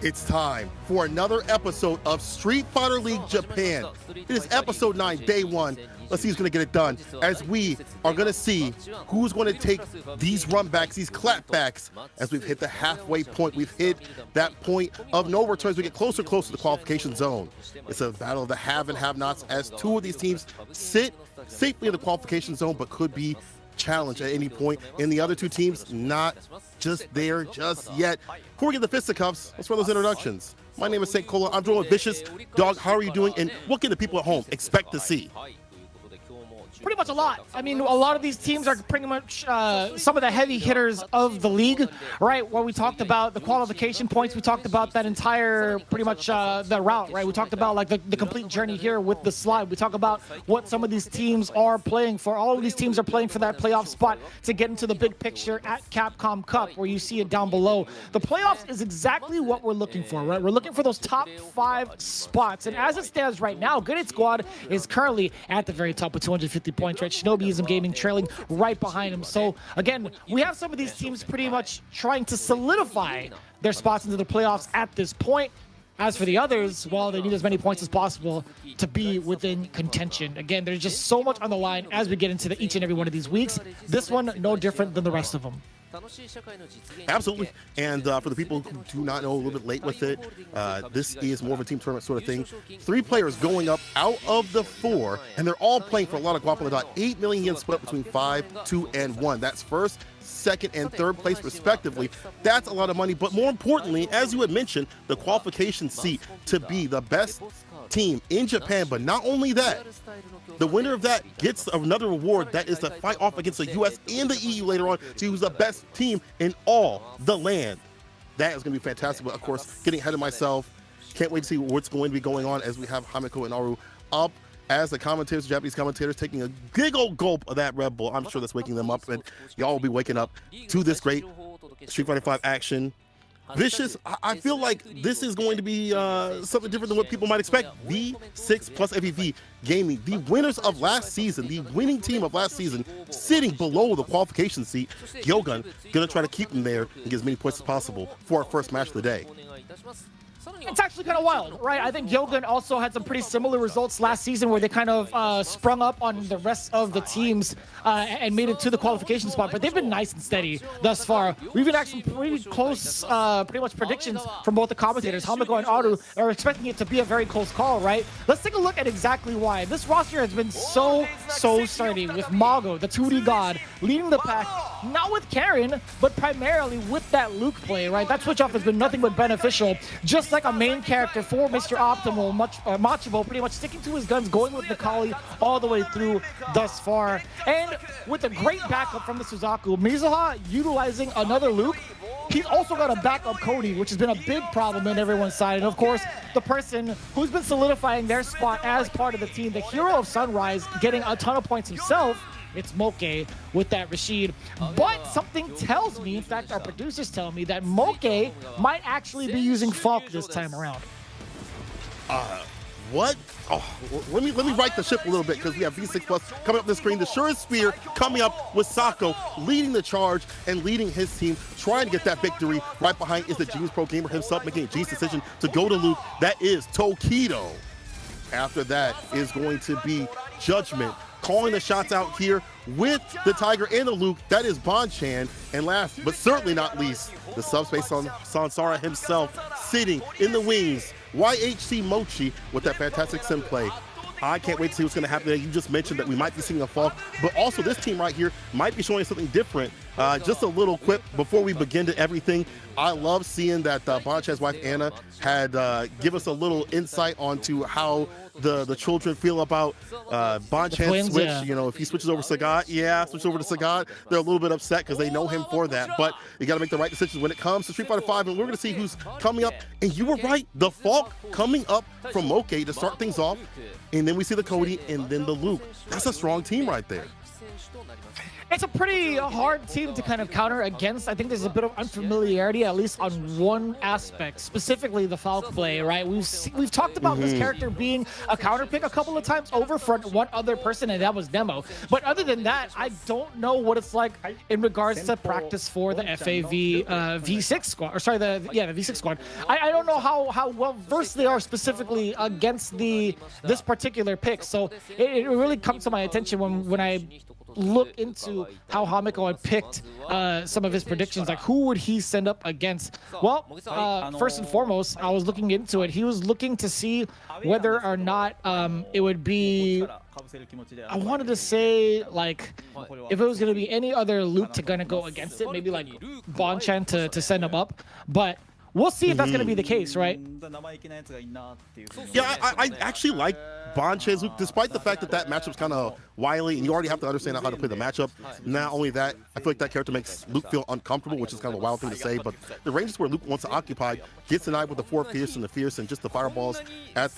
It's time for another episode of Street Fighter League Japan. It is episode 9, day 1. Let's see who's going to get it done, as we are going to see who's going to take these runbacks, these clapbacks, as we've hit the halfway point. We've hit that point of no return as we get closer and closer to the qualification zone. It's a battle of the have and have-nots, as two of these teams sit safely in the qualification zone, but could be challenged at any point. And the other two teams, not just there just yet. Before we get the fisticuffs, let's run those introductions. My name is St. Cola. I'm joined with Vicious. Dog, how are you doing? And what can the people at home expect to see? Pretty much a lot. I mean, a lot of these teams are pretty much some of the heavy hitters of the league, right? Where we talked about the qualification points, we talked about that entire, pretty much the route, right? We talked about like the complete journey here with the slide. We talk about what some of these teams are playing for. All of these teams are playing for that playoff spot to get into the big picture at Capcom Cup, where you see it down below. The playoffs is exactly what we're looking for, right? We're looking for those top 5 spots. And as it stands right now, Good Hit Squad is currently at the very top with 250 points, right? Shinobiism Gaming trailing right behind him. So again, we have some of these teams pretty much trying to solidify their spots into the playoffs at this point. As for the others, well, they need as many points as possible to be within contention. Again, there's just so much on the line as we get into each and every one of these weeks. This one, no different than the rest of them. Absolutely. And for the people who do not know, a little bit late with it, this is more of a team tournament sort of thing. 3 players going up out of the 4, and they're all playing for a lot of guap. 8 million yen split between 5, 2, and 1. That's first, second, and third place respectively. That's a lot of money, but more importantly, as you had mentioned, the qualification seat to be the best team in Japan. But not only that, the winner of that gets another reward, that is to fight off against the US and the EU later on to who's the best team in all the land. That is going to be fantastic. But of course, getting ahead of myself, can't wait to see what's going to be going on as we have Hamiko and Aru up as the commentators, Japanese commentators, taking a big old gulp of that Red Bull. I'm sure that's waking them up, and y'all will be waking up to this great Street Fighter V action. Vicious, I feel like this is going to be something different than what people might expect. V6 plus FEV Gaming, the winners of last season, the winning team of last season, sitting below the qualification seat. Gyogun gonna try to keep them there and get as many points as possible for our first match of the day. It's actually kind of wild, right? I think Gyogun also had some pretty similar results last season where they kind of sprung up on the rest of the teams and made it to the qualification spot, but they've been nice and steady thus far. We've been actually pretty close, pretty much predictions from both the commentators. Hamiko and Aru are expecting it to be a very close call, right? Let's take a look at exactly why. This roster has been so sturdy with Mago, the 2D god, leading the pack, not with Karen, but primarily with that Luke play, right? That switch off has been nothing but beneficial, just like a main character for Mr. Optimal, Machivo, pretty much sticking to his guns, going with Nikali all the way through thus far. And with a great backup from the Suzaku, Mizuha utilizing another Luke. He's also got a backup Cody, which has been a big problem in everyone's side. And of course, the person who's been solidifying their spot as part of the team, the hero of Sunrise, getting a ton of points himself, it's Moke with that Rashid. But something tells me, in fact, our producers tell me, that Moke might actually be using Falk this time around. What? Oh, let me right the ship a little bit, because we have V6 Plus coming up the screen. The Surest Spear coming up with Sako leading the charge and leading his team, trying to get that victory. Right behind is the Genius Pro Gamer himself, making a genius decision to go to Luke. That is Tokido. After that is going to be Judgment, calling the shots out here with the Tiger and the Luke. That is Bonchan. And last but certainly not least, the subspace on Sansara himself, sitting in the wings. YHC Mochi with that fantastic sim play. I can't wait to see what's going to happen there. You just mentioned that we might be seeing a Falk, but also this team right here might be showing something different. Just a little quip before we begin to everything. I love seeing that Bonchan's wife Anna had give us a little insight onto how the children feel about Bonchan's switch. Yeah. You know, if he switches over Sagat, switch over to Sagat, they're a little bit upset because they know him for that. But you got to make the right decisions when it comes to Street Fighter V, and we're going to see who's coming up. And you were right, the Falk coming up from Moke to start things off, and then we see the Cody and then the Luke. That's a strong team right there. It's a pretty hard team to kind of counter against. I think there's a bit of unfamiliarity, at least on one aspect, specifically the Falk play, right? We've talked about this character being a counter pick a couple of times over for one other person, and that was Demo. But other than that, I don't know what it's like in regards to practice for the FAV V6 squad, or sorry, the V6 squad. I don't know how well versed they are specifically against this particular pick. So it really comes to my attention when I look into how Hamiko had picked some of his predictions. Like, who would he send up against? Well, first and foremost, I was looking into it. He was looking to see whether or not it would be, I wanted to say, like, if it was going to be any other Luke to gonna go against it, maybe like Bonchan to send him up. But we'll see if that's going to be the case, right? Yeah, I actually like Bonchan's Luke, despite the fact that that matchup's kind of wily, and you already have to understand how to play the matchup. Not only that, I feel like that character makes Luke feel uncomfortable, which is kind of a wild thing to say, but the ranges where Luke wants to occupy, gets denied with the 4 Fierce and the Fierce and just the fireballs at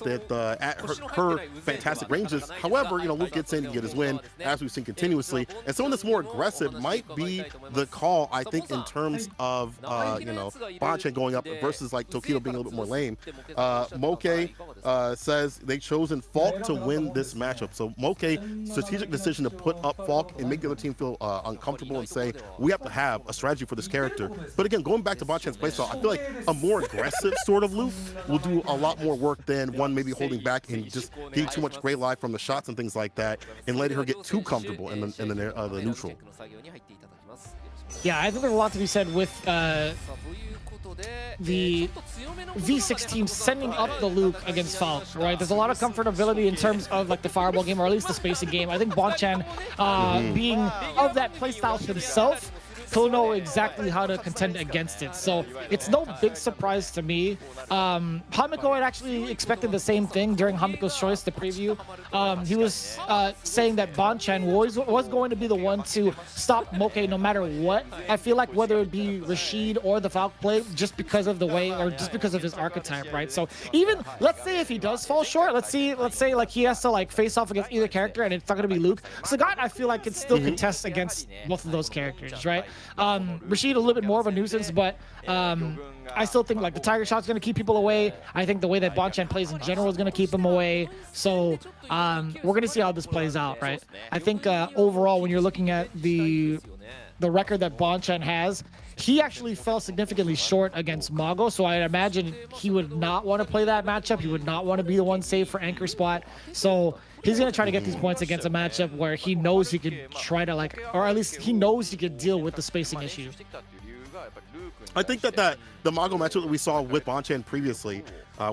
her fantastic ranges. However, you know, Luke gets in to get his win, as we've seen continuously, and someone that's more aggressive might be the call, I think, in terms of, you know, Bonchan going up versus like Tokido being a little bit more lame. Moke says they've chosen Falk to win this matchup. So Moke, strategic decision to put up Falk and make the other team feel uncomfortable and say, we have to have a strategy for this character. But again, going back to Bonchan's playstyle, I feel like a more aggressive sort of Luke will do a lot more work than one maybe holding back and just getting too much gray light from the shots and things like that, and letting her get too comfortable in the neutral. Yeah, I think there's a lot to be said with the V6 team sending up the Luke against Falk, right? There's a lot of comfortability in terms of like the fireball game, or at least the spacing game. I think Bonchan, being of that playstyle himself, he'll know exactly how to contend against it. So it's no big surprise to me. Hamiko had actually expected the same thing during Hamiko's Choice, the preview. He was saying that Bonchan was going to be the one to stop Moke no matter what. I feel like whether it be Rashid or the Falk play, just because of the way, or just because of his archetype, right? So even, let's say if he does fall short, let's say like he has to like face off against either character and it's not going to be Luke. Sagat, I feel like, can still contest against both of those characters, right? Rashid a little bit more of a nuisance, but I still think like the Tiger Shot's going to keep people away. I think the way that Bonchan plays in general is going to keep him away. So we're going to see how this plays out, right? I think overall, when you're looking at the record that Bonchan has, he actually fell significantly short against Mago, so I imagine he would not want to play that matchup. He would not want to be the one saved for anchor spot. So he's going to try to get these points against a matchup where he knows he could try to like, or at least he knows he could deal with the spacing issue. I think that the Mago matchup that we saw with Bonchan previously,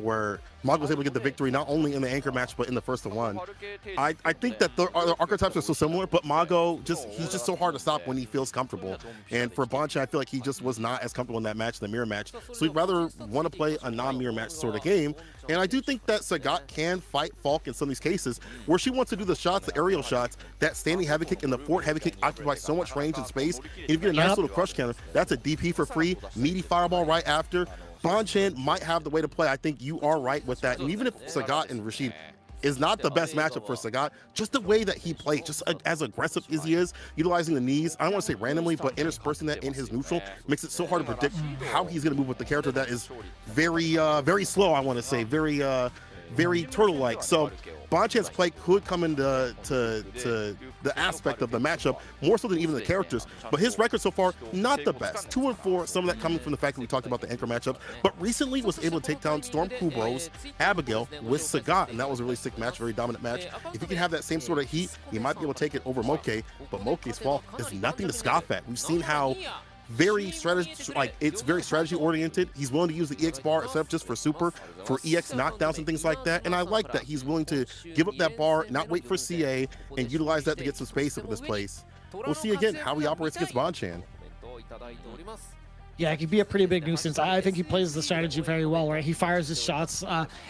where Mago was able to get the victory not only in the anchor match but in the first one, I think that the archetypes are so similar, but Mago he's just so hard to stop when he feels comfortable. And for Bonchan, I feel like he just was not as comfortable in that match, the mirror match. So he'd rather want to play a non-mirror match sort of game. And I do think that Sagat can fight Falk in some of these cases where she wants to do the shots, the aerial shots. That standing heavy kick and the forward heavy kick occupies so much range and space. And if you get a nice little crush counter, that's a DP for free, meaty fireball right after. Bonchan might have the way to play. I think you are right with that. And even if Sagat and Rashid is not the best matchup for Sagat, just the way that he played, just as aggressive as he is, utilizing the knees, I don't want to say randomly, but interspersing that in his neutral makes it so hard to predict how he's going to move with the character that is very, very slow, I want to say, very turtle-like. So Bonchan's play could come into the aspect of the matchup more so than even the characters, but his record so far not the best. 2-4, some of that coming from the fact that we talked about the anchor matchup, but recently was able to take down Storm Kubro's Abigail with Sagat, and that was a really sick match, very dominant match. If he can have that same sort of heat, he might be able to take it over Moke, but Moke's fault is nothing to scoff at. We've seen how it's very strategy oriented. He's willing to use the EX bar instead of just for super, for EX knockdowns and things like that. And I like that he's willing to give up that bar, not wait for CA, and utilize that to get some space up in this place. We'll see again how he operates against Bonchan. Yeah, it can be a pretty big nuisance. I think he plays the strategy very well, right? He fires his shots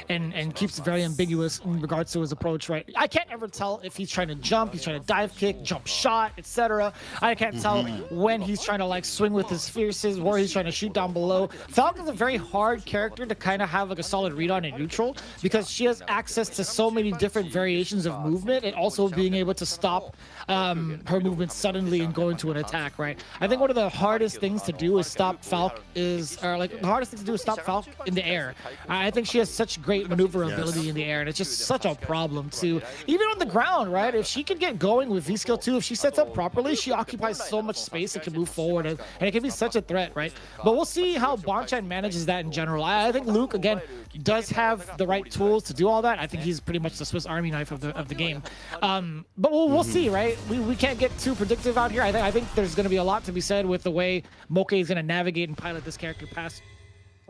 and keeps it very ambiguous in regards to his approach, right? I can't ever tell if he's trying to jump, he's trying to dive kick, jump shot, etc. I can't tell when he's trying to like swing with his fierces, or he's trying to shoot down below. Falcon's a very hard character to kind of have like a solid read on in neutral because she has access to so many different variations of movement and also being able to stop her movement suddenly and go into an attack, right? I think one of the hardest things to do is stop Falc the hardest thing to do is stop Falc in the air. I think she has such great maneuverability in the air, and it's just such a problem too. Even on the ground, right? If she can get going with V skill 2, if she sets up properly, she occupies so much space and can move forward, and it can be such a threat, right? But we'll see how Bonchan manages that in general. I think Luke, again, does have the right tools to do all that. I think he's pretty much the Swiss Army knife of the game. But we'll see, right? We can't get too predictive out here. I think there's going to be a lot to be said with the way Moke is going to navigate and pilot this character past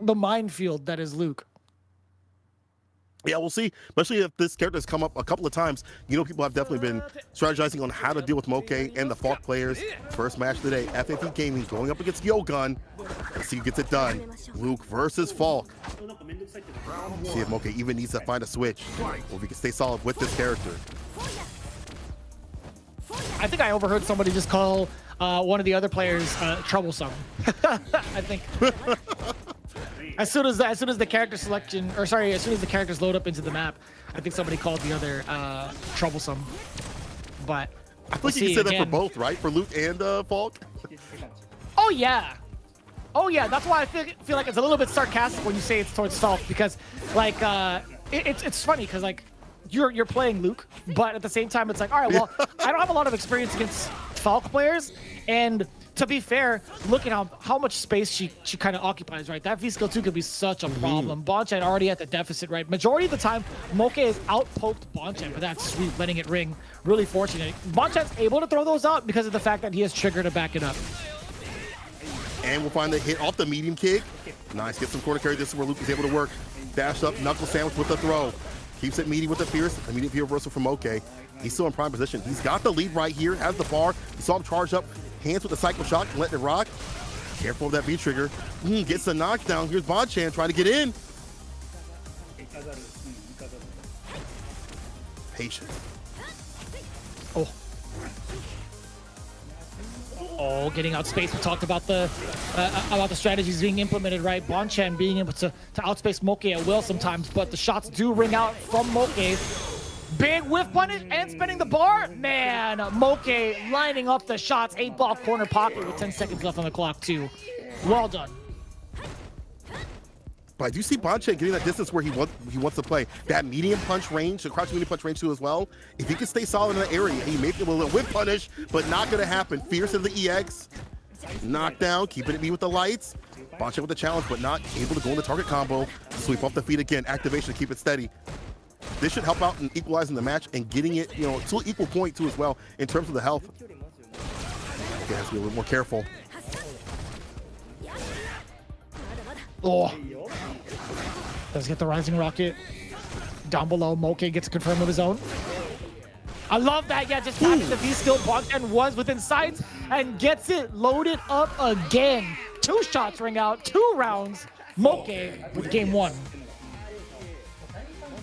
the minefield that is Luke. Yeah, we'll see. Especially if this character has come up a couple of times. You know, people have definitely been strategizing on how to deal with Moke and the Falk players. First match today, FFP Gaming going up against Yogun. Let's see who gets it done. Luke versus Falk. See if Moke even needs to find a switch, or if he can stay solid with this character. I think I overheard somebody just call one of the other players troublesome. I think. As soon as the character selection, or sorry, as soon as the characters load up into the map, I think somebody called the other troublesome. But I think you can say that for both, right? For Luke and Falk. Oh yeah, oh yeah. That's why I feel like it's a little bit sarcastic when you say it's towards Falk, because like it's funny because like you're playing Luke, but at the same time it's like, all right, well, I don't have a lot of experience against Falk players, and to be fair, look at how much space she kind of occupies, right? That V-Skill 2 could be such a problem. Bonchan already at the deficit, right? Majority of the time, Moke has out-poked Bonchan, but that's sweet, letting it ring. Really fortunate. Bonchan's able to throw those out because of the fact that he has trigger to back it up. And we'll find the hit off the medium kick. Nice, get some corner carry. This is where Luke is able to work. Dash up, knuckle sandwich with the throw. Keeps it medium with the fierce. Immediate view reversal from Moke. He's still in prime position. He's got the lead right here, has the bar. You saw him charge up. Hands with the cycle shock, letting it rock. Careful of that V trigger. Gets the knockdown. Here's Bonchan trying to get in. Patient. Oh, getting out space. We talked about the strategies being implemented, right? Bonchan being able to outspace Moke at will sometimes, but the shots do ring out from Moke. Big whiff punish and spinning the bar. Man, Moke lining up the shots. 8-ball corner pocket with 10 seconds left on the clock too. Well done. But I do see Bonchan getting that distance where he wants to play. That medium punch range, the crouching medium punch range too as well. If he can stay solid in that area, he may be able to whip punish, but not going to happen. Fierce of the EX. Knockdown, keeping it me with the lights. Bonchan with the challenge, but not able to go in the target combo. Sweep off the feet again. Activation to keep it steady. This should help out in equalizing the match and getting it, to an equal point too as well in terms of the health. Okay, has to be a little more careful. Oh, does get the rising rocket down below. Moke gets confirmed of his own. I love that. Yeah, just tapping the V-Skill. Bonchan was within sight and gets it loaded up again. 2 shots ring out, 2 rounds. Moke with game 1.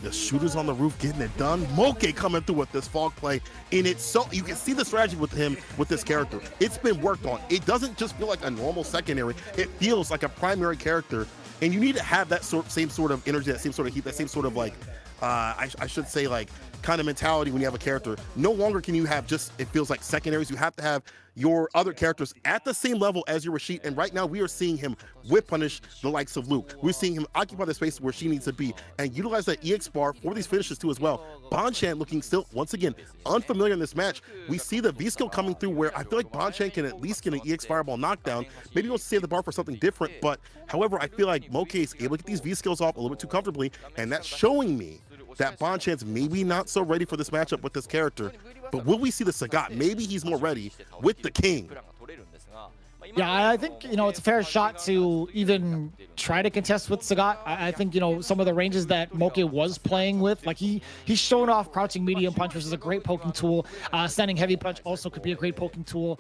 The shooters on the roof getting it done. Moke coming through with this Falk play. And it's so, you can see the strategy with him, with this character. It's been worked on. It doesn't just feel like a normal secondary. It feels like a primary character. And you need to have that same sort of energy, that same sort of heat, that same sort of like, I should say like kind of mentality when you have a character. No longer can you have just, it feels like secondaries. You have to have your other characters at the same level as your Rashid. And right now we are seeing him whip punish the likes of Luke. We're seeing him occupy the space where she needs to be and utilize that EX bar for these finishes too as well. Bonchan looking still, once again, unfamiliar in this match. We see the V-Skill coming through where I feel like Bonchan can at least get an EX fireball knockdown. Maybe he wants to save the bar for something different, but however, I feel like Moke is able to get these V-Skills off a little bit too comfortably, and that's showing me that Bonchan's maybe not so ready for this matchup with this character. But will we see the Sagat? Maybe he's more ready with the King. Yeah, I think, it's a fair shot to even try to contest with Sagat. I think, some of the ranges that Moke was playing with, like he's shown off crouching medium punch, which is a great poking tool. Standing heavy punch also could be a great poking tool.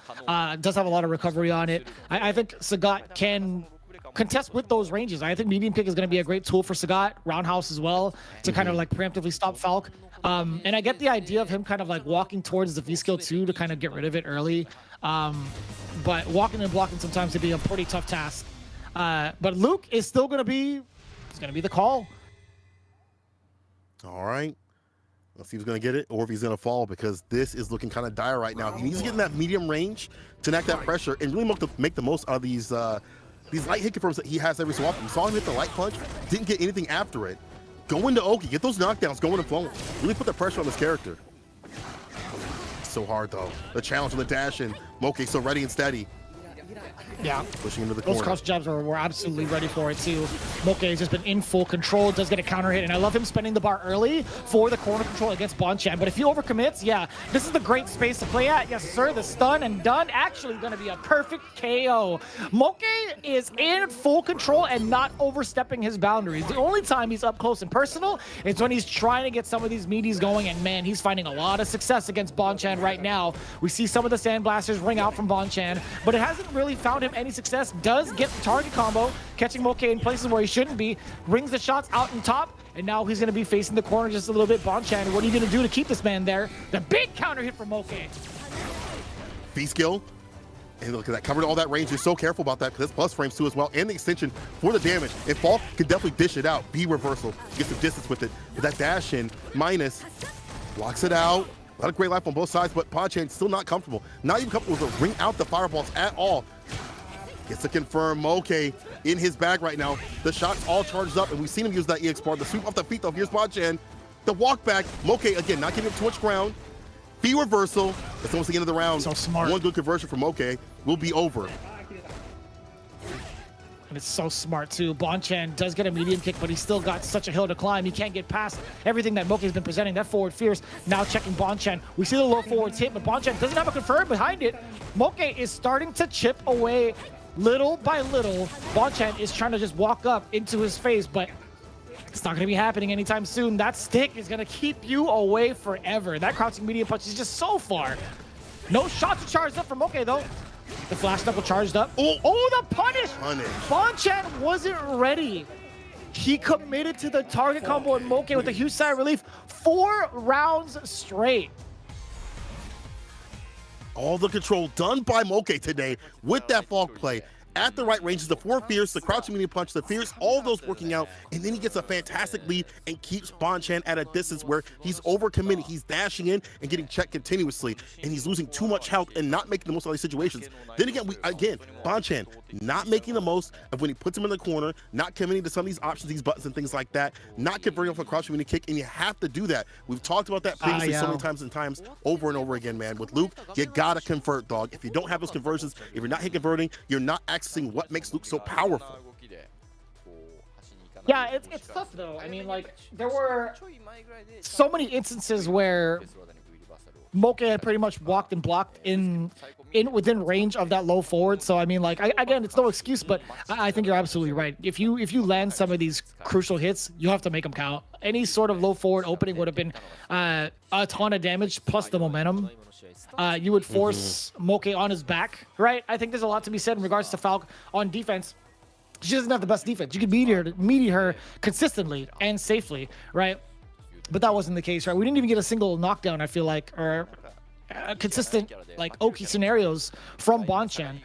Does have a lot of recovery on it. I think Sagat can contest with those ranges. I think medium kick is going to be a great tool for Sagat, roundhouse as well, to kind of like preemptively stop Falk. And I get the idea of him kind of like walking towards the V-skill too to kind of get rid of it early. But walking and blocking sometimes can be a pretty tough task. But Luke is still going to be, it's going to be the call. All right. Let's see if he's going to get it or if he's going to fall, because this is looking kind of dire right now. He needs to get in that medium range to enact that pressure and really make the most out of these light hit confirms that he has every so often. We saw him hit the light punch, didn't get anything after it. Go into Oki, get those knockdowns going and flowing. Really put the pressure on this character. So hard though. The challenge on the dash, and Moke so ready and steady. Yeah, pushing into the corner. Those cross jabs were absolutely ready for it too. Moke has just been in full control, does get a counter hit, and I love him spending the bar early for the corner control against Bonchan. But if he overcommits, yeah, this is the great space to play at. Yes, sir, the stun and done. Actually going to be a perfect KO. Moke is in full control and not overstepping his boundaries. The only time he's up close and personal is when he's trying to get some of these meaties going, and man, he's finding a lot of success against Bonchan right now. We see some of the sandblasters ring out from Bonchan, but it hasn't really found him any success. Does get the target combo, catching Moke in places where he shouldn't be, brings the shots out in top, and now he's going to be facing the corner just a little bit. Bonchan, what are you going to do to keep this man there? The big counter hit from Moke. V-skill. And look at that, covered all that range. You're so careful about that because that's plus frames too as well, and the extension for the damage. And Falk can definitely dish it out. B reversal, get some distance with it. But that dash in, minus, blocks it out. A lot of great life on both sides, but Bonchan still not comfortable. Not even comfortable to ring out the fireballs at all. Gets to confirm Moke in his bag right now. The shot's all charged up, and we've seen him use that EX bar. The sweep off the feet though. Here's Bonchan. The walk back. Moke again, not giving him too much ground. B reversal. That's almost the end of the round. So smart. One good conversion from Moke will be over. And it's so smart too. Bonchan does get a medium kick, but he's still got such a hill to climb. He can't get past everything that Moke has been presenting. That forward fierce now checking Bonchan. We see the low forwards hit, but Bonchan doesn't have a confirm behind it. Moke is starting to chip away little by little. Bonchan is trying to just walk up into his face, but it's not going to be happening anytime soon. That stick is going to keep you away forever. That crouching medium punch is just so far. No shots are charged up for Moke though. The flash knuckle charged up. Oh, the punish! Bonchan wasn't ready. He committed to the target combo and Moke with a huge sigh of relief. 4 rounds straight. All the control done by Moke today with that Falk play. At the right ranges, the 4 fierce, the crouching medium punch, the fierce, all of those working out, and then he gets a fantastic lead and keeps Bonchan at a distance where he's overcommitting. He's dashing in and getting checked continuously, and he's losing too much health and not making the most of these situations. Then again, Bonchan not making the most of when he puts him in the corner, not committing to some of these options, these buttons and things like that, not converting off a crouching medium kick, and you have to do that. We've talked about that previously so many times over and over again, man. With Luke, you gotta convert, dog. If you don't have those conversions, if you're not hit converting, you're not accessing what makes Luke so powerful. Yeah, it's tough though. I mean, like, there were so many instances where Moke had pretty much walked and blocked in within range of that low forward. So I mean, like, again, it's no excuse, but I think you're absolutely right. If you land some of these crucial hits, you have to make them count. Any sort of low forward opening would have been a ton of damage plus the momentum. You would force Moke on his back, right? I think there's a lot to be said in regards to Falk on defense. She doesn't have the best defense. You can meet her consistently and safely, right? But that wasn't the case, right? We didn't even get a single knockdown, I feel like, or consistent, like, Oki scenarios from Bonchan,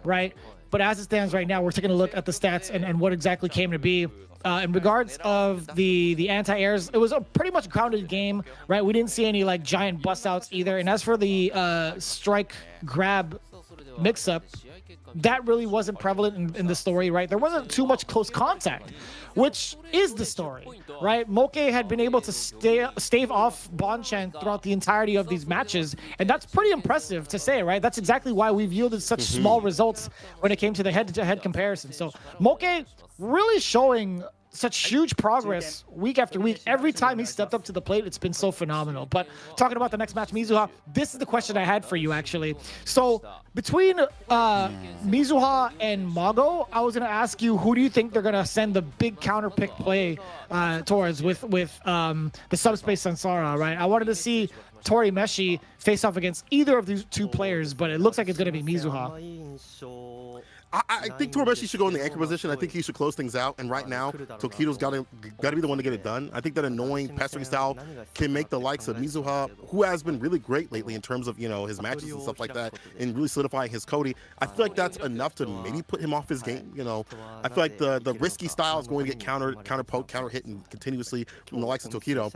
right? But as it stands right now, we're taking a look at the stats and what exactly came to be. In regards of the anti-airs, it was a pretty much grounded game, right? We didn't see any like giant bust outs either. And as for the strike grab mix-up, that really wasn't prevalent in the story, right? There wasn't too much close contact, which is the story, right? Moke had been able to stave off Bonchan throughout the entirety of these matches, and that's pretty impressive to say, right? That's exactly why we've yielded such small results when it came to the head-to-head comparison. So Moke really showing such huge progress week after week. Every time he stepped up to the plate, it's been so phenomenal. But talking about the next match, Mizuha, this is the question I had for you, actually. So between Mizuha and Mago, I was going to ask you, who do you think they're going to send the big counter pick play towards with the Subspace Sansara, right? I wanted to see Tori Meshi face off against either of these two players, but it looks like it's going to be Mizuha. I think Tori Meshi should go in the anchor position. I think he should close things out. And right now, Tokido's got to be the one to get it done. I think that annoying pestering style can make the likes of Mizuha, who has been really great lately in terms of, you know, his matches and stuff like that, and really solidifying his Cody. I feel like that's enough to maybe put him off his game. You know, I feel like the risky style is going to get counter poke, counter hit, and continuously from the likes of Tokido.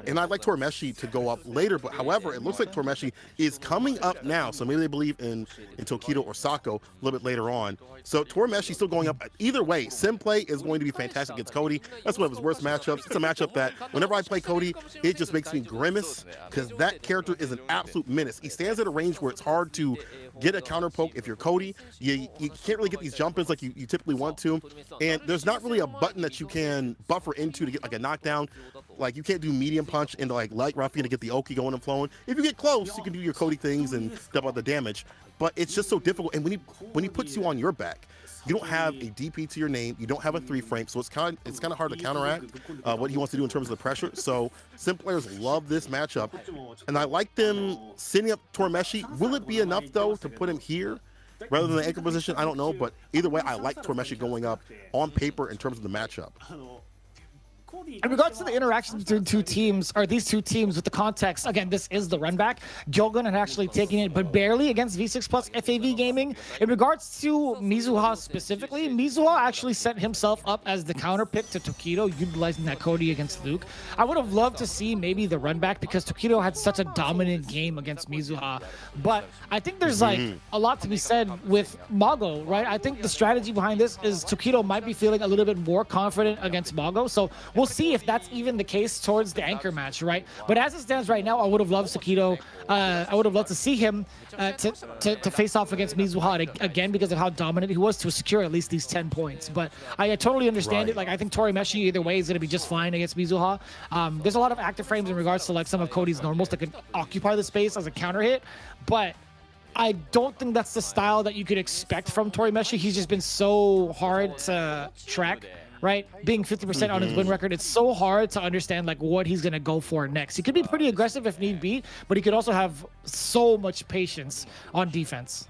And I'd like Tori Meshi to go up later, but however, it looks like Tori Meshi is coming up now, so maybe they believe in Tokido or Sako a little bit later on. So Tori Meshi still going up. Either way, sim play is going to be fantastic against Cody. That's one of his worst matchups. It's a matchup that whenever I play Cody, it just makes me grimace because that character is an absolute menace. He stands at a range where it's hard to get a counter poke if you're Cody. You can't really get these jump-ins like you typically want to, and there's not really a button that you can buffer into to get like a knockdown. Like you can't do medium punch into like light ruffian to get the Oki going and flowing. If you get close, you can do your Cody things and double the damage. But it's just so difficult. And when he puts you on your back, you don't have a DP to your name. You don't have a 3-frame, so it's kind of hard to counteract what he wants to do in terms of the pressure. So sim players love this matchup, and I like them sending up Tori Meshi. Will it be enough though to put him here rather than the anchor position? I don't know, but either way, I like Tori Meshi going up on paper in terms of the matchup. In regards to the interactions between these two teams with the context, again, this is the run back. Gyogun had actually taken it, but barely against V6 Plus FAV Gaming. In regards to Mizuha specifically, Mizuha actually set himself up as the counter pick to Tokido, utilizing that Cody against Luke. I would have loved to see maybe the run back because Tokido had such a dominant game against Mizuha. But I think there's like a lot to be said with Mago, right? I think the strategy behind this is Tokido might be feeling a little bit more confident against Mago. So we'll see if that's even the case towards the anchor match, right? But as it stands right now, I would have loved Tokido. I would have loved to see him to face off against Mizuha again because of how dominant he was to secure at least these 10 points. But I totally understand it. Like I think Tori Meshi either way is going to be just fine against Mizuha. There's a lot of active frames in regards to like some of Cody's normals that could occupy the space as a counter hit, but I don't think that's the style that you could expect from Tori Meshi. He's just been so hard to track. Right, being 50% on his win record, it's so hard to understand like what he's gonna go for next. He could be pretty aggressive if need be, but he could also have so much patience on defense.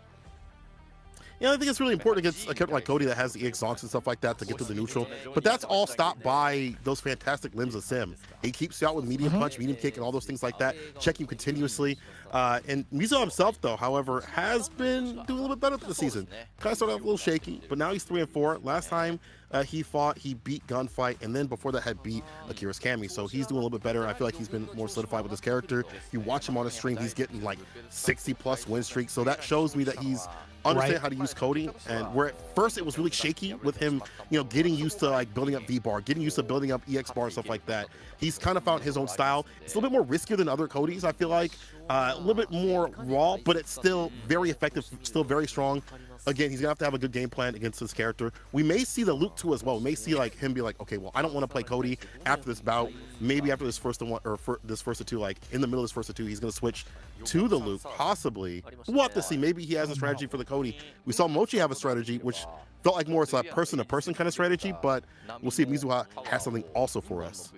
Yeah, I think it's really important against a character like Cody that has the exhaust and stuff like that to get to the neutral. But that's all stopped by those fantastic limbs of Sim. He keeps you out with medium punch, medium kick, and all those things like that, checking continuously. And Mizuha himself, though, however, has been doing a little bit better this season. Kind of started off a little shaky, but now he's 3-4. Last time he fought, he beat Gunfight, and then before that had beat Akira's Kami. So he's doing a little bit better. I feel like he's been more solidified with his character. You watch him on a stream, he's getting like 60+ win streak. So that shows me that he's understand how to use Cody, and where at first it was really shaky with him, you know, getting used to like building up V-bar, getting used to building up EX bar and stuff like that. He's kind of found his own style. It's a little bit more riskier than other Codys, I feel like. A little bit more raw, but it's still very effective, still very strong. Again, he's gonna have a good game plan against this character. We may see the Luke 2 as well. We may see like him be like, okay, well, I don't want to play Cody after this bout. Maybe after this first one, or this first of two, like in the middle of this first of two, he's gonna switch to the Luke, possibly. We'll have to see. Maybe he has a strategy for the Cody. We saw Mochi have a strategy, which felt like more a person-to-person kind of strategy, but we'll see if Mizuha has something also for us.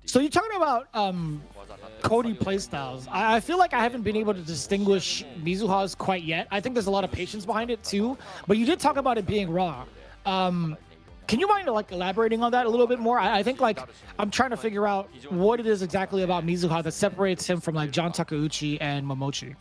So you're talking about Cody playstyles. I feel like I haven't been able to distinguish Mizuha's quite yet. I think there's a lot of patience behind it too, but you did talk about it being raw. Can you mind like elaborating on that a little bit more? I think like I'm trying to figure out what it is exactly about Mizuha that separates him from like John Takeuchi and Momochi.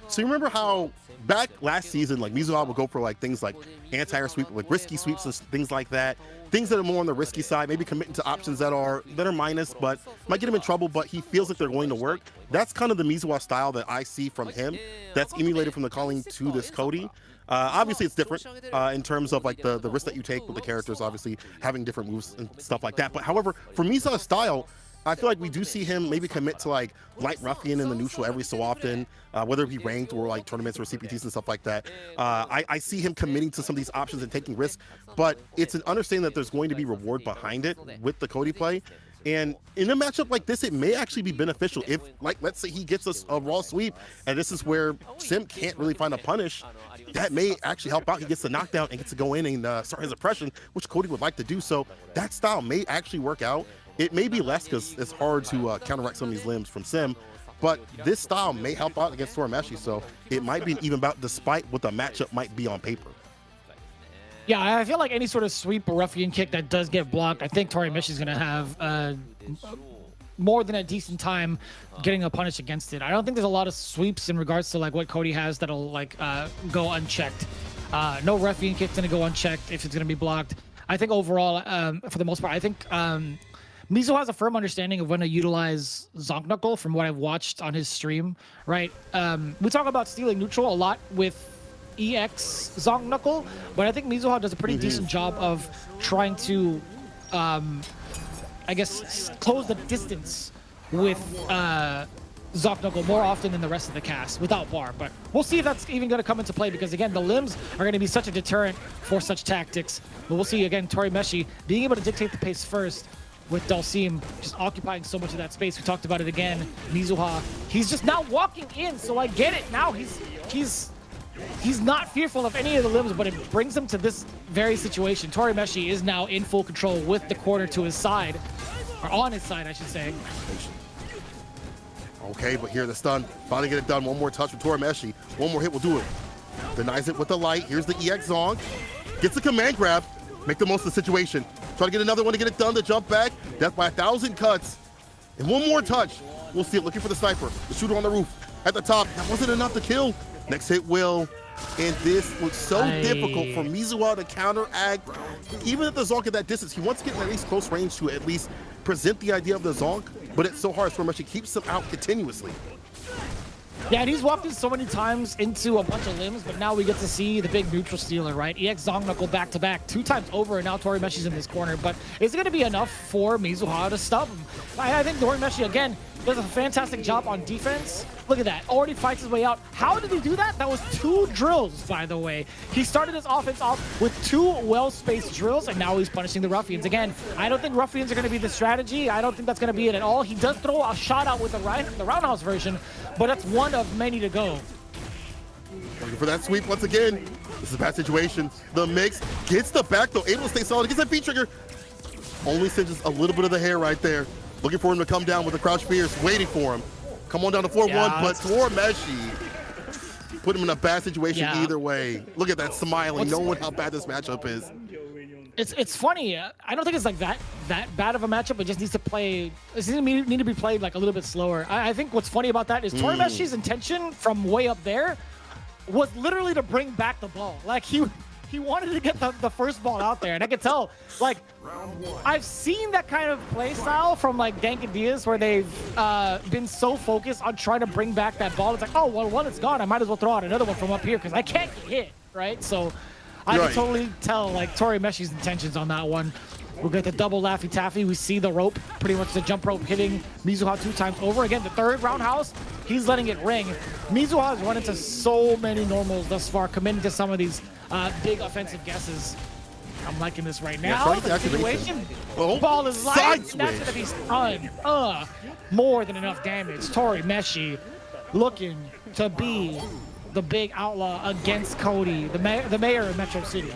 So you remember how back last season, like Mizuha would go for like things like anti-air sweep, like risky sweeps and things like that. Things that are more on the risky side, maybe committing to options that are minus, but might get him in trouble, but he feels like they're going to work. That's kind of the Mizuha style that I see from him. That's emulated from the calling to this Cody. Obviously it's different in terms of like the risk that you take with the characters, obviously having different moves and stuff like that. But however, for Mizuha's style, I feel like we do see him maybe commit to like light ruffian in the neutral every so often, whether it be ranked or like tournaments or CPTs and stuff like that. I see him committing to some of these options and taking risks, but it's an understanding that there's going to be reward behind it with the Cody play. And in a matchup like this, it may actually be beneficial if, like, let's say he gets us a raw sweep, and this is where Sim can't really find a punish. That may actually help out. He gets the knockdown and gets to go in and start his oppression, which Cody would like to do. So that style may actually work out. It may be less because it's hard to counteract some of these limbs from Sim, but this style may help out against Tori Meshi. So it might be even about despite what the matchup might be on paper. Yeah, I feel like any sort of sweep or ruffian kick that does get blocked, I think Tori Meshi is going to have more than a decent time getting a punish against it. I don't think there's a lot of sweeps in regards to like what Cody has that'll like go unchecked. No ruffian kick's going to go unchecked if it's going to be blocked. I think overall, for the most part, I think Mizuha has a firm understanding of when to utilize Zonk Knuckle from what I've watched on his stream, right? We talk about stealing neutral a lot with EX Zonk Knuckle, but I think Mizuha does a pretty decent job of trying to, I guess, close the distance with Zonk Knuckle more often than the rest of the cast without bar. But we'll see if that's even going to come into play because, again, the limbs are going to be such a deterrent for such tactics. But we'll see, again, Tori Meshi being able to dictate the pace first with Dulcim just occupying so much of that space. We talked about it again. Mizuha, he's just now walking in, so I get it now. He's not fearful of any of the limbs, but it brings him to this very situation. Tori Meshi is now in full control with the corner to his side, or on his side, I should say. Okay, but here the stun. Finally get it done. One more touch with Tori Meshi. One more hit will do it. Denies it with the light. Here's the EX Zonk. Gets the command grab. Make the most of the situation. Try to get another one to get it done. The jump back. Death by 1,000 cuts. And one more touch. We'll see it. Looking for the sniper. The shooter on the roof. At the top. That wasn't enough to kill. Next hit will. And this looks so difficult for Mizuha to counteract. Even at the Zonk at that distance, he wants to get in at least close range to at least present the idea of the Zonk, but it's so hard so much. He keeps him out continuously. Yeah, and he's walked in so many times into a bunch of limbs, but now we get to see the big neutral stealer, right? EX Zonk Knuckle back-to-back 2 times over, and now Tori Meshi's in this corner. But is it going to be enough for Mizuha to stop him? I think Tori Meshi, again, does a fantastic job on defense. Look at that. Already fights his way out. How did he do that? That was 2 drills, by the way. He started his offense off with 2 well-spaced drills, and now he's punishing the ruffians. Again, I don't think ruffians are going to be the strategy. I don't think that's going to be it at all. He does throw a shot out with the roundhouse version, but that's one of many to go. Looking for that sweep once again. This is a bad situation. The mix gets the back, though. Able to stay solid. Gets that feet trigger. Only cinches a little bit of the hair right there. Looking for him to come down with the crouch fierce, waiting for him. Come on down to 4-1, but Tori Meshi put him in a bad situation either way. Look at that smiling, knowing how bad this matchup is. It's funny. I don't think it's like that bad of a matchup. It just needs to play. It need to be played like a little bit slower. I think what's funny about that is Tori Meshi's intention from way up there was literally to bring back the ball. Like he wanted to get the first ball out there, and I could tell. Like I've seen that kind of play style from like Dank and Diaz, where they've been so focused on trying to bring back that ball. It's like, oh well, one is gone. I might as well throw out another one from up here because I can't get hit, right? So I can totally tell like Tori Meshi's intentions on that one. We'll get the double Laffy Taffy. We see the rope, pretty much the jump rope hitting Mizuha 2 times over. Again, the 3rd roundhouse, he's letting it ring. Mizuha has run into so many normals thus far, committing to some of these big offensive guesses. I'm liking this right now. The situation, ball is light. That's going to be stunned. More than enough damage. Tori Meshi looking to be the big outlaw against Cody, the mayor of Metro City.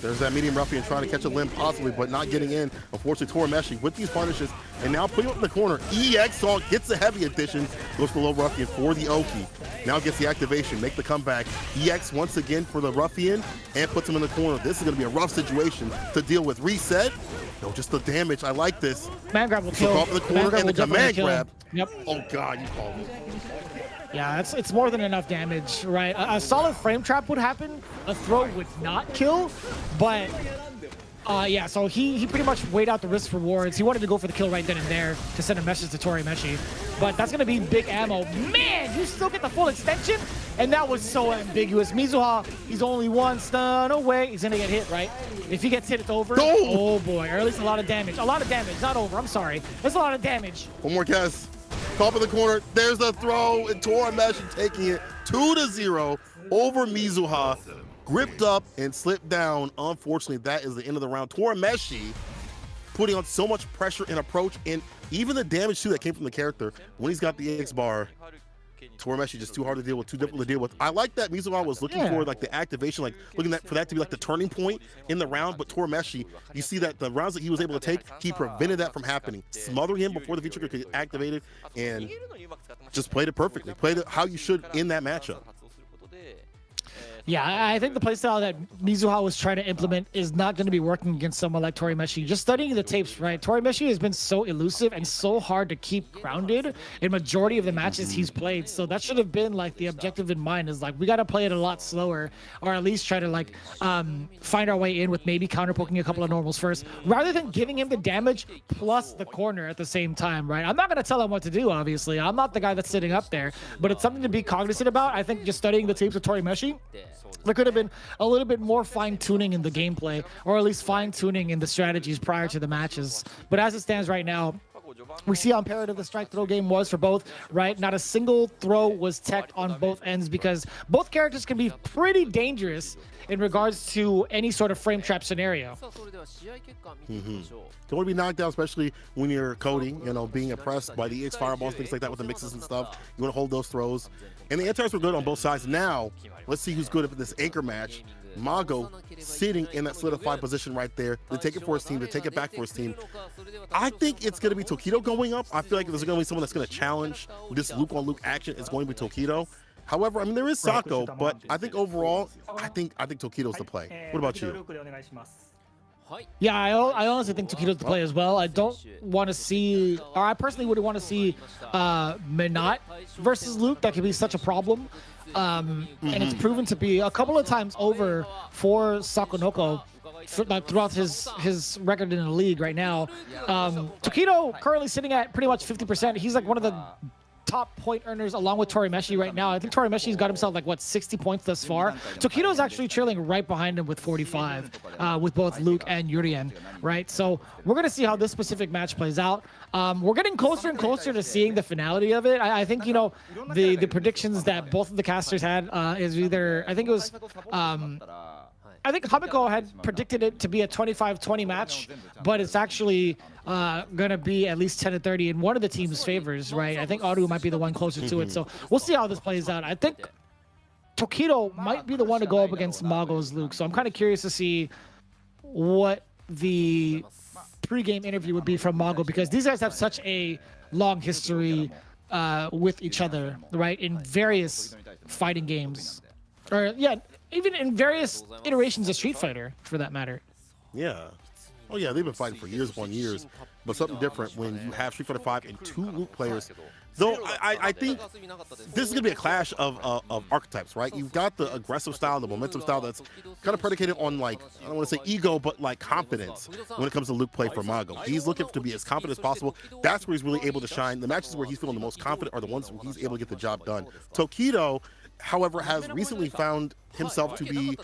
There's that medium ruffian trying to catch a limb possibly, but not getting in. Unfortunately, Tori Meshi with these punishes, and now putting up in the corner. EX Zonk gets the heavy addition, goes for the low ruffian for the Oki. Now gets the activation, make the comeback. EX once again for the ruffian, and puts him in the corner. This is going to be a rough situation to deal with. Reset. No, just the damage. I like this. Command grab will kill. Off in the corner, and the command grab. Yep. Oh, God, you called it. Yeah, it's more than enough damage, right? A solid frame trap would happen. A throw would not kill, but Yeah, so he pretty much weighed out the risk rewards. He wanted to go for the kill right then and there to send a message to Tori Meshi. But that's going to be big ammo. Man, you still get the full extension? And that was so ambiguous. Mizuha, he's only one stun away. He's going to get hit, right? If he gets hit, it's over. Oh, boy. Or at least a lot of damage. A lot of damage. Not over. I'm sorry. That's a lot of damage. One more guess. Top of the corner. There's the throw. And Tori Meshi taking it 2-0 over Mizuha. Gripped up and slipped down. Unfortunately, that is the end of the round. Tori Meshi putting on so much pressure and approach, and even the damage too that came from the character when he's got the X bar. Tori Meshi just too hard to deal with, too difficult to deal with. I like that Mizuha was looking for like the activation, like looking for that to be like the turning point in the round. But Tori Meshi, you see that the rounds that he was able to take, he prevented that from happening, smothering him before the V-trigger could get activated, and just played it perfectly. Played it how you should in that matchup. Yeah, I think the playstyle that Mizuha was trying to implement is not going to be working against someone like Tori Meshi. Just studying the tapes, right? Tori Meshi has been so elusive and so hard to keep grounded in majority of the matches he's played. So that should have been like the objective in mind, is like, we got to play it a lot slower, or at least try to like find our way in with maybe counter poking a couple of normals first, rather than giving him the damage plus the corner at the same time, right? I'm not going to tell him what to do, obviously. I'm not the guy that's sitting up there, but it's something to be cognizant about. I think just studying the tapes of Tori Meshi, there could have been a little bit more fine-tuning in the gameplay, or at least fine-tuning in the strategies prior to the matches. But as it stands right now, we see how imperative the strike throw game was for both, right? Not a single throw was teched on both ends, because both characters can be pretty dangerous in regards to any sort of frame trap scenario. Don't want to be knocked down, especially when you're coding, you know, being oppressed by the EX fireballs, things like that with the mixes and stuff. You want to hold those throws. And the anti-airs were good on both sides. Now, let's see who's good at this anchor match. Mago sitting in that solidified position right there to take it for his team, to take it back for his team. I think it's going to be Tokido going up. I feel like there's going to be someone that's going to challenge this Luke-on-Luke action. It's going to be Tokido. However, I mean, there is Sako, but I think overall, I think Tokido's the play. What about you? Yeah, I honestly think Tokido's the play as well. I don't want to see, or I personally wouldn't want to see Minot versus Luke. That could be such a problem. And it's proven to be a couple of times over for Sakonoko throughout his record in the league right now. Tokido currently sitting at pretty much 50%. He's like one of the top point earners along with Tori Meshi right now. I think Tori Meshi's got himself like, what, 60 points thus far. Tokido's actually trailing right behind him with 45 with both Luke and Uryo, right? So we're going to see how this specific match plays out. We're getting closer and closer to seeing the finality of it. I think, you know, the predictions that both of the casters had is either, I think it was I think Hamiko had predicted it to be a 25-20 match, but it's actually going to be at least 10-30 in one of the team's favors, right? I think Aru might be the one closer to it. So we'll see how this plays out. I think Tokido might be the one to go up against Mago's Luke. So I'm kind of curious to see what the pre-game interview would be from Mago, because these guys have such a long history with each other, right? In various fighting games. Or, yeah, even in various iterations of Street Fighter, for that matter. Yeah. Oh, yeah, they've been fighting for years upon years. But something different when you have Street Fighter 5 and two Luke players. Though I think this is going to be a clash of archetypes, right? You've got the aggressive style, the momentum style that's kind of predicated on, like, I don't want to say ego, but like confidence when it comes to Luke play for Mago. He's looking to be as confident as possible. That's where he's really able to shine. The matches where he's feeling the most confident are the ones where he's able to get the job done. Tokido, however, has recently found himself to be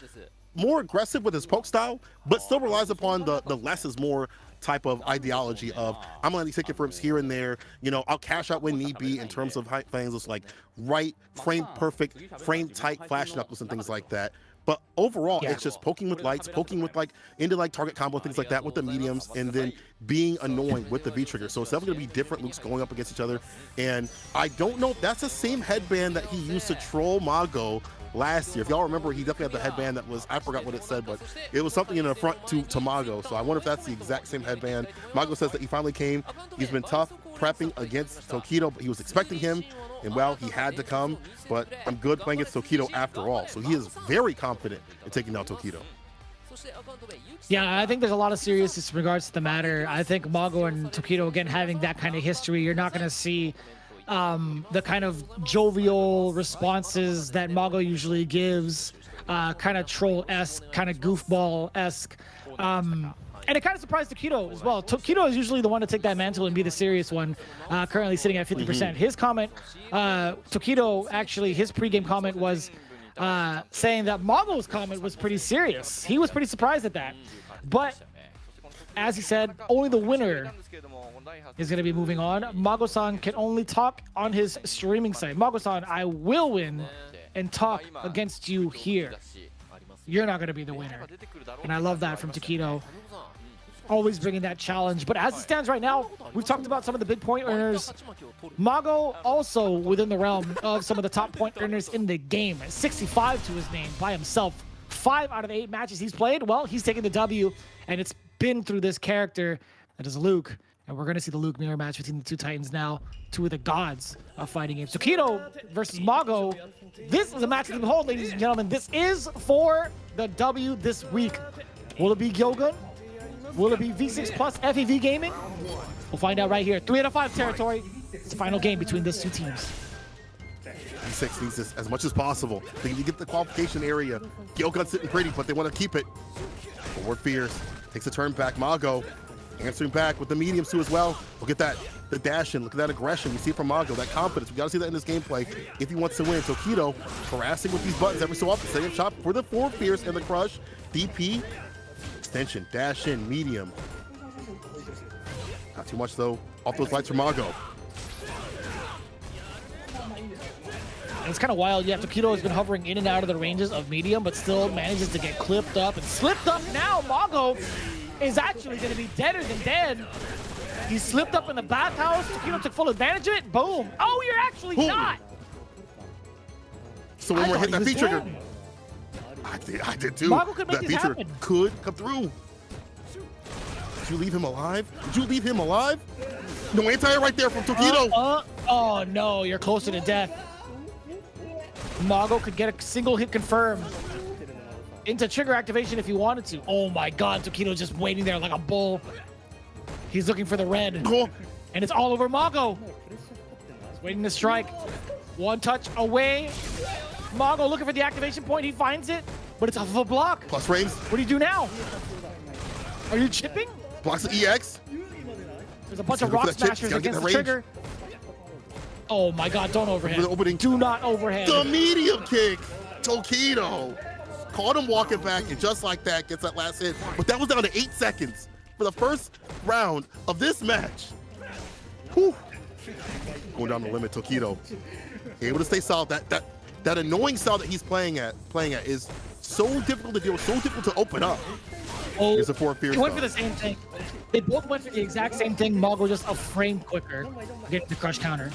more aggressive with his poke style, but still relies upon the less is more type of ideology of, I'm going to take it for here and there, you know, I'll cash out when need be in terms of things it's like right, frame perfect, frame tight, flash knuckles and things like that. But overall, it's just poking with lights, poking with like into like target combo, things like that with the mediums, and then being annoying with the V-trigger. So it's definitely going to be different Lukes going up against each other. And I don't know if that's the same headband that he used to troll Mago last year. If y'all remember, he definitely had the headband that was, I forgot what it said, but it was something in the front to Mago. So I wonder if that's the exact same headband. Mago says that he finally came. He's been tough prepping against Tokido, but he was expecting him, and well, he had to come. But I'm good playing against Tokido after all. So he is very confident in taking down Tokido. Yeah, I think there's a lot of seriousness in regards to the matter. I think Mago and Tokido, again, having that kind of history, you're not going to see the kind of jovial responses that Mago usually gives, kind of troll-esque, kind of goofball-esque. And it kind of surprised Tokido as well. Tokido is usually the one to take that mantle and be the serious one, currently sitting at 50%. His comment, Tokido, actually, his pregame comment was saying that Mago's comment was pretty serious. He was pretty surprised at that. But as he said, only the winner is going to be moving on. Mago-san can only talk on his streaming site. Mago-san, I will win and talk against you here. You're not going to be the winner. And I love that from Tokido. Always bringing that challenge. But as it stands right now, we've talked about some of the big point earners. Mago also within the realm of some of the top point earners in the game. 65 to his name by himself. 5 out of the 8 matches he's played, well, he's taking the W. And it's been through this character that is Luke. And we're going to see the Luke mirror match between the two Titans now. Two of the gods of fighting games. Tokido versus Mago. This is a match to behold, ladies and gentlemen. This is for the W this week. Will it be Gyogun? Will it be V6 plus FEV Gaming? We'll find out right here. 3 out of 5 territory. It's the final game between these two teams. V6 needs this as much as possible. They need to get the qualification area. Gyogun's sitting pretty, but they want to keep it. Forward Fierce takes a turn back. Mago answering back with the mediums too as well. Look at that, the dash in. Look at that aggression. You see it from Mago, that confidence. We got to see that in this gameplay if he wants to win. Tokido harassing with these buttons every so often. Setting up shop for the forward Fierce and the crush. DP, extension, dash in, medium. Not too much though. Off those lights for Mago. And it's kind of wild. Yeah, Tokido has been hovering in and out of the ranges of medium, but still manages to get clipped up and slipped up now. Mago is actually going to be deader than dead. He slipped up in the bathhouse. Tokido took full advantage of it. Boom. Oh, you're actually not. So when we're hitting that V-trigger. I did too. Mago could make that this happen. Could come through. Did you leave him alive? Did you leave him alive? No anti-air right there from Tokido. Oh no, you're closer to death. Mago could get a single hit confirmed into trigger activation if he wanted to. Oh my god, Tokido just waiting there like a bull. He's looking for the red. And it's all over Mago. He's waiting to strike. One touch away. Mago looking for the activation point. He finds it, but it's off of a block. Plus frames. What do you do now? Are you chipping? Blocks the EX. There's a bunch of rock smashers against the trigger. Oh my god, don't overhead. Do not overhead. The medium kick. Tokido caught him walking back, and just like that, gets that last hit. But that was down to 8 seconds for the first round of this match. Whew. Going down the limit, Tokido. Able to stay solid. That annoying style that he's playing at is so difficult to deal with, so difficult to open up. Oh, here's a forward Fierce. They went for the same thing. They both went for the exact same thing. Mago just a frame quicker. Get the crush counter.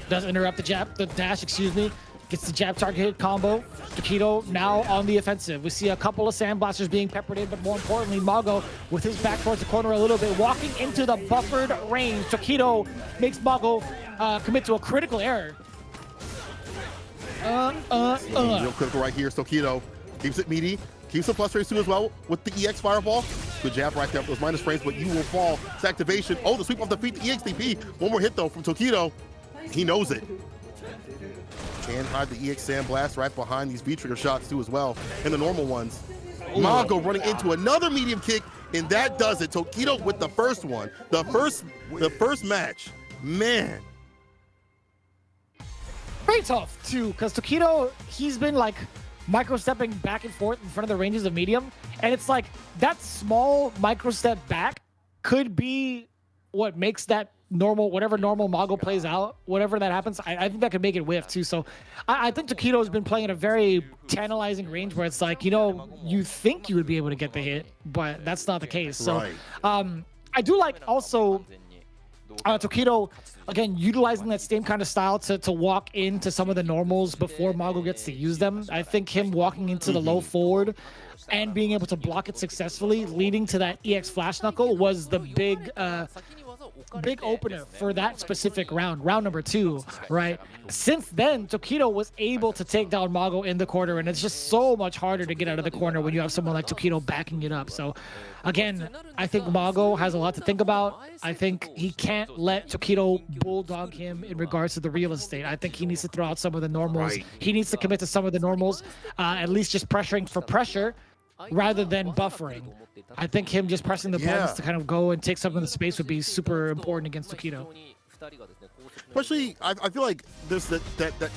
Doesn't interrupt the dash, excuse me. Gets the jab target hit combo. Tokido now on the offensive. We see a couple of sandblasters being peppered in, but more importantly, Mago with his back towards the corner a little bit, walking into the buffered range. Tokido makes Mago commit to a critical error. Real critical right here. Tokido keeps it meaty. Keeps the plus raise too as well with the EX fireball. Good jab right there with those minus frames, but you will fall. It's activation. Oh, the sweep off the feet, the EXDP. One more hit though from Tokido. He knows it. Can hide the EX Sandblast right behind these V-trigger shots too as well, and the normal ones. Mago running into another medium kick, and that does it. Tokido with the first one. The first match. Man. Very tough too, because Tokido, he's been like micro-stepping back and forth in front of the ranges of medium, and it's like that small micro-step back could be what makes that normal, whatever normal Mago plays out, whatever that happens, I think that could make it whiff too. So I think Tokido has been playing at a very tantalizing range where it's like, you know, you think you would be able to get the hit, but that's not the case. So I do like also Tokido, again, utilizing that same kind of style to walk into some of the normals before Mago gets to use them. I think him walking into the low forward and being able to block it successfully, leading to that EX Flash Knuckle, was the big opener for that specific round number 2, right? Since then, Tokido was able to take down Mago in the corner, and it's just so much harder to get out of the corner when you have someone like Tokido backing it up. So again, I think Mago has a lot to think about. I think he can't let Tokido bulldog him in regards to the real estate. I think he needs to throw out some of the normals. He needs to commit to some of the normals, at least just pressuring for pressure. rather than buffering. I think him just pressing the buttons to kind of go and take some of the space would be super important against Tokido. Especially, I feel like there's that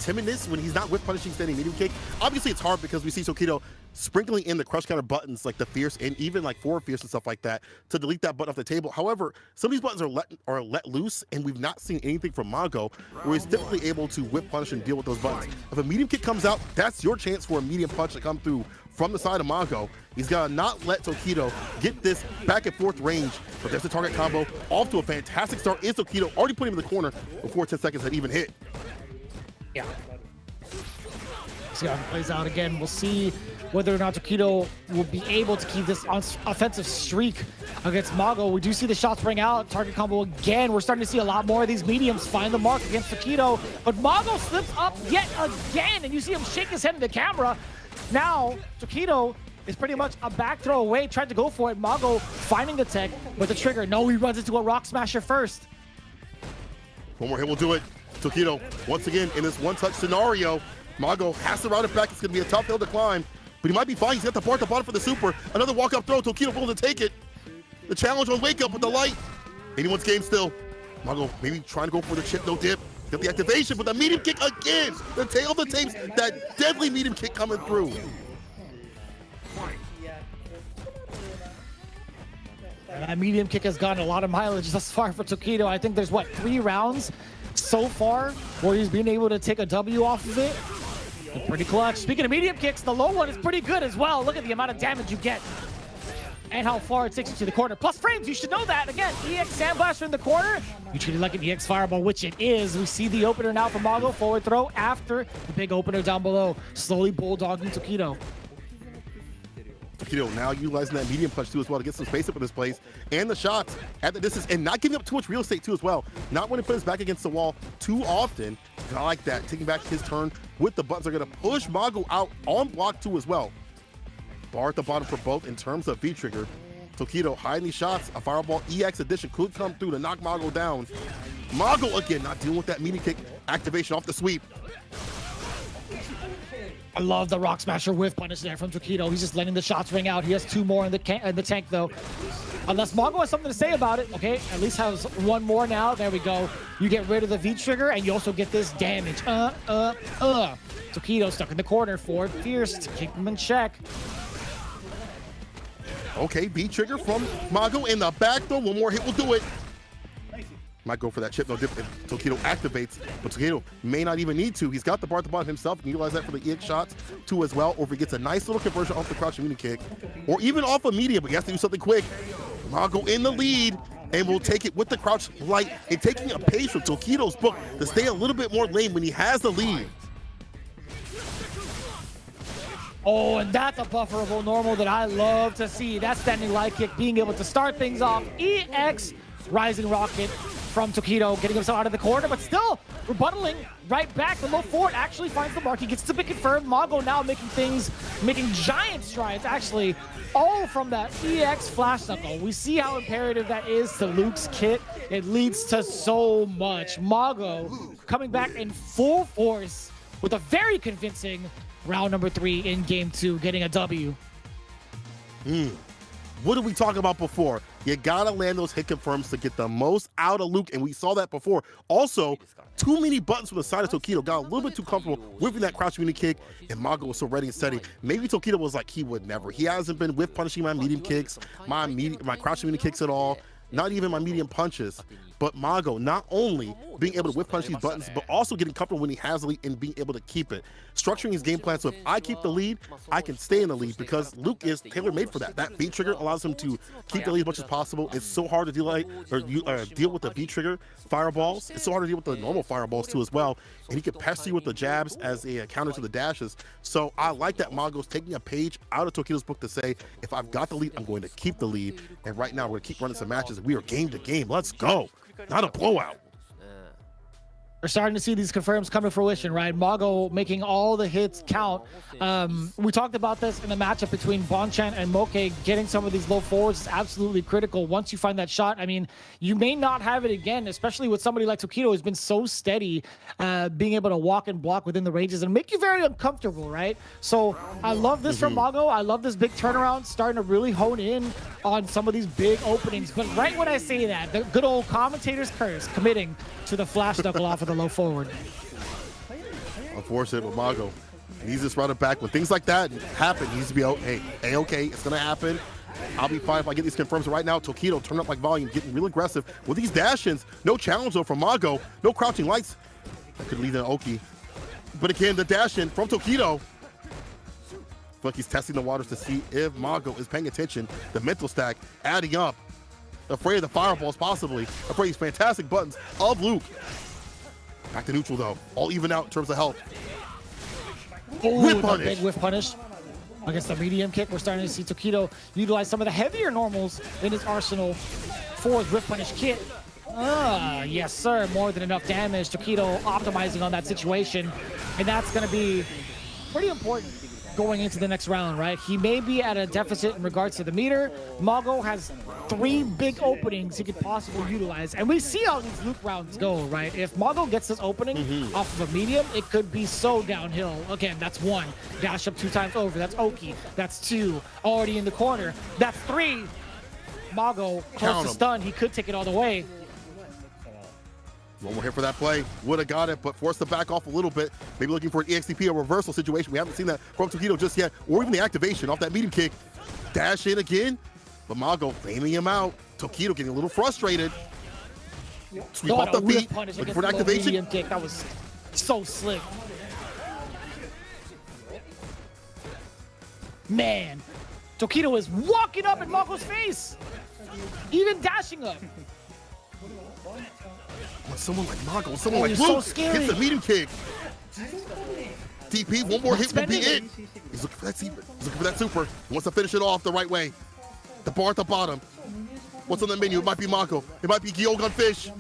timidness when he's not whip punishing standing medium kick. Obviously, it's hard because we see Tokido sprinkling in the crush counter buttons like the fierce and even like forward fierce and stuff like that to delete that button off the table. However, some of these buttons are let loose, and we've not seen anything from Mago where he's typically able to whip punish and deal with those buttons. If a medium kick comes out, that's your chance for a medium punch to come through from the side of Mago. He's got to not let Tokido get this back and forth range. But there's the target combo. Off to a fantastic start is Tokido. Already put him in the corner before 10 seconds had even hit. Yeah. See how it plays out again. We'll see whether or not Tokido will be able to keep this offensive streak against Mago. We do see the shots ring out. Target combo again. We're starting to see a lot more of these mediums find the mark against Tokido. But Mago slips up yet again, and you see him shake his head in the camera. Now, Tokido is pretty much a back throw away, tried to go for it. Mago finding the tech, but the trigger. No, he runs into a rock smasher first. One more hit will do it. Tokido, once again, in this one-touch scenario, Mago has to route it back. It's going to be a tough hill to climb, but he might be fine. He's got the bar at the bottom for the super. Another walk-up throw. Tokido willing to take it. The challenge on Wake Up with the light. Anyone's game still. Mago maybe trying to go for the chip, no dip. Got the activation, but the medium kick again. The tail of the tapes, that deadly medium kick coming through. That medium kick has gotten a lot of mileage thus far for Tokido. I think there's, what, 3 rounds so far where he's been able to take a W off of it. They're pretty clutch. Speaking of medium kicks, the low one is pretty good as well. Look at the amount of damage you get and how far it takes you to the corner. Plus frames, you should know that. Again, EX Sandblaster in the corner. You treat it like an EX Fireball, which it is. We see the opener now from Mago. Forward throw after the big opener down below. Slowly bulldogging Tokido. Tokido now utilizing that medium punch too as well to get some space up in this place, and the shots at the distance, and not giving up too much real estate too as well. Not when he puts his back against the wall too often. And I like that, taking back his turn with the buttons are going to push Mago out on block too as well. Bar at the bottom for both in terms of V-trigger. Tokido hiding these shots. A Fireball EX addition could come through to knock Mago down. Mago again not dealing with that medium kick activation off the sweep. I love the Rock Smasher whiff punish there from Tokido. He's just letting the shots ring out. He has 2 more in the tank, though. Unless Mago has something to say about it. Okay, at least has 1 more now. There we go. You get rid of the V-trigger, and you also get this damage. Tokido stuck in the corner. Forward fierce to keep him in check. Okay, V-trigger from Mago in the back, though. 1 more hit will do it. Might go for that chip, no dip if Tokido activates, but Tokido may not even need to. He's got the bar at the bottom himself. He can utilize that for the EX shots too as well, or if he gets a nice little conversion off the crouching medium kick, or even off a medium, but he has to do something quick. Mago in the lead, and will take it with the crouch light, and taking a page from Tokido's book to stay a little bit more lane when he has the lead. Oh, and that's a bufferable normal that I love to see. That standing light kick being able to start things off. EX Rising Rocket from Tokido, getting himself out of the corner, but still rebuttaling right back. The low forward actually finds the mark. He gets to be confirmed. Mago now making giant strides, actually, all from that EX Flash Knuckle. We see how imperative that is to Luke's kit. It leads to so much. Mago coming back in full force with a very convincing round number 3 in game 2, getting a W. What did we talk about before? You gotta land those hit confirms to get the most out of Luke, and we saw that before. Also, too many buttons from the side of Tokido. Got a little bit too comfortable whipping that crouch medium kick, and Mago was so ready and steady. Maybe Tokido was like, he would never. He hasn't been whip punishing my medium kicks, my crouch medium kicks at all, not even my medium punches. But Mago not only being able to whip punch these buttons, but also getting comfortable when he has the lead and being able to keep it. Structuring his game plan so if I keep the lead, I can stay in the lead, because Luke is tailor-made for that. That V-trigger allows him to keep the lead as much as possible. It's so hard to deal with the V-trigger fireballs. It's so hard to deal with the normal fireballs too as well. And he can pester you with the jabs as a counter to the dashes. So I like that Mago's taking a page out of Tokido's book to say, if I've got the lead, I'm going to keep the lead. And right now we're going to keep running some matches. We are game to game. Let's go. Not a blowout. We're starting to see these confirms come to fruition, right? Mago making all the hits count. We talked about this in the matchup between Bonchan and Moke. Getting some of these low forwards is absolutely critical. Once you find that shot, I mean, you may not have it again, especially with somebody like Tokido who's been so steady, being able to walk and block within the ranges and make you very uncomfortable, right? So I love this from Mago. I love this big turnaround, starting to really hone in on some of these big openings. But right when I say that, the good old commentator's curse committing to the flash knuckle off of the low forward. Unfortunate, but Mago needs this runner back. When things like that happen, he needs to be, hey, okay, it's going to happen. I'll be fine if I get these confirms. Right now, Tokido turning up like volume, getting real aggressive with these dash-ins. No challenge, though, from Mago. No crouching lights. That could lead to Oki. But again, the dash-in from Tokido. I feel like he's testing the waters to see if Mago is paying attention. The mental stack adding up. Afraid of the fireballs, possibly. Afraid of these fantastic buttons of Luke. Back to neutral, though. All even out in terms of health. Whip punish. Big whiff punish against the medium kick. We're starting to see Tokido utilize some of the heavier normals in his arsenal for his whip punish kit. Yes, sir. More than enough damage. Tokido optimizing on that situation. And that's going to be pretty important going into the next round, right? He may be at a deficit in regards to the meter. Mago has 3 big openings he could possibly utilize. And we see how these Luke rounds go, right? If Mago gets this opening off of a medium, it could be so downhill. Again, that's 1. Dash up 2 times over. That's Oki. That's 2. Already in the corner. That's 3. Mago close to stun. He could take it all the way. One more hit for that play. Would have got it, but forced to back off a little bit. Maybe looking for an EXTP, a reversal situation. We haven't seen that from Tokido just yet, or even the activation off that medium kick. Dash in again, but Mago aiming him out. Tokido getting a little frustrated. Sweep off the feet, looking for an activation. Medium kick. That was so slick. Man, Tokido is walking up in Mago's face, even dashing up. When someone like Mago, someone like Luke hits the medium kick. DP, one more hit will be it. He's looking for that super. He's looking for that super. He wants to finish it off the right way. The bar at the bottom. What's on the menu? It might be Mago. It might be Gyogun Fish.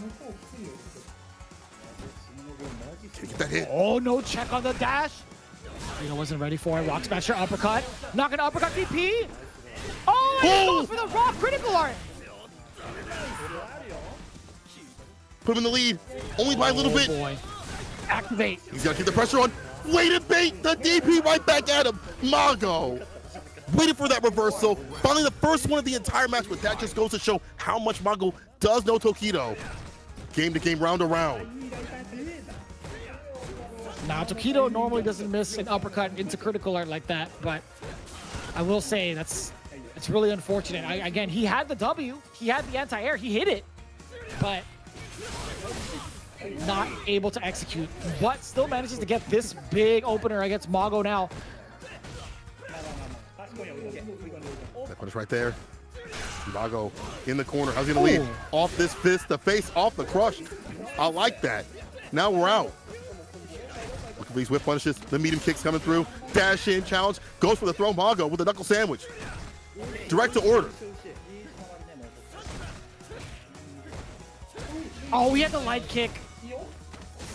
Can he get that hit? Oh, no check on the dash. Tokido wasn't ready for it. Rock Smasher uppercut. Not gonna uppercut DP. Oh, and he goes for the raw critical art. Put him in the lead, only by a little bit. Boy. Activate. He's got to keep the pressure on. Waited bait, the DP right back at him. Mago waited for that reversal. Finally, the first one of the entire match, but that just goes to show how much Mago does know Tokido. Game to game, round to round. Now, Tokido normally doesn't miss an uppercut into critical art like that, but I will say it's really unfortunate. Again, he had the W, he had the anti-air, he hit it, but not able to execute, but still manages to get this big opener against Mago now. That punish right there. Mago in the corner. How's he gonna lead? Off this fist, the face off the crush. I like that. Now we're out. Look at these whip punishes. The medium kicks coming through. Dash in, challenge. Goes for the throw. Mago with the knuckle sandwich. Direct to order. Oh, we had the light kick.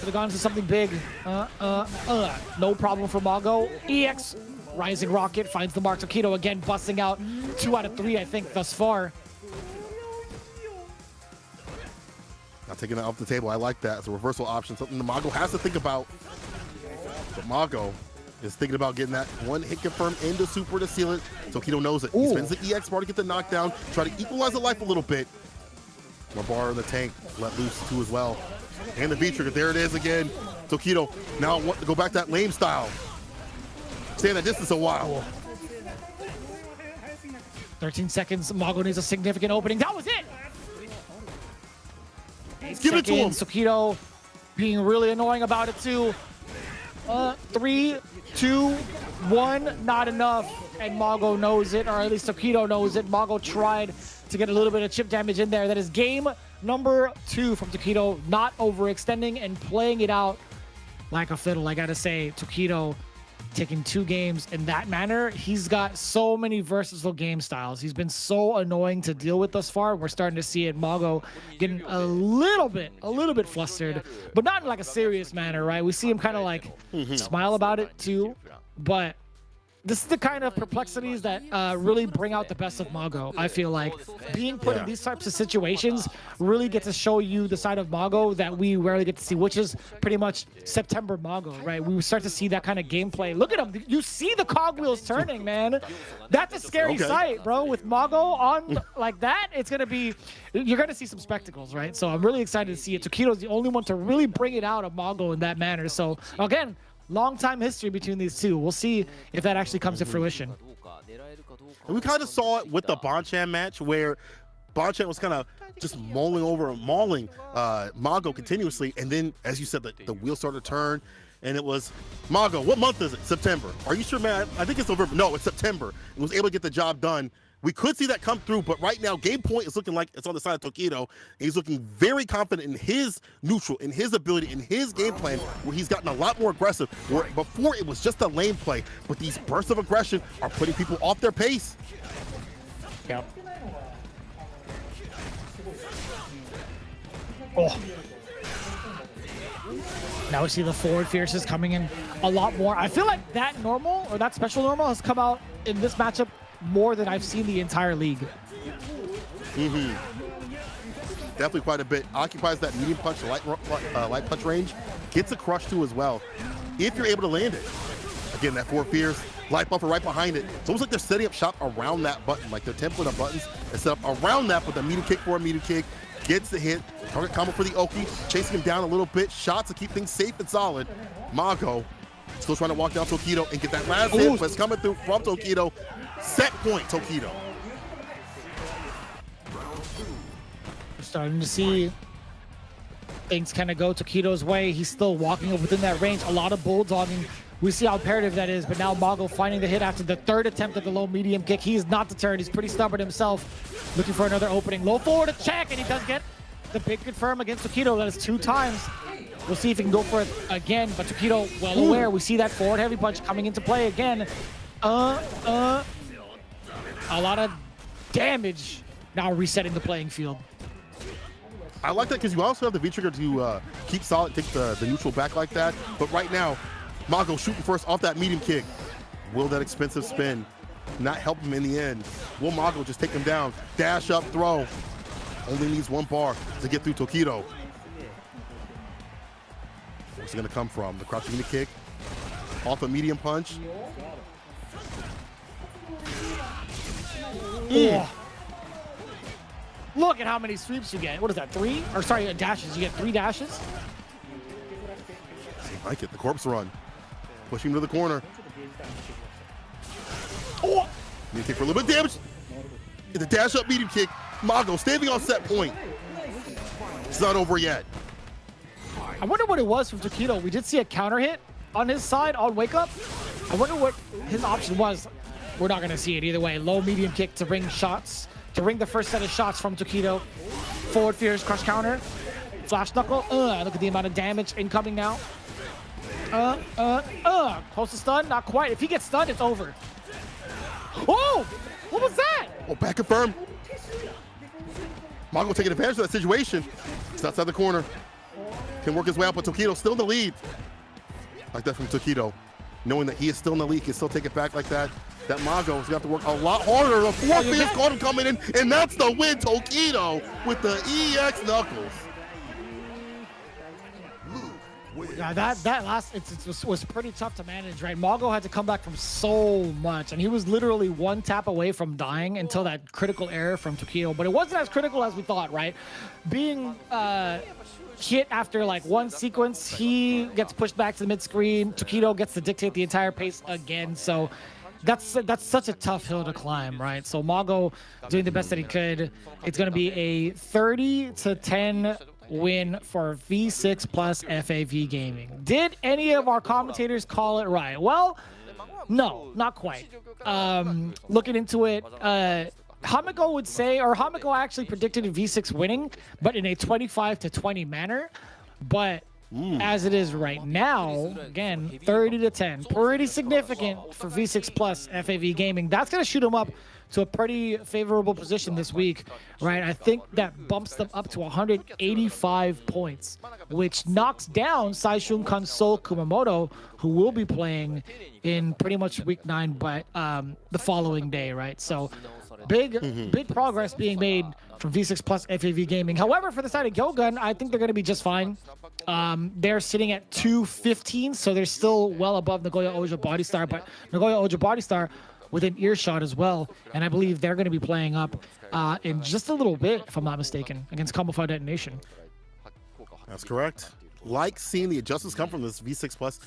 Could have gone to something big. No problem for Mago. EX Rising Rocket finds the mark. Tokido again busting out 2 out of 3, I think, thus far. Not taking that off the table. I like that. It's a reversal option. Something that Mago has to think about. But Mago is thinking about getting that one hit confirm into super to seal it. Tokido knows it. He spends the EX bar to get the knockdown. Try to equalize the life a little bit. More bar in the tank. Let loose too as well. And the V-trigger. There it is again. Tokido now want to go back to that lame style. Stay in that distance a while. 13 seconds. Mago needs a significant opening. That was it. Give it to him. Tokido being really annoying about it too. 3, 2, 1, not enough. And Mago knows it, or at least Tokido knows it. Mago tried to get a little bit of chip damage in there. That is game number 2 from Tokido, not overextending and playing it out like a fiddle. I gotta say, Tokido taking 2 games in that manner. He's got so many versatile game styles. He's been so annoying to deal with thus far. We're starting to see it. Mago getting a little bit flustered, but not in like a serious manner, right? We see him kind of like smile about it too, but this is the kind of perplexities that really bring out the best of Mago. I feel like being put in these types of situations really get to show you the side of Mago that we rarely get to see, which is pretty much September Mago, right? We start to see that kind of gameplay. Look at him. You see the cogwheels turning, man. That's a scary sight, bro. With Mago on like that, it's going to be, you're going to see some spectacles, right? So I'm really excited to see it. Tokido's the only one to really bring it out of Mago in that manner. So again, long time history between these two. We'll see if that actually comes to fruition. And we kind of saw it with the Bonchan match where Bonchan was kind of just mauling Mago continuously. And then, as you said, the wheels started to turn. And it was, Mago, what month is it? September. Are you sure, man? I think it's November. No, it's September. He was able to get the job done. We could see that come through, but right now, game point is looking like it's on the side of Tokido. He's looking very confident in his neutral, in his ability, in his game plan, where he's gotten a lot more aggressive. Where before it was just a lane play, but these bursts of aggression are putting people off their pace. Yep. Oh. Now we see the forward fierces coming in a lot more. I feel like that normal, or that special normal, has come out in this matchup more than I've seen the entire league. Definitely quite a bit. Occupies that medium punch, light punch range. Gets a crush too as well, if you're able to land it. Again, that forward fierce, light buffer right behind it. It's almost like they're setting up shop around that button, like their template of buttons is set up around that with a medium kick for a medium kick. Gets the hit, target combo for the Oki, chasing him down a little bit. Shots to keep things safe and solid. Mago still trying to walk down Tokido and get that last hit, but it's coming through from Tokido. Set point, Tokido. We're starting to see things kind of go Tokido's way. He's still walking within that range. A lot of bulldogging. We see how imperative that is, but now Mago finding the hit after the 3rd attempt at the low medium kick. He is not deterred. He's pretty stubborn himself. Looking for another opening. Low forward to check, and he does get the big confirm against Tokido. That is 2 times. We'll see if he can go for it again, but Tokido well aware. We see that forward heavy punch coming into play again. A lot of damage now resetting the playing field. I like that because you also have the V-trigger to keep solid, take the neutral back like that. But right now, Mago shooting first off that medium kick. Will that expensive spin not help him in the end? Will Mago just take him down? Dash up, throw. Only needs 1 bar to get through Tokido. Where's it going to come from? The crouching knee kick off a medium punch. Look at how many sweeps you get. What is that, 3? Or sorry, dashes. You get 3 dashes? I like it. The corpse run. Pushing him to the corner. Need to take for a little bit of damage. The dash up medium kick. Mago standing on set point. It's not over yet. I wonder what it was from Tokido. We did see a counter hit on his side on wake up. I wonder what his option was. We're not going to see it either way. Low medium kick to ring shots, to ring the first set of shots from Tokido. Forward fierce, crush counter. Flash knuckle. Look at the amount of damage incoming now. Close to stun, not quite. If he gets stunned, it's over. Oh, what was that? Oh, back confirm. Mago taking advantage of that situation. It's outside the corner. Can work his way out, but Tokido still in the lead. Like that from Tokido. Knowing that he is still in the lead, he can still take it back like that. That Mago is gonna have to work a lot harder. The 4th fierce caught him coming in, and that's the win. Tokido with the EX Knuckles. Yeah, that last it was pretty tough to manage, right? Mago had to come back from so much, and he was literally 1 tap away from dying until that critical error from Tokido. But it wasn't as critical as we thought, right? Being hit after like 1 sequence, he gets pushed back to the mid screen. Tokido gets to dictate the entire pace again. So that's such a tough hill to climb, right? So Mago doing the best that he could. It's going to be a 30-10 win for V6 plus FAV Gaming. Did any of our commentators call it right? Well, no, not quite. Looking into it, Hamiko would say, or Hamiko actually predicted a V6 winning, but in a 25-20 manner. But as it is right now, again, 30-10, pretty significant for V6 Plus FAV Gaming. That's going to shoot them up to a pretty favorable position this week, right? I think that bumps them up to 185 points, which knocks down Saishun Kansol Kumamoto, who will be playing in pretty much week 9, but the following day, right? So big progress being made from V6 Plus FAV Gaming. However, for the side of Gyogun, I think they're going to be just fine. They're sitting at 215, so they're still well above Nagoya Oja Body Star, but Nagoya Oja Body Star within earshot as well, and I believe they're going to be playing up in just a little bit, if I'm not mistaken, against Combo Fire Detonation. That's correct. Like seeing the adjustments come from this V6 Plus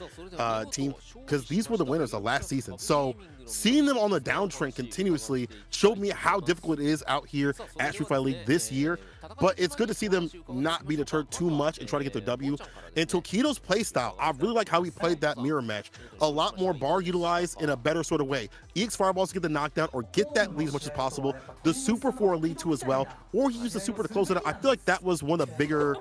team, because these were the winners of last season. So seeing them on the downtrend continuously showed me how difficult it is out here at Street Fighter League this year. But it's good to see them not be deterred too much and try to get their W. And Tokido's playstyle, I really like how he played that mirror match. A lot more bar utilized in a better sort of way. EX Fireballs to get the knockdown or get that lead as much as possible. The Super for a lead too as well. Or he used the Super to close it out. I feel like that was one of the bigger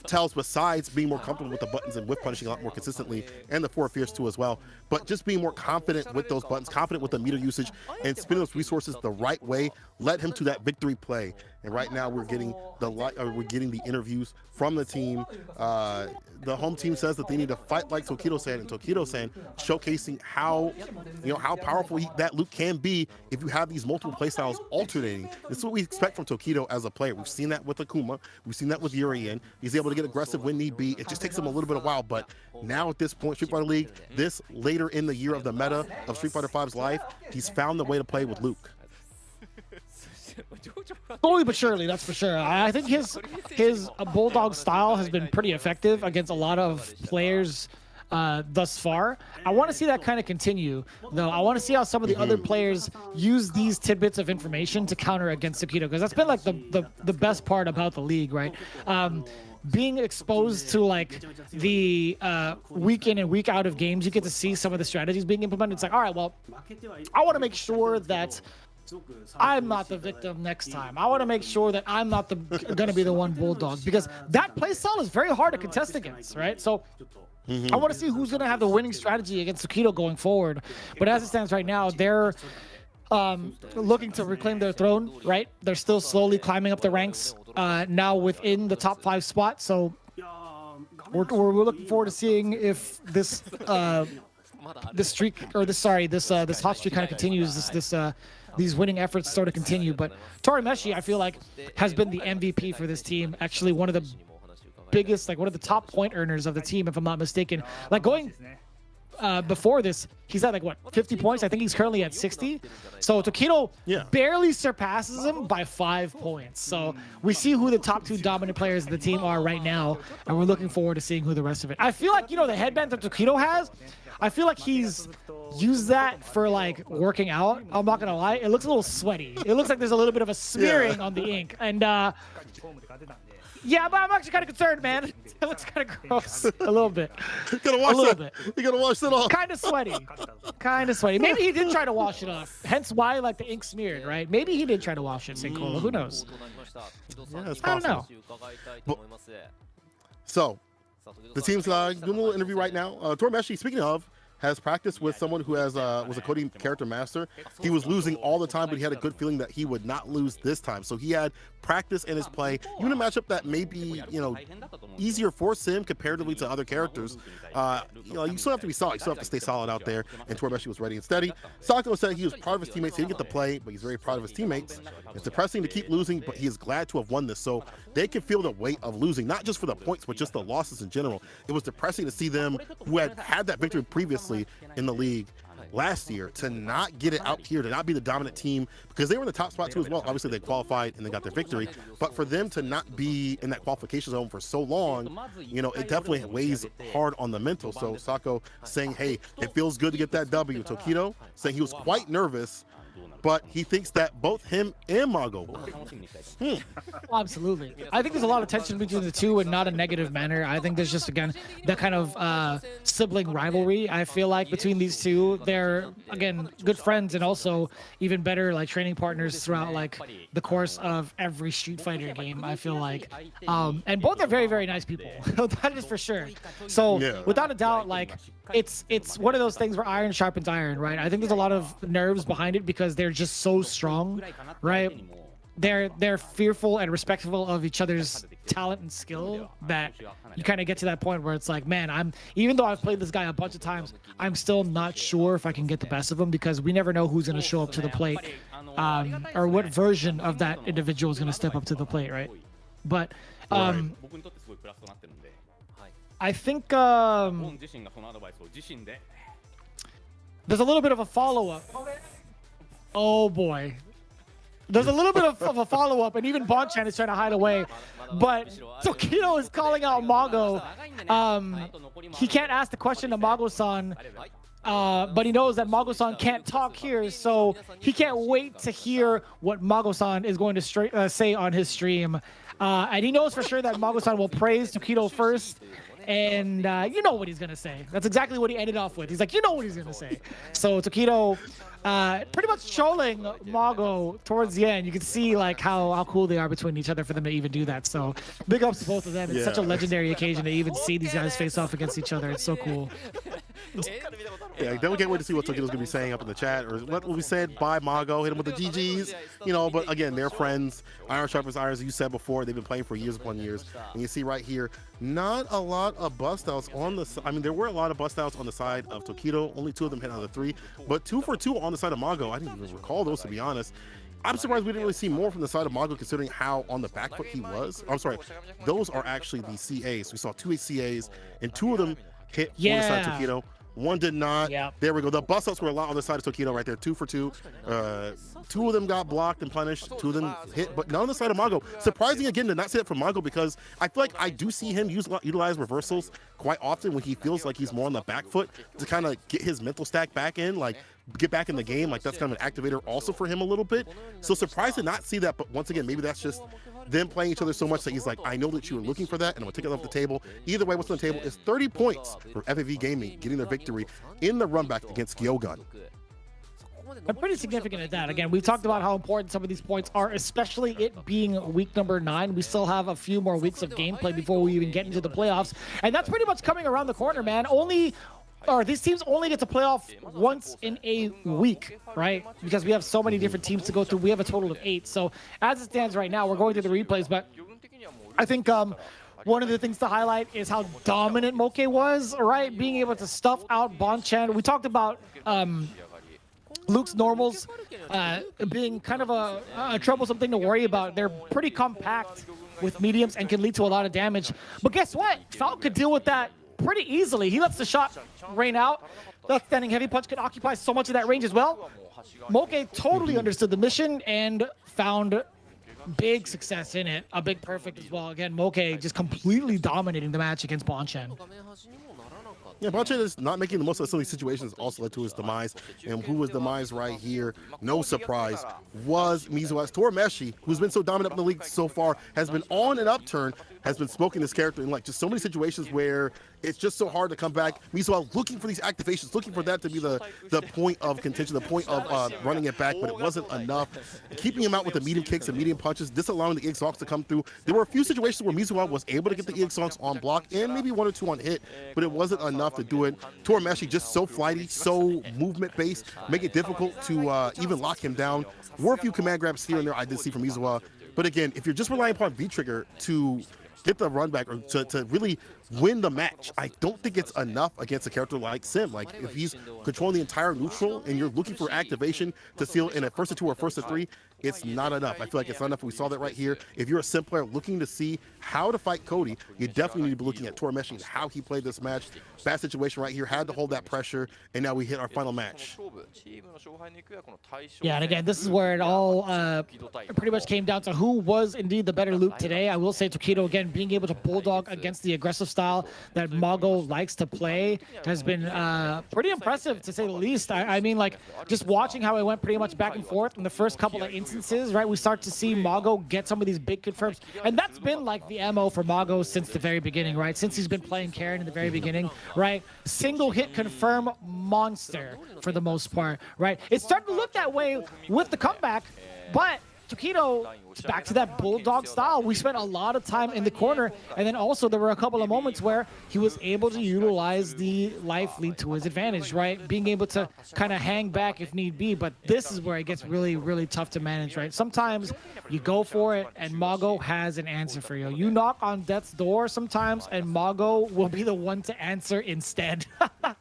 tells, besides being more comfortable with the buttons and whiff punishing a lot more consistently, and the 4 Fierce too as well. But just being more confident with those buttons, confident with the meter usage, and spending those resources the right way led him to that victory play. And right now we're getting the interviews from the team. The home team says that they need to fight like Tokido-san, and Tokido-san showcasing how powerful that loop can be if you have these multiple playstyles alternating. This is what we expect from Tokido as a player. We've seen that with Akuma. We've seen that with Uryo. He's able to get aggressive when need be. It just takes him a little bit of a while, but now at this point, Street Fighter League, this later in the year of the meta of Street Fighter V's life, he's found the way to play with Luke. Slowly but surely, that's for sure. I think his bulldog style has been pretty effective against a lot of players thus far. I want to see that kind of continue, though. I want to see how some of the other players use these tidbits of information to counter against Tokido, because that's been like the best part about the league, right? Being exposed to like the week in and week out of games, you get to see some of the strategies being implemented. It's like, all right, well, I want to make sure that I'm not the victim next time. I want to make sure that I'm not going to be the one bulldog, because that playstyle is very hard to contest against, right? So I want to see who's going to have the winning strategy against Tokido going forward. But as it stands right now, they're looking to reclaim their throne, right? They're still slowly climbing up the ranks now within the top 5 spot. So we're looking forward to seeing if this streak, or this hot streak kind of continues. These winning efforts sort of continue. But Tori Meshi, I feel like, has been the MVP for this team. Actually, one of the biggest, like one of the top point earners of the team, if I'm not mistaken. Like going before this, he's at like what, 50 points? I think he's currently at 60. So Tokido barely surpasses him by 5 points. So we see who the top 2 dominant players of the team are right now, and we're looking forward to seeing who the rest of it. I feel like, the headband that Tokido has, I feel like he's used that for like working out. I'm not gonna lie, it looks a little sweaty. It looks like there's a little bit of a smearing on the ink, and yeah, but I'm actually kind of concerned, man. It looks kind of gross a little bit. You gotta wash that. You gotta wash that off. Kind of sweaty. Kind of sweaty. Maybe he did try to wash it off. Hence why like the ink smeared, right? Maybe he did try to wash it, St. Cola. Who knows? Yeah, it's I don't know. So the team's doing a little interview right now. Tori Meshi, speaking of, has practiced with someone who was a Cody character master. He was losing all the time, but he had a good feeling that he would not lose this time. So he had practice in his play, even a matchup that may be, easier for Sim comparatively to other characters. You still have to be solid. You still have to stay solid out there. And Tori Meshi was ready and steady. Sako said he was proud of his teammates. He didn't get to play, but he's very proud of his teammates. It's depressing to keep losing, but he is glad to have won this. So they can feel the weight of losing, not just for the points, but just the losses in general. It was depressing to see them, who had that victory previously in the league last year, to not get it out here, to not be the dominant team, because they were in the top spot too as well. Obviously they qualified and they got their victory, but for them to not be in that qualification zone for so long, it definitely weighs hard on the mental. So Sako saying, hey, it feels good to get that W. Tokido saying he was quite nervous but he thinks that both him and Mago Absolutely. I think there's a lot of tension between the two and not a negative manner. I think there's just, again, that kind of sibling rivalry, I feel like, between these two. They're, again, good friends and also even better, like, training partners throughout, like, the course of every Street Fighter game, I feel like. And both are very, very nice people. That is for sure. So, without a doubt, like, it's one of those things where iron sharpens iron, right? I think there's a lot of nerves behind it because they're just so strong, right? They're fearful and respectful of each other's talent and skill that you kind of get to that point where it's like, man, even though I've played this guy a bunch of times, I'm still not sure if I can get the best of him because we never know who's going to show up to the plate, or what version of that individual is going to step up to the plate, right? But I think there's a little bit of a follow-up. Oh boy. There's a little bit of a follow-up, and even Bonchan is trying to hide away. But Tokido is calling out Mago. He can't ask the question to Mago-san, but he knows that Mago-san can't talk here, so he can't wait to hear what Mago-san is going to say on his stream. And he knows for sure that Mago-san will praise Tokido first. And you know what he's going to say. That's exactly what he ended off with. He's like, you know what he's going to say. So Tokido pretty much trolling Mago towards the end. You can see like how cool they are between each other for them to even do that. So big ups to both of them. It's such a legendary occasion to even see these guys face off against each other. It's so cool. Yeah, then we can't wait to see what Tokido's gonna be saying up in the chat, or what will be said by Mago. Hit him with the GGs, you know. But again, they're friends. Iron sharpens iron, as you said before. They've been playing for years upon years, and you see right here, not a lot of bust outs on the. I mean, there were a lot of bust outs on the side of Tokido. Only 2 of them hit out of the 3, but 2 for 2 on the side of Mago. I didn't even recall those, to be honest. I'm surprised we didn't really see more from the side of Mago, considering how on the back foot he was. I'm sorry, those are actually the CAs. We saw 2 CAs, and 2 of them hit on the side of Tokido. 1 did not. There we go. The bust outs were a lot on the side of Tokido right there. 2 for 2. 2 of them got blocked and punished. 2 of them hit, but none on the side of Mago. Surprising again to not see that from Mago, because I feel like I do see him utilize reversals quite often when he feels like he's more on the back foot to kind of get his mental stack back in, like get back in the game. Like that's kind of an activator also for him a little bit. So surprised to not see that, but once again, maybe that's just them playing each other so much that he's like, I know that you were looking for that, and I'm gonna take it off the table. Either way, what's on the table is 30 points for FAV Gaming, getting their victory in the run back against Gyogun. I'm pretty significant at that. Again, we've talked about how important some of these points are, especially it being week number 9. We still have a few more weeks of gameplay before we even get into the playoffs, and that's pretty much coming around the corner, man. These teams only get to play off once in a week, right? Because we have so many different teams to go through. We have a total of 8. So as it stands right now, we're going through the replays, but I think one of the things to highlight is how dominant Moke was, right? Being able to stuff out Bonchan. We talked about Luke's normals being kind of a troublesome thing to worry about. They're pretty compact with mediums and can lead to a lot of damage. But guess what? Falcon could deal with that pretty easily. He lets the shot rain out. That standing heavy punch can occupy so much of that range as well. Moke totally understood the mission and found big success in it. A big perfect as well. Again, Moke just completely dominating the match against Bonchan. Yeah, Bonchan is not making the most of silly situations also led to his demise. And who was demise right here, no surprise, was Mizuha's Tori Meshi, who's been so dominant in the league so far, has been on an upturn, has been smoking this character in like just so many situations where it's just so hard to come back. Mizuha looking for these activations, looking for that to be the point of contention, the point of running it back, but it wasn't enough. Keeping him out with the medium kicks and medium punches, disallowing the EX-Songs to come through. There were a few situations where Mizuha was able to get the EX-Songs on block and maybe 1 or 2 on hit, but it wasn't enough to do it. Tori Meshi just so flighty, so movement-based, make it difficult to even lock him down. Were a few command grabs here and there I did see from Mizuha, but again, if you're just relying upon V-Trigger to get the run back or to really win the match, I don't think it's enough against a character like Sim. Like if he's controlling the entire neutral and you're looking for activation to seal in a 1st to 2 or 1st to 3, it's not enough. I feel like it's not enough. We saw that right here. If you're a sim player looking to see how to fight Cody, you definitely need to be looking at Tori Meshi and how he played this match. Bad situation right here, had to hold that pressure, and now we hit our final match. Yeah, and again, this is where it all pretty much came down to who was indeed the better Luke today. I will say Tokido, again, being able to bulldog against the aggressive style that Mago likes to play has been pretty impressive, to say the least. I mean, like, just watching how it went pretty much back and forth in the first couple of instances, right? We start to see Mago get some of these big confirms, and that's been like the MO for Mago since the very beginning, right? Since he's been playing Karen in the very beginning, right? Single hit confirm monster for the most part, right? It's starting to look that way with the comeback, but Tokido, back to that bulldog style. We spent a lot of time in the corner, and then also there were a couple of moments where he was able to utilize the life lead to his advantage, right? Being able to kind of hang back if need be, but this is where it gets really, really tough to manage, right? Sometimes you go for it, and Mago has an answer for you. You knock on death's door sometimes, and Mago will be the one to answer instead. I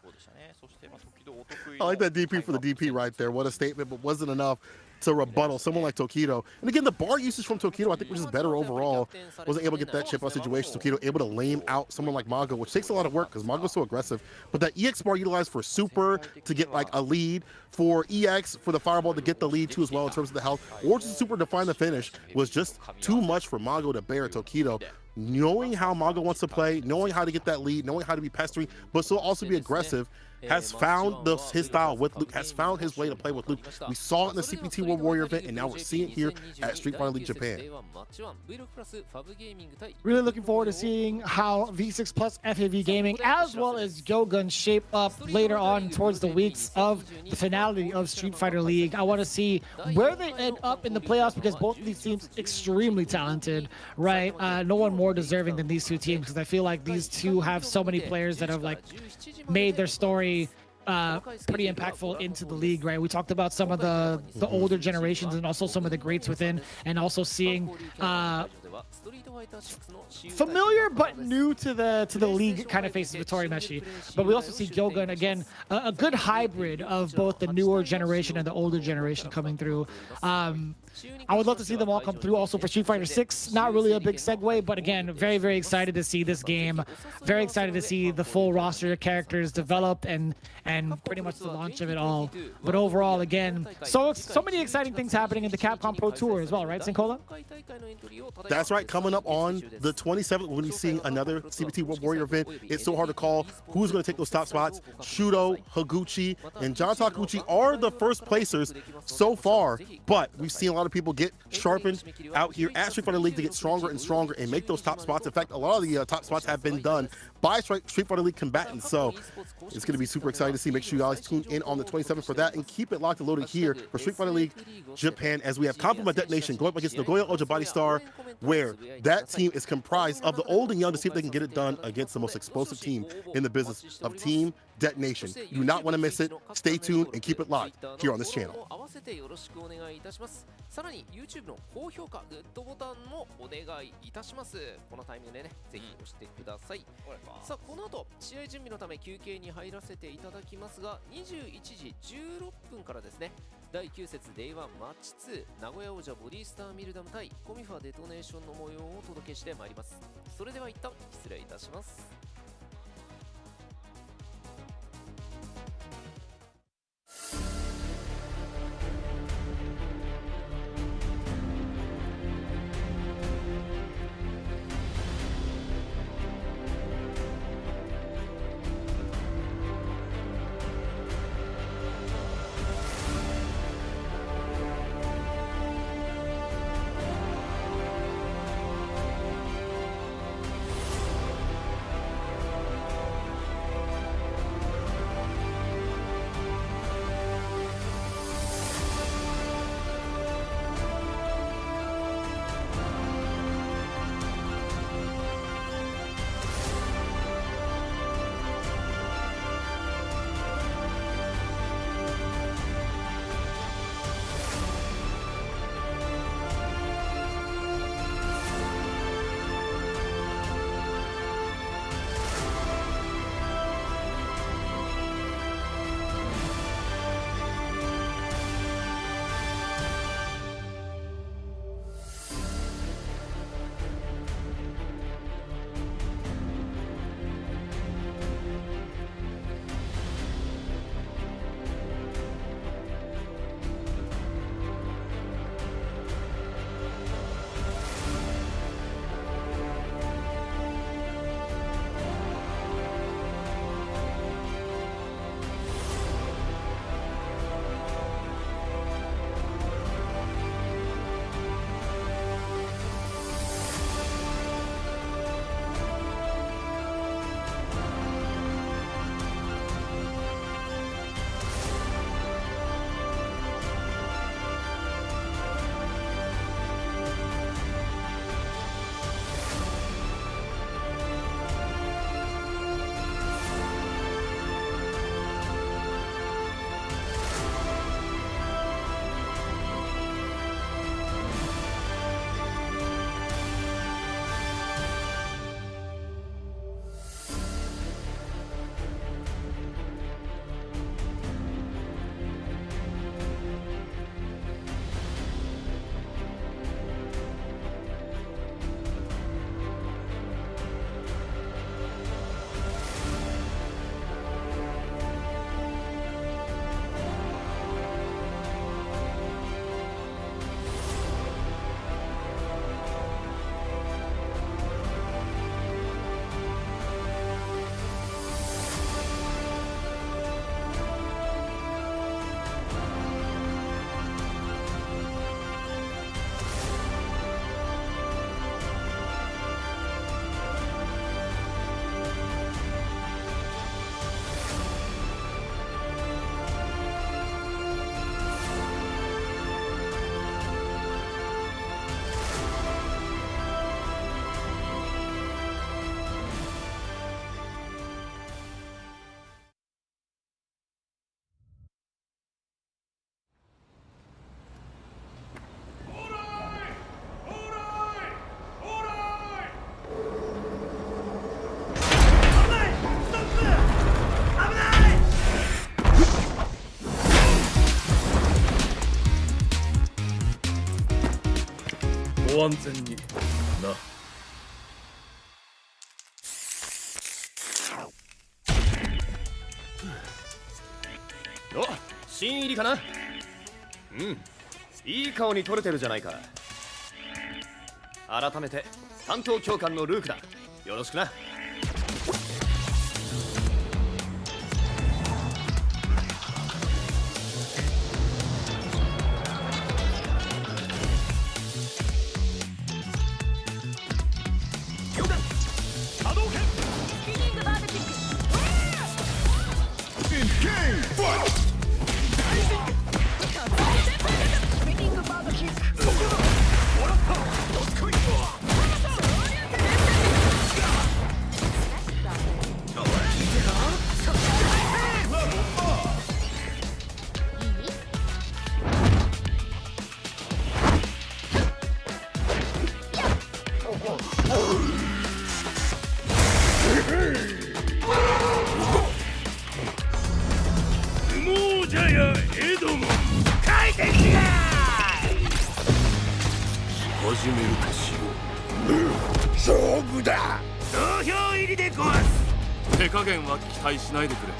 like that DP for the DP right there. What a statement, but wasn't enough to rebuttal someone like Tokido. And again, the bar usage from Tokido, I think, was just better overall. Wasn't able to get that chip out situation. Tokido able to lame out someone like Mago, which takes a lot of work because Mago's so aggressive. But that EX bar utilized for super to get like a lead, for EX for the fireball to get the lead too as well in terms of the health, or just super to find the finish was just too much for Mago to bear. Tokido, knowing how Mago wants to play, knowing how to get that lead, knowing how to be pestering, but still also be aggressive, has found his style with Luke, has found his way to play with Luke. We saw it in the CPT World Warrior event, and now we're seeing it here at Street Fighter League Japan. Really looking forward to seeing how V6 plus FAV Gaming as well as Gyogun shape up later on towards the weeks of the finality of Street Fighter League. I want to see where they end up in the playoffs because both of these teams extremely talented, right? No one more deserving than these two teams because I feel like these two have so many players that have like made their story pretty impactful into the league, right? We talked about some of the older generations and also some of the greats within, and also seeing familiar but new to the league kind of faces with Tori Meshi. But we also see Gyogun, again, a good hybrid of both the newer generation and the older generation coming through. I would love to see them all come through. Also for Street Fighter 6, not really a big segue, but again, very, very excited to see this game. Very excited to see the full roster of characters developed and pretty much the launch of it all. But overall, again, so many exciting things happening in the Capcom Pro Tour as well, right, Sinkola? That's right. Coming up on the 27th, we'll be seeing another CPT World Warrior event. It's so hard to call who's going to take those top spots. Fudo, Higuchi, and John Takuchi are the first placers so far, but we've seen a lot of people get sharpened out here at Street Fighter League to get stronger and stronger and make those top spots. In fact, a lot of the top spots have been done by Street Fighter League combatants, so it's going to be super exciting to see. Make sure you guys tune in on the 27th for that and keep it locked and loaded here for Street Fighter League Japan as we have Compliment Detonation going up against Nagoya Ojabari Star, where that team is comprised of the old and young to see if they can get it done against the most explosive team in the business of Team Detonation. You do not want to miss it. Stay tuned and keep it locked here on this channel. さらに YouTube の高評価、グッドボタンもお願いいたします。このタイミングでね、ぜひ押してください。さあ、この後、試合準備のため休憩に入らせていただきますが、21時16分からですね、第9節 Day1 マッチ2、名古屋王者ボディスターミルダム対コミファデトネーションの模様をお届けしてまいります。それでは一旦失礼いたします。ご安全にな。お、新入りかな。うん、いい顔に撮れてるじゃないか。改めて担当教官のルークだ。よろしくな。手加減は期待しないでくれ。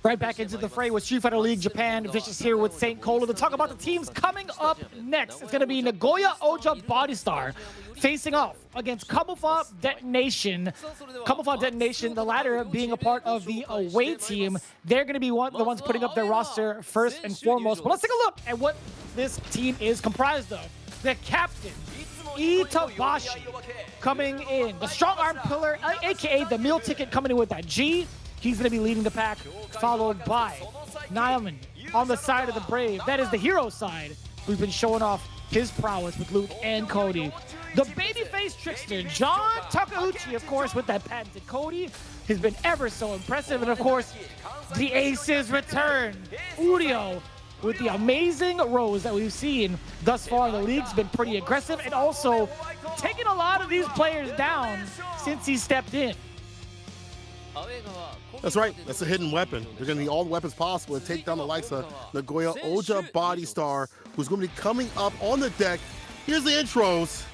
Right back into the fray with Street Fighter League Japan. Vicious here with St. Cola to talk about the teams coming up next. It's going to be Nagoya Oja Body Star facing off against Camouflage Detonation. Camouflage Detonation, the latter being a part of the away team. They're going to be the ones putting up their roster first and foremost. But let's take a look at what this team is comprised of. The captain, Itabashi, coming in. The strong arm pillar, aka the meal ticket, coming in with that G. He's going to be leading the pack, followed by Nowman on the side of the Brave. That is the hero side. We've been showing off his prowess with Luke and Cody. The babyface trickster, John Takeuchi, of course, with that patented Cody, has been ever so impressive. And of course, the aces return. Uryo, with the amazing rows that we've seen thus far in the league, has been pretty aggressive and also taking a lot of these players down since he stepped in. That's right. That's a hidden weapon. They're going to need all the weapons possible to take down the likes of Nagoya Oja Body Star, who's going to be coming up on the deck. Here's the intros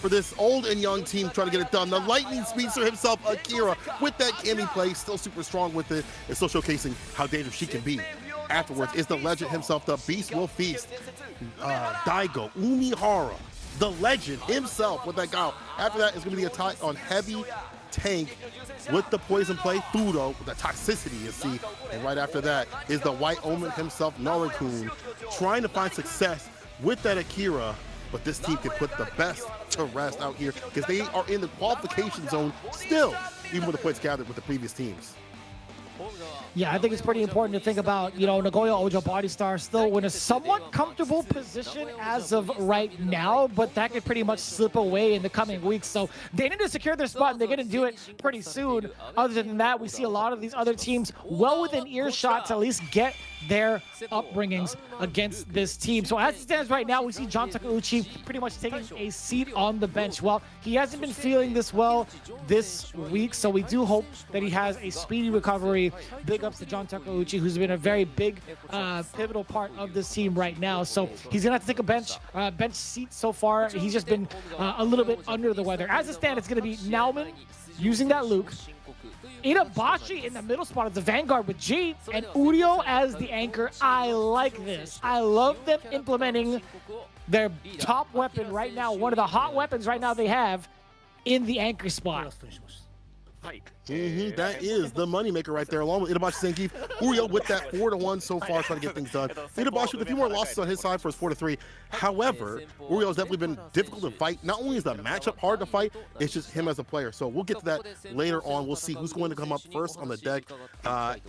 for this old and young team trying to get it done. The lightning speedster himself, Akira, with that Kami play, still super strong with it, and still showcasing how dangerous she can be. Afterwards is the legend himself, the Beast Will Feast, Daigo, Umihara, the legend himself with that guy. After that is going to be a attack on heavy tank with the poison play, Fudo, with the toxicity you see. And right after that is the White Omen himself, Narakun, trying to find success with that Akira. But this team can put the best to rest out here because they are in the qualification zone still, even with the points gathered with the previous teams. Yeah, I think it's pretty important to think about, Nagoya Oja Body Star still in a somewhat comfortable position as of right now, but that could pretty much slip away in the coming weeks. So they need to secure their spot, and they're going to do it pretty soon. Other than that, we see a lot of these other teams well within earshot to at least get their upbringings against this team. So as it stands right now, we see John Takeuchi pretty much taking a seat on the bench. Well, he hasn't been feeling this well this week, so we do hope that he has a speedy recovery. Big ups to John Takeuchi, who's been a very big, pivotal part of this team right now. So he's gonna have to take a bench seat so far. He's just been a little bit under the weather. As it stands, it's gonna be Nowman using that Luke, Itabashi in the middle spot as the Vanguard with G, and Uryo as the anchor. I like this. I love them implementing their top weapon right now, one of the hot weapons right now they have in the anchor spot. That is the moneymaker right there, along with Itabashi Senki. Uryo with that 4-1 so far, trying to get things done. Itabashi with a few more losses on his side for his 4-3. However, Uryo has definitely been difficult to fight. Not only is the matchup hard to fight, it's just him as a player. So we'll get to that later on. We'll see who's going to come up first on the deck.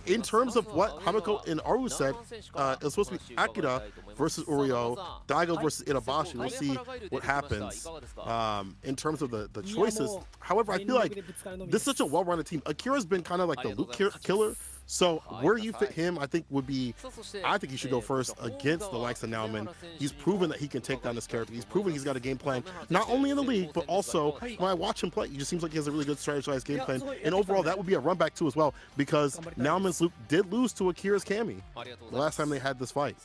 In terms of what Hamiko and Aru said, it's supposed to be Akira versus Uryo, Daigo versus Itabashi. We'll see what happens in terms of the choices. However, I feel like this is such a well-rounded team. Akira's been kind of like the loot killer. So where you fit him, I think he should go first against the likes of Nowman. He's proven that he can take down this character. He's proven he's got a game plan, not only in the league, but also when I watch him play, he just seems like he has a really good strategized game plan. And overall, that would be a run back too as well, because Nowman's Luke did lose to Akira's Kami the last time they had this fight.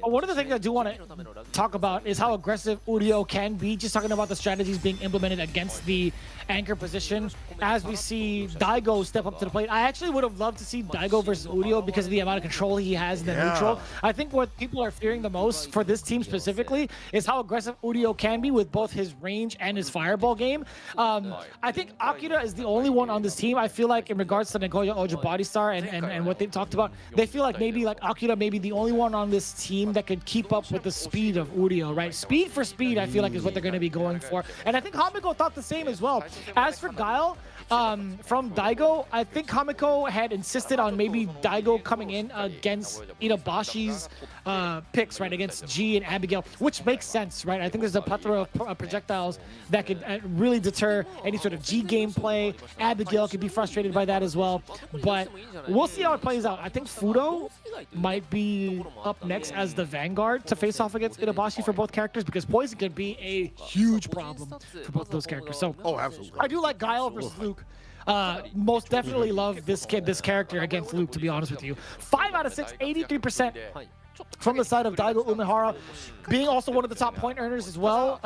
One of the things I do want to talk about is how aggressive Uryo can be, just talking about the strategies being implemented against the anchor position. As we see Daigo step up to the plate, I actually would have loved to see Daigo versus Uryo because of the amount of control he has in the neutral. I think what people are fearing the most for this team specifically is how aggressive Uryo can be with both his range and his fireball game. I think Akira is the only one on this team. I feel like in regards to Nagoya Oja Body Star and what they've talked about, they feel like maybe Akira may be the only one on this team that could keep up with the speed of Uryo, right? Speed for speed, I feel like, is what they're going to be going for. And I think Hamiko thought the same as well. As for Guile, from Daigo, I think Hamiko had insisted on maybe Daigo coming in against Itabashi's picks, right, against G and Abigail, which makes sense, right? I think there's a plethora of projectiles that could really deter any sort of G gameplay. Abigail could be frustrated by that as well, but we'll see how it plays out. I think Fudo might be up next as the Vanguard to face off against Itabashi for both characters, because poison could be a huge problem for both those characters. So, absolutely. I do like Guile versus Luke. Most definitely love this character against Luke, to be honest with you. 5 out of 6, 83%. from the side of Daigo Umehara, being also one of the top point earners as well.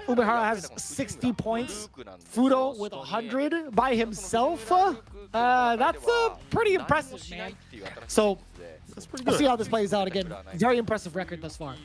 Umehara has 60 points. Fudo with 100 by himself. That's pretty impressive, man. So we'll see how this plays out again. Very impressive record thus far.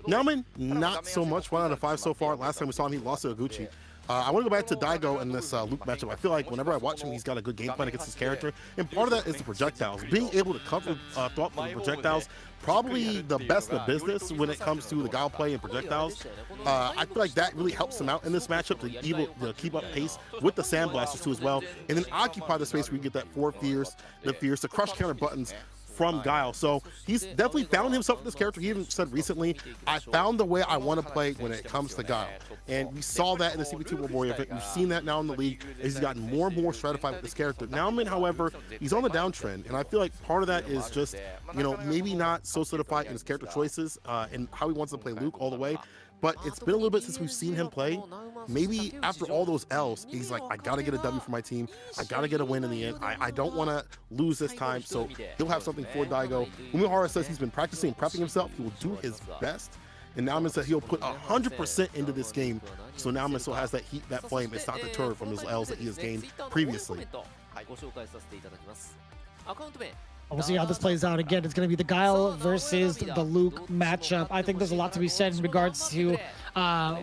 Nowman, not so much. 1 out of 5 so far. Last time we saw him, he lost to Higuchi. I want to go back to Daigo in this Luke matchup. I feel like whenever I watch him, he's got a good game plan against his character. And part of that is the projectiles. Being able to cover thoughtful projectiles, probably the best in the business when it comes to the guile play and projectiles. I feel like that really helps him out in this matchup to be able to keep up pace with the sandblasters too as well. And then occupy the space where you get that the crush counter buttons from Guile. So he's definitely found himself in this character. He even said recently, I found the way I want to play when it comes to Guile. And we saw that in the CP2 World Warrior event. We've seen that now in the league. He's gotten more and more stratified with this character. Nowman, however, he's on the downtrend. And I feel like part of that is just, you know, maybe not so solidified in his character choices and how he wants to play Luke all the way. But it's been a little bit since we've seen him play. Maybe after all those L's, he's like, I got to get a W for my team. I got to get a win in the end. I don't want to lose this time. So he'll have something for Daigo. Umehara says he's been practicing and prepping himself. He will do his best. And Nowman said he'll put 100% into this game. So Nowman still has that heat, that flame. It's not deterred from his L's that he has gained previously. We'll see how this plays out. Again, it's going to be the Guile versus the Luke matchup. I think there's a lot to be said in regards to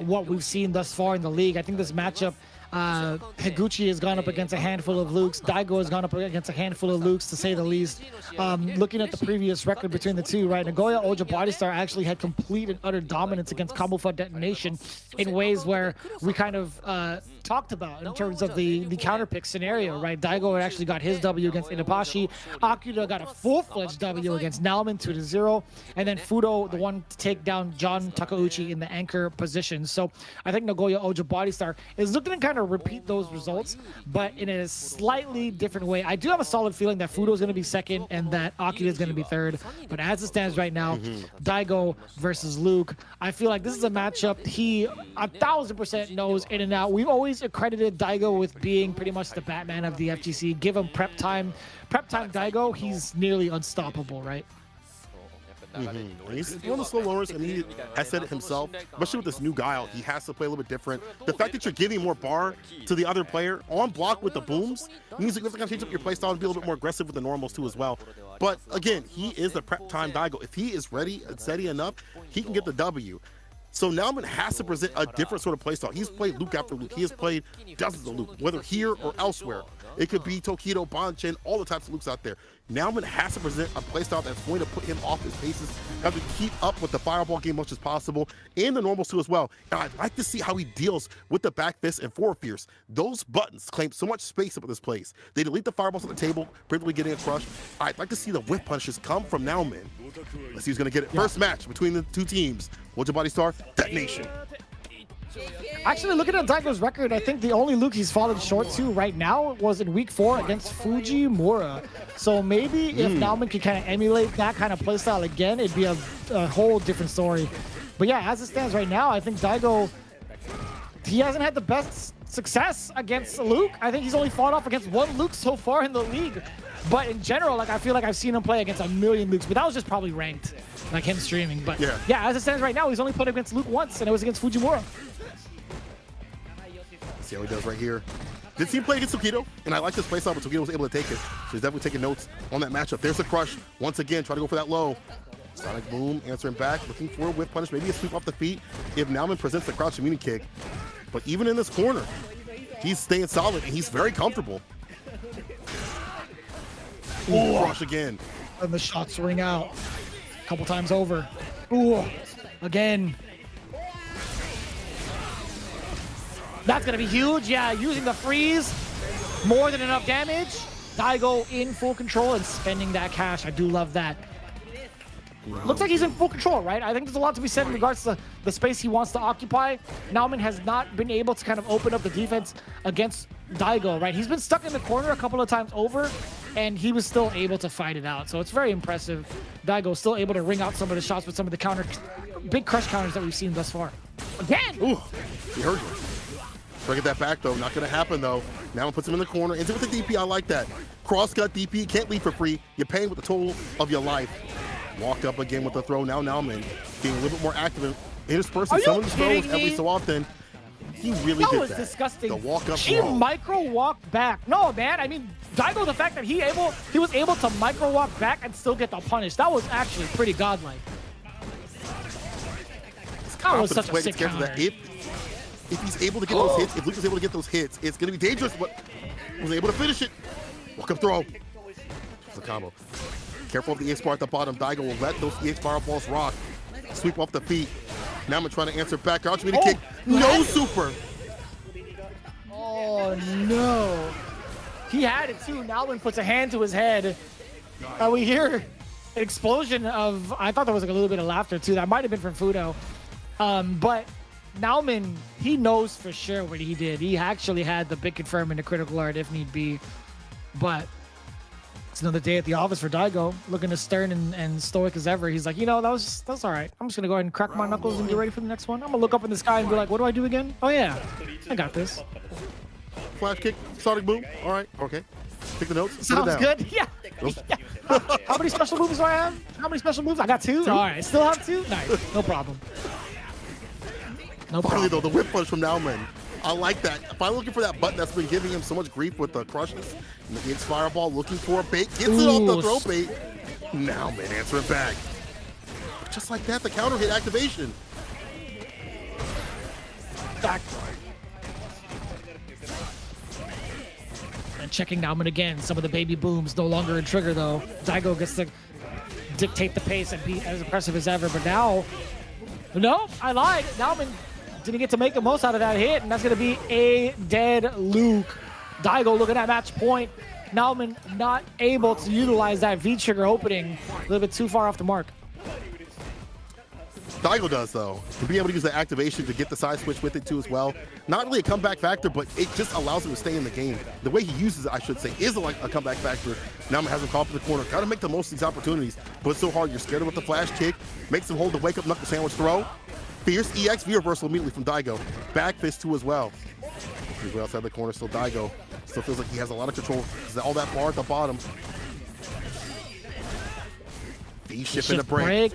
what we've seen thus far in the league. I think this matchup, Higuchi has gone up against a handful of Lukes. Daigo has gone up against a handful of Lukes, to say the least. Looking at the previous record between the two, right? Nagoya Oja Bodystar actually had complete and utter dominance against Camouflage Detonation in ways where we kind of talked about in terms of the counter pick scenario, right? Daigo had actually got his W against Itabashi. Akira got a full-fledged W against Nowman 2-0. And then Fudo, the one to take down John Takeuchi in the anchor position. So I think Nagoya Oja Bodystar is looking to kind of repeat those results, but in a slightly different way. I do have a solid feeling that Fudo is going to be second and that Akira is going to be third. But as it stands right now, Daigo versus Luke, I feel like this is a matchup he 1000% knows in and out. We've always accredited Daigo with being pretty much the Batman of the FGC. Give him prep time. Prep time Daigo, he's nearly unstoppable, right? He's one of the slow learners, and he has said it himself, especially with this new Guile, he has to play a little bit different. The fact that you're giving more bar to the other player on block with the booms means that you have to kind of change up your playstyle and be a little bit more aggressive with the normals too as well. But again, he is the prep time Daigo. If he is ready and steady enough, he can get the W. So Nowman has to present a different sort of playstyle. He's played Luke after Luke. He has played dozens of Luke, whether here or elsewhere. It could be Tokido, Bonchan, all the types of Lukes out there. Nowman has to present a playstyle that's going to put him off his paces, have to keep up with the fireball game as much as possible, and the normals too as well. And I'd like to see how he deals with the back fist and forward fierce. Those buttons claim so much space up at this place. They delete the fireballs on the table, briefly getting a crush. I'd like to see the whiff punishes come from Nowman. Let's see who's going to get it. First match between the two teams. Oja Bodystar, Detonation. Actually, looking at Daigo's record, I think the only Luke he's fallen short to right now was in week 4 against Fujimura. So maybe if Nowman could kind of emulate that kind of playstyle again, it'd be a whole different story. But yeah, as it stands right now, I think Daigo, he hasn't had the best success against Luke. I think he's only fought off against 1 Luke so far in the league. But in general, like, I feel like I've seen him play against a million Lukes, but that was just probably ranked, like him streaming. But yeah, as it stands right now, he's only played against Luke once, and it was against Fujimura. See how he does right here. Did see him play against Tokido, and I like this playstyle, but Tokido was able to take it. So he's definitely taking notes on that matchup. There's the crush. Once again, try to go for that low. Sonic Boom, answering back, looking for a whip punish, maybe a sweep off the feet if Nowman presents the crouch immunity kick. But even in this corner, he's staying solid, and he's very comfortable. Ooh, crush again. And the shots ring out a couple times over. Ooh, again. That's going to be huge. Yeah, using the freeze. More than enough damage. Daigo in full control and spending that cash. I do love that. Looks like he's in full control, right? I think there's a lot to be said in regards to the space he wants to occupy. Nowman has not been able to kind of open up the defense against Daigo, right? He's been stuck in the corner a couple of times over, and he was still able to fight it out. So it's very impressive. Daigo still able to ring out some of the shots with some of the big crush counters that we've seen thus far. Again! Ooh, he heard you. Try to get that back, though. Not going to happen, though. Now puts him in the corner. Into with the DP. I like that. Cross-cut DP. Can't leave for free. You're paying with the total of your life. Walk up again with the throw. Now Nowman being a little bit more active and interspersing Are some you of his throws kidding every me? so often. He really That did was that. disgusting. The walk up She throw. micro walked back. No, man. I mean, Daigo, the fact that he was able to micro walk back and still get the punish. That was actually pretty godlike. That was such a sick counter. If he's able to get those hits, if Luke is able to get those hits, it's going to be dangerous, but was able to finish it. Walk up throw. It's a combo. Careful of the EX bar at the bottom. Daigo will let those EX fireballs rock. Sweep off the feet. Now I'm trying to answer back. Arch me to kick. No super. Oh, no. He had it, too. Nowman puts a hand to his head. We hear an explosion of, I thought there was like a little bit of laughter, too. That might have been from Fudo. But Nowman, he knows for sure what he did. He actually had the big confirm in the critical art if need be. But it's another day at the office for Daigo, looking as stern and stoic as ever. He's like, you know, that's all right. I'm just going to go ahead and crack my knuckles and get ready for the next one. I'm going to look up in the sky and be like, what do I do again? Oh, yeah, I got this. Flash kick, sonic boom. All right, okay. Take the notes. Sounds good. Yeah. How many special moves do I have? How many special moves? I got two. All right, still have two? Nice. No problem. No problem. Finally, though, the whip punch from Nowman. I like that. Finally looking for that button that's been giving him so much grief with the crushes. And the EX fireball looking for a bait. Gets it off the throw bait. Nowman answering back. Just like that, the counter hit activation. Back. And checking Nowman again. Some of the baby booms no longer in trigger, though. Daigo gets to dictate the pace and be as impressive as ever. But now, no, I lied. Nowman didn't get to make the most out of that hit, and that's going to be a dead Luke. Daigo looking at match point. Nowman not able to utilize that V-trigger opening. A little bit too far off the mark. Daigo does, though. To be able to use the activation to get the side switch with it, too, as well. Not really a comeback factor, but it just allows him to stay in the game. The way he uses it, I should say, is like a comeback factor. Nowman has him caught up in the corner. Got to make the most of these opportunities, but it's so hard. You're scared of the flash kick. Makes him hold the wake-up knuckle sandwich throw. Fierce EX V reversal immediately from Daigo. Back fist, too, as well. He's way outside the corner, still Daigo. Still feels like he has a lot of control. All that bar at the bottom. V-shift in the break.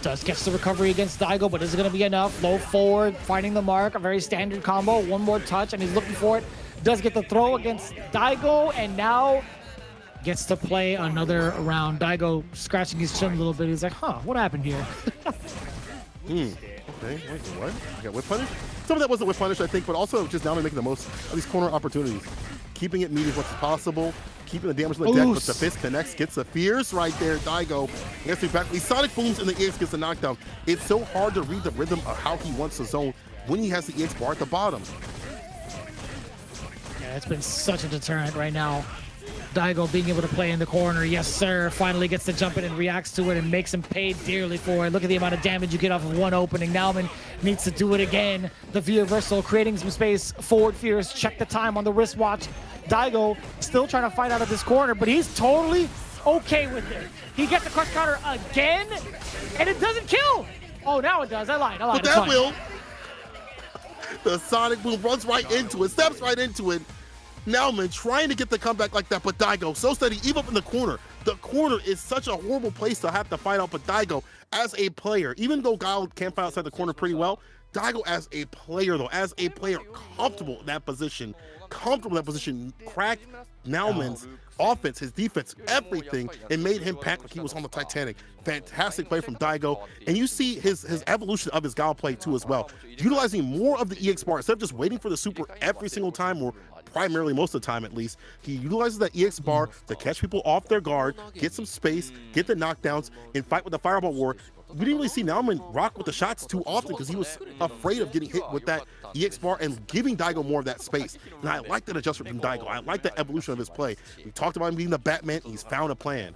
Does catch the recovery against Daigo, but is it going to be enough? Low forward, finding the mark, a very standard combo. One more touch, and he's looking for it. Does get the throw against Daigo, and now gets to play another round. Daigo scratching his chin a little bit. He's like, huh, what happened here? Okay, wait, what? I got whip punish? Some of that was the whip punish, I think, but also just now making the most of these corner opportunities. Keeping it meaty as much as possible. Keeping the damage on the deck, but the fist connects, gets a fierce right there. Daigo gets me back. He sonic booms and the EX gets a knockdown. It's so hard to read the rhythm of how he wants to zone when he has the EX bar at the bottom. Yeah, it's been such a deterrent right now. Daigo being able to play in the corner, yes sir, finally gets to jump in and reacts to it and makes him pay dearly for it. Look at the amount of damage you get off of one opening. Nowman needs to do it again. The V reversal, creating some space. Forward fierce, check the time on the wristwatch. Daigo still trying to fight out of this corner, but he's totally okay with it. He gets the crush counter again, and it doesn't kill. Oh, now it does. I lied. But that will. The sonic boom runs right into it, steps right into it. Nowman trying to get the comeback like that, but Daigo so steady, even up in the corner. The corner is such a horrible place to have to fight out, but Daigo, as a player, even though Guile can fight outside the corner pretty well, Daigo as a player, comfortable in that position, cracked Nowman's offense, his defense, everything, and made him pack like he was on the Titanic. Fantastic play from Daigo, and you see his evolution of his Guile play too as well, utilizing more of the EX bar instead of just waiting for the super every single time, or primarily most of the time at least. He utilizes that EX bar to catch people off their guard, get some space, get the knockdowns, and fight with the Fireball War. We didn't really see Nowman rock with the shots too often because he was afraid of getting hit with that EX bar and giving Daigo more of that space. And I like that adjustment from Daigo. I like that evolution of his play. We talked about him being the Batman. He's found a plan.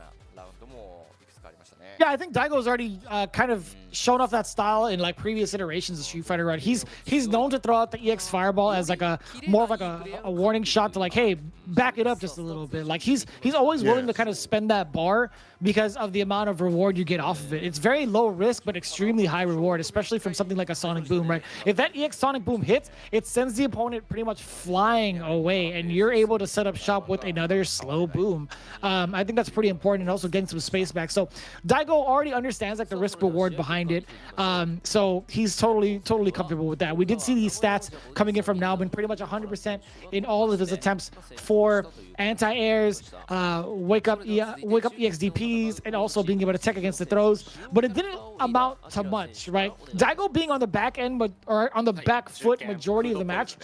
Yeah, I think Daigo's already kind of shown off that style in like previous iterations of Street Fighter, right? He's known to throw out the EX Fireball as like a more of like a warning shot to like, hey, back it up just a little bit. Like he's always willing to kind of spend that bar because of the amount of reward you get off of it. It's very low risk but extremely high reward, especially from something like a Sonic Boom, right? If that EX Sonic Boom hits, it sends the opponent pretty much flying away, and you're able to set up shop with another slow boom. I think that's pretty important, and also getting some space back. So Daigo already understands like the risk reward behind it, so he's totally comfortable with that. We did see these stats coming in from Nowman, pretty much 100% in all of his attempts for anti-airs, wake up EXDPs, and also being able to tech against the throws, but it didn't amount to much, right? Daigo being on the back end, or on the back foot majority of the match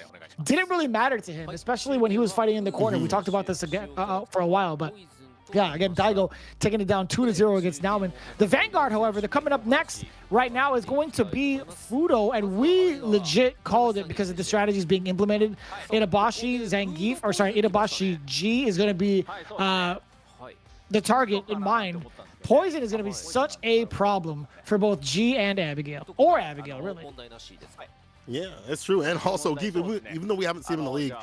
didn't really matter to him, especially when he was fighting in the corner. We talked about this again for a while, but yeah, again, Daigo taking it down 2-0 against Nowman. The Vanguard, however, they're coming up next right now is going to be Fudo, and we legit called it because of the strategies being implemented. Itabashi G is going to be the target in mind. Poison is going to be such a problem for both G and Abigail, or Abigail, really. Yeah, it's true. And also, even though we haven't seen him in the league,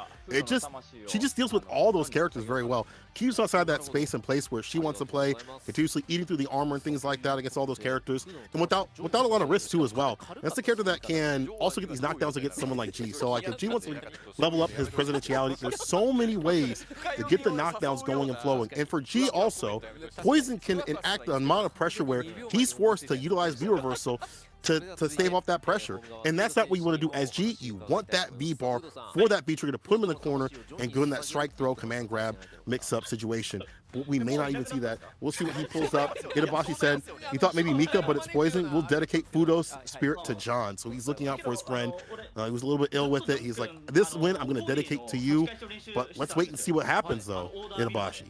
she just deals with all those characters very well. Keeps outside that space and place where she wants to play, continuously eating through the armor and things like that against all those characters, and without a lot of risk too as well. That's the character that can also get these knockdowns against someone like G. So like if G wants to level up his presidentiality, there's so many ways to get the knockdowns going and flowing. And for G also, Poison can enact an amount of pressure where he's forced to utilize V reversal to stave off that pressure. And that's not what you want to do as G. You want that V bar for that V trigger to put him in the corner and go in that strike throw, command grab, mix up situation. But we may not even see that. We'll see what he pulls up. Itabashi said he thought maybe Mika, but it's Poison. We'll dedicate Fudo's spirit to John. So he's looking out for his friend. He was a little bit ill with it. He's like, this win I'm going to dedicate to you. But let's wait and see what happens though, Itabashi.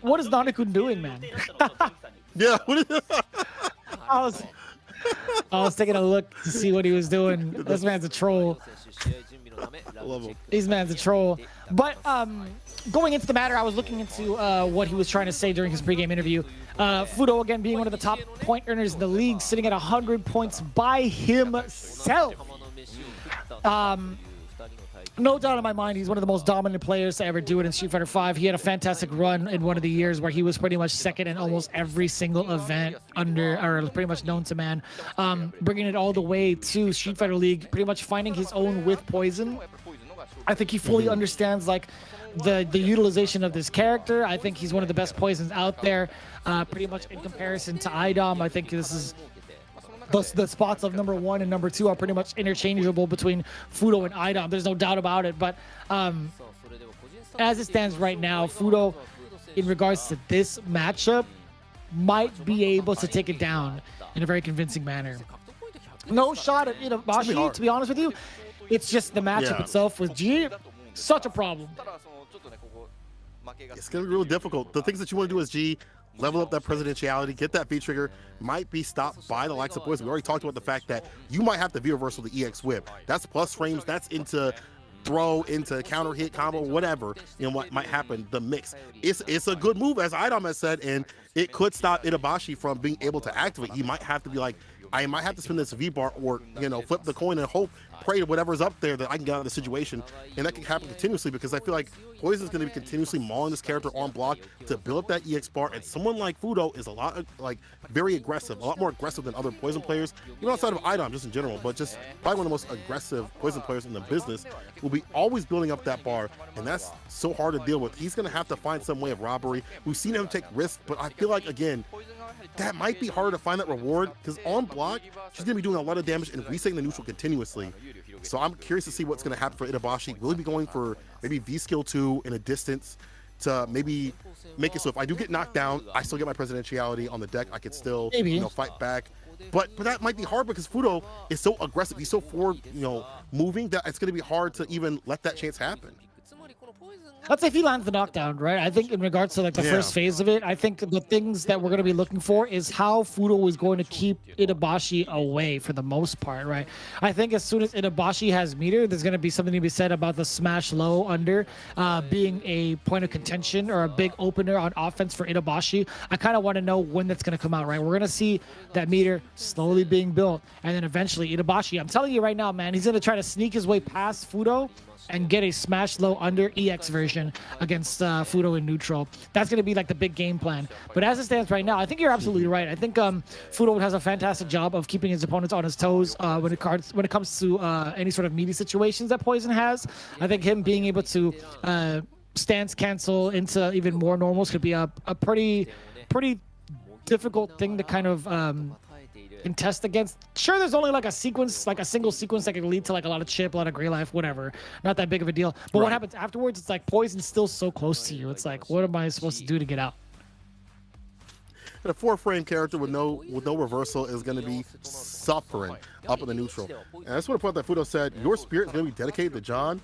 What is Nani-kun doing, man? Yeah. I was taking a look to see what he was doing. This man's a troll. I love him. This man's a troll. But going into the matter, I was looking into what he was trying to say during his pregame interview. Fudo, again, being one of the top point earners in the league, sitting at 100 points by himself. No doubt in my mind, he's one of the most dominant players to ever do it in Street Fighter V. He had a fantastic run in one of the years where he was pretty much second in almost every single event pretty much known to man. Bringing it all the way to Street Fighter League, pretty much finding his own with Poison. I think he fully understands like the utilization of this character. I think he's one of the best Poisons out there, pretty much in comparison to IDOM. I think this is the spots of number 1 and number 2 are pretty much interchangeable between Fudo and IDOM. There's no doubt about it. But as it stands right now, Fudo, in regards to this matchup, might be able to take it down in a very convincing manner. No shot at Itabashi, to be honest with you. It's just the matchup itself with G. Such a problem. It's going to be real difficult. The things that you want to do as G, level up that presidentiality, get that V trigger, might be stopped by the likes of Poison. We already talked about the fact that you might have to V reversal the EX whip. That's plus frames, that's into throw, into counter hit combo, whatever, you know, what might happen, the mix. It's a good move, as Idom has said, and it could stop Itabashi from being able to activate. He might have to be like, I might have to spin this V bar, or, you know, flip the coin and hope, pray to whatever's up there that I can get out of the situation. And that can happen continuously, because I feel like Poison's going to be continuously mauling this character on block to build up that EX bar. And someone like Fudo is a lot like very aggressive, a lot more aggressive than other Poison players, even outside of IDOM just in general, but just probably one of the most aggressive Poison players in the business. Will be always building up that bar, and that's so hard to deal with. He's going to have to find some way of robbery. We've seen him take risks, but I feel like, again, that might be harder to find that reward, because on block, she's going to be doing a lot of damage and resetting the neutral continuously. So I'm curious to see what's going to happen for Itabashi. Will he be going for maybe V-Skill 2 in a distance to maybe make it so if I do get knocked down, I still get my presidentiality on the deck. I could still, you know, fight back. But that might be hard, because Fudo is so aggressive. He's so forward, you know, moving, that it's going to be hard to even let that chance happen. Let's say if he lands the knockdown, right? I think in regards to like the first phase of it, I think the things that we're going to be looking for is how Fudo is going to keep Itabashi away for the most part, right? I think as soon as Itabashi has meter, there's going to be something to be said about the smash low under being a point of contention or a big opener on offense for Itabashi. I kind of want to know when that's going to come out, right? We're going to see that meter slowly being built, and then eventually Itabashi, I'm telling you right now, man, he's going to try to sneak his way past Fudo and get a smash low under EX version against Fudo in neutral. That's going to be like the big game plan. But as it stands right now, I think you're absolutely right. I think Fudo has a fantastic job of keeping his opponents on his toes when it comes to any sort of meaty situations that Poison has. I think him being able to stance cancel into even more normals could be a pretty difficult thing to kind of contest against. Sure, there's only like a sequence, like a single sequence that could lead to like a lot of chip, a lot of gray life, whatever. Not that big of a deal. But what happens afterwards, it's like Poison's still so close to you. It's like, what am I supposed to do to get out? And a 4-frame character with no reversal is going to be suffering up in the neutral. And I just want to point out that Fudo said, your spirit is going to be dedicated to John.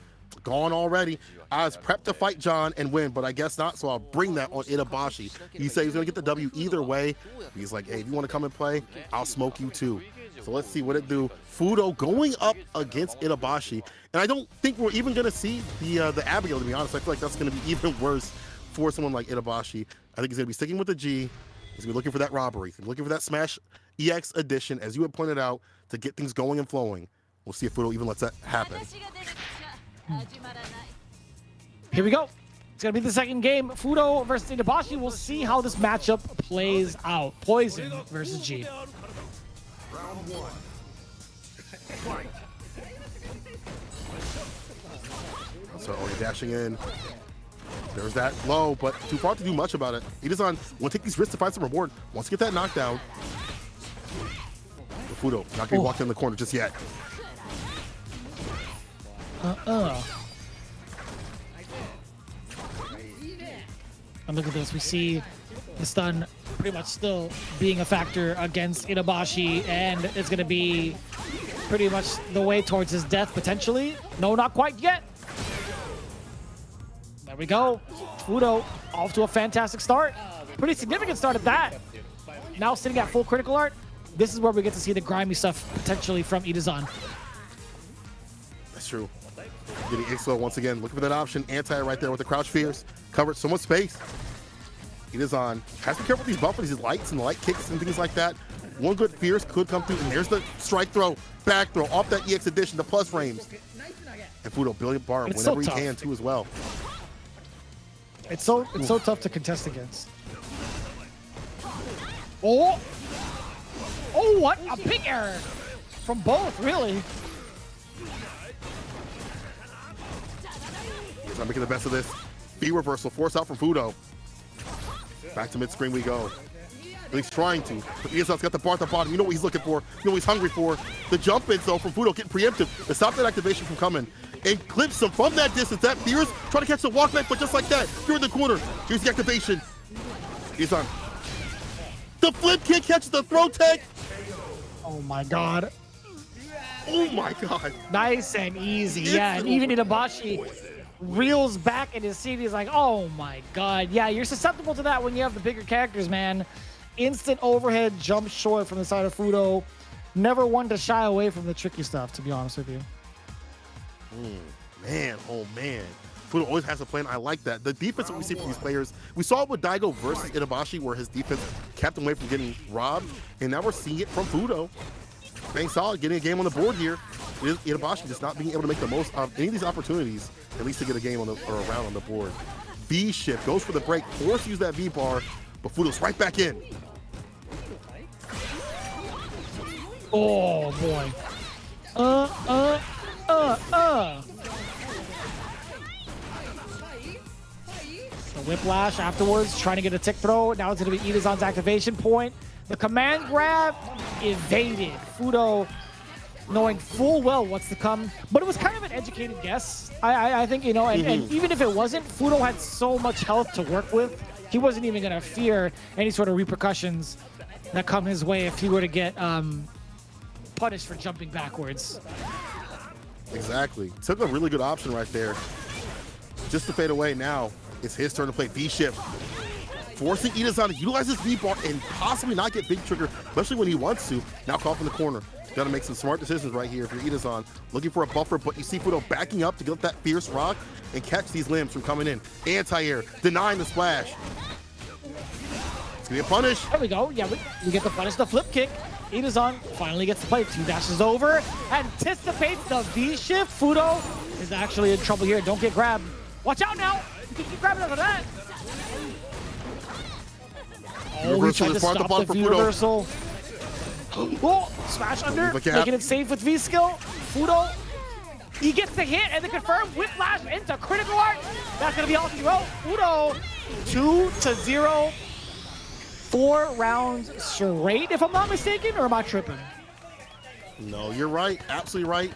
Gone already. I was prepped to fight John and win, but I guess not, so I'll bring that on Itabashi. He said he's going to get the W either way. He's like, hey, if you want to come and play, I'll smoke you too. So let's see what it do. Fudo going up against Itabashi. And I don't think we're even going to see the Abigail, to be honest. I feel like that's going to be even worse for someone like Itabashi. I think he's going to be sticking with the G. He's going to be looking for that robbery. He's looking for that Smash EX edition, as you had pointed out, to get things going and flowing. We'll see if Fudo even lets that happen. Here we go. It's going to be the second game. Fudo versus Itabashi. We'll see how this matchup plays out. Poison versus G. So dashing in. There's that low, but too far to do much about it. Itasan will take these risks to find some reward. Wants to get that knockdown. But Fudo not going to walk in the corner just yet. And look at this. We see the stun pretty much still being a factor against Itabashi, and it's going to be pretty much the way towards his death, potentially. No, not quite yet. There we go. Fudo off to a fantastic start. Pretty significant start at that. Now sitting at full critical art. This is where we get to see the grimy stuff potentially from Itazan. That's true. Getting Ixlo once again. Looking for that option. Anti right there with the crouch fierce. Covered so much space. Itazan has to be careful with these buffers, these lights and the light kicks and things like that. One good fierce could come through. And there's the strike throw, back throw, off that EX edition, the plus frames. And Fudo building bar whenever he can too as well. It's so tough to contest against. Oh, what a big error from both, really. He's not making the best of this. B reversal, force out from Fudo. Back to mid-screen we go. At least trying to. But Iazan's got the bar at the bottom. You know what he's looking for. You know what he's hungry for. The jump in though from Fudo getting preemptive to stop that activation from coming. And clips him from that distance. That fierce, trying to catch the walk back, but just like that, through the corner. Here's the activation. Iazan. The flip kick catches the throw tag. Oh my god. Oh my god. Nice and easy. Yeah, and even Itabashi reels back in his seat. He's like, oh my god. Yeah, you're susceptible to that when you have the bigger characters, man. Instant overhead jump short from the side of Fudo. Never one to shy away from the tricky stuff, to be honest with you. Man, oh man. Fudo always has a plan. I like that. The defense that we see from these players, we saw it with Daigo versus Itabashi, where his defense kept him away from getting robbed, and now we're seeing it from Fudo. Staying solid, getting a game on the board here. Itabashi just not being able to make the most of any of these opportunities, at least to get a game on the, or a round on the board. V shift, goes for the break, forced to use that V bar, but Fudo's right back in. Oh boy. The whiplash afterwards, trying to get a tick throw. Now it's going to be Itazan's activation point. The command grab evaded. Fudo knowing full well what's to come, but it was kind of an educated guess. I think, you know, and even if it wasn't, Fudo had so much health to work with. He wasn't even going to fear any sort of repercussions that come his way if he were to get punished for jumping backwards. Exactly. Took a really good option right there. just to fade away now. It's his turn to play V-Shift. Forcing Itazan to utilize his V-bar and possibly not get big trigger, especially when he wants to. Now caught in the corner. Got to make some smart decisions right here if you're Itazan. Looking for a buffer, but you see Fudo backing up to get that fierce rock and catch these limbs from coming in. Anti-air, denying the splash. It's going to be a punish. There we go. Yeah, we get the punish, the flip kick. Itazan finally gets to play. 2 dashes over. Anticipates the V-shift. Fudo is actually in trouble here. Don't get grabbed. Watch out now. You can keep grabbing out of that. Oh, he tried to stop the V reversal. Oh, smash under, making it safe with V-skill. Fudo, he gets the hit and the confirm whiplash into critical art. That's gonna be all he wrote. Fudo, 2-0, 4 rounds straight, if I'm not mistaken, or am I tripping? No, you're right, absolutely right.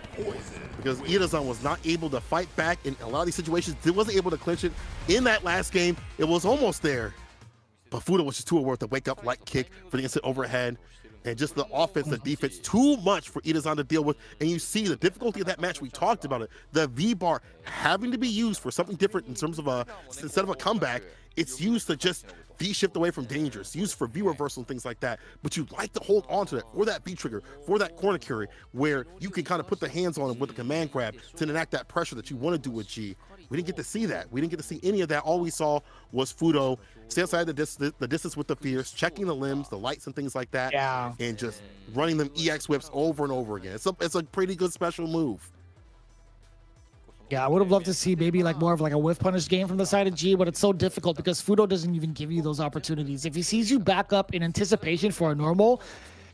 Because Itazan was not able to fight back in a lot of these situations. He wasn't able to clinch it in that last game. It was almost there. But Fudo was just too worth the wake-up light kick for the instant overhead. And just the offense, the defense, too much for Itazan to deal with. And you see the difficulty of that match. We talked about it. The V-bar having to be used for something different in terms of instead of a comeback, it's used to just V-shift away from dangers, used for V-reversal and things like that. But you like to hold on to it for that V-trigger, for that corner carry, where you can kind of put the hands on him with the command grab to enact that pressure that you want to do with G. We didn't get to see that. We didn't get to see any of that. All we saw was Fudo stay outside the distance with the fierce, checking the limbs, the lights and things like that, and just running them EX whips over and over again. It's a pretty good special move. Yeah, I would have loved to see maybe like more of like a whiff punish game from the side of G, but it's so difficult because Fudo doesn't even give you those opportunities. If he sees you back up in anticipation for a normal,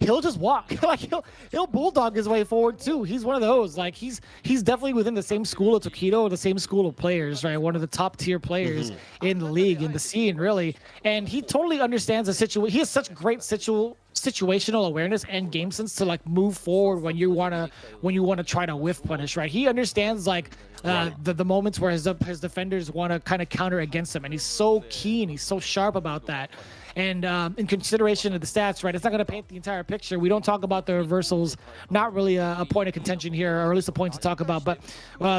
he'll just walk. Like he'll bulldog his way forward too. He's one of those. Like he's definitely within the same school of Tokido, the same school of players, right? One of the top tier players in the league, in the scene, really. And he totally understands the situation. He has such great situational awareness and game sense to like move forward when you wanna try to whiff punish, right? He understands like the moments where his defenders want to kind of counter against him, and he's so keen, he's so sharp about that. And in consideration of the stats, right, it's not going to paint the entire picture. We don't talk about the reversals, not really a point of contention here, or at least a point to talk about. But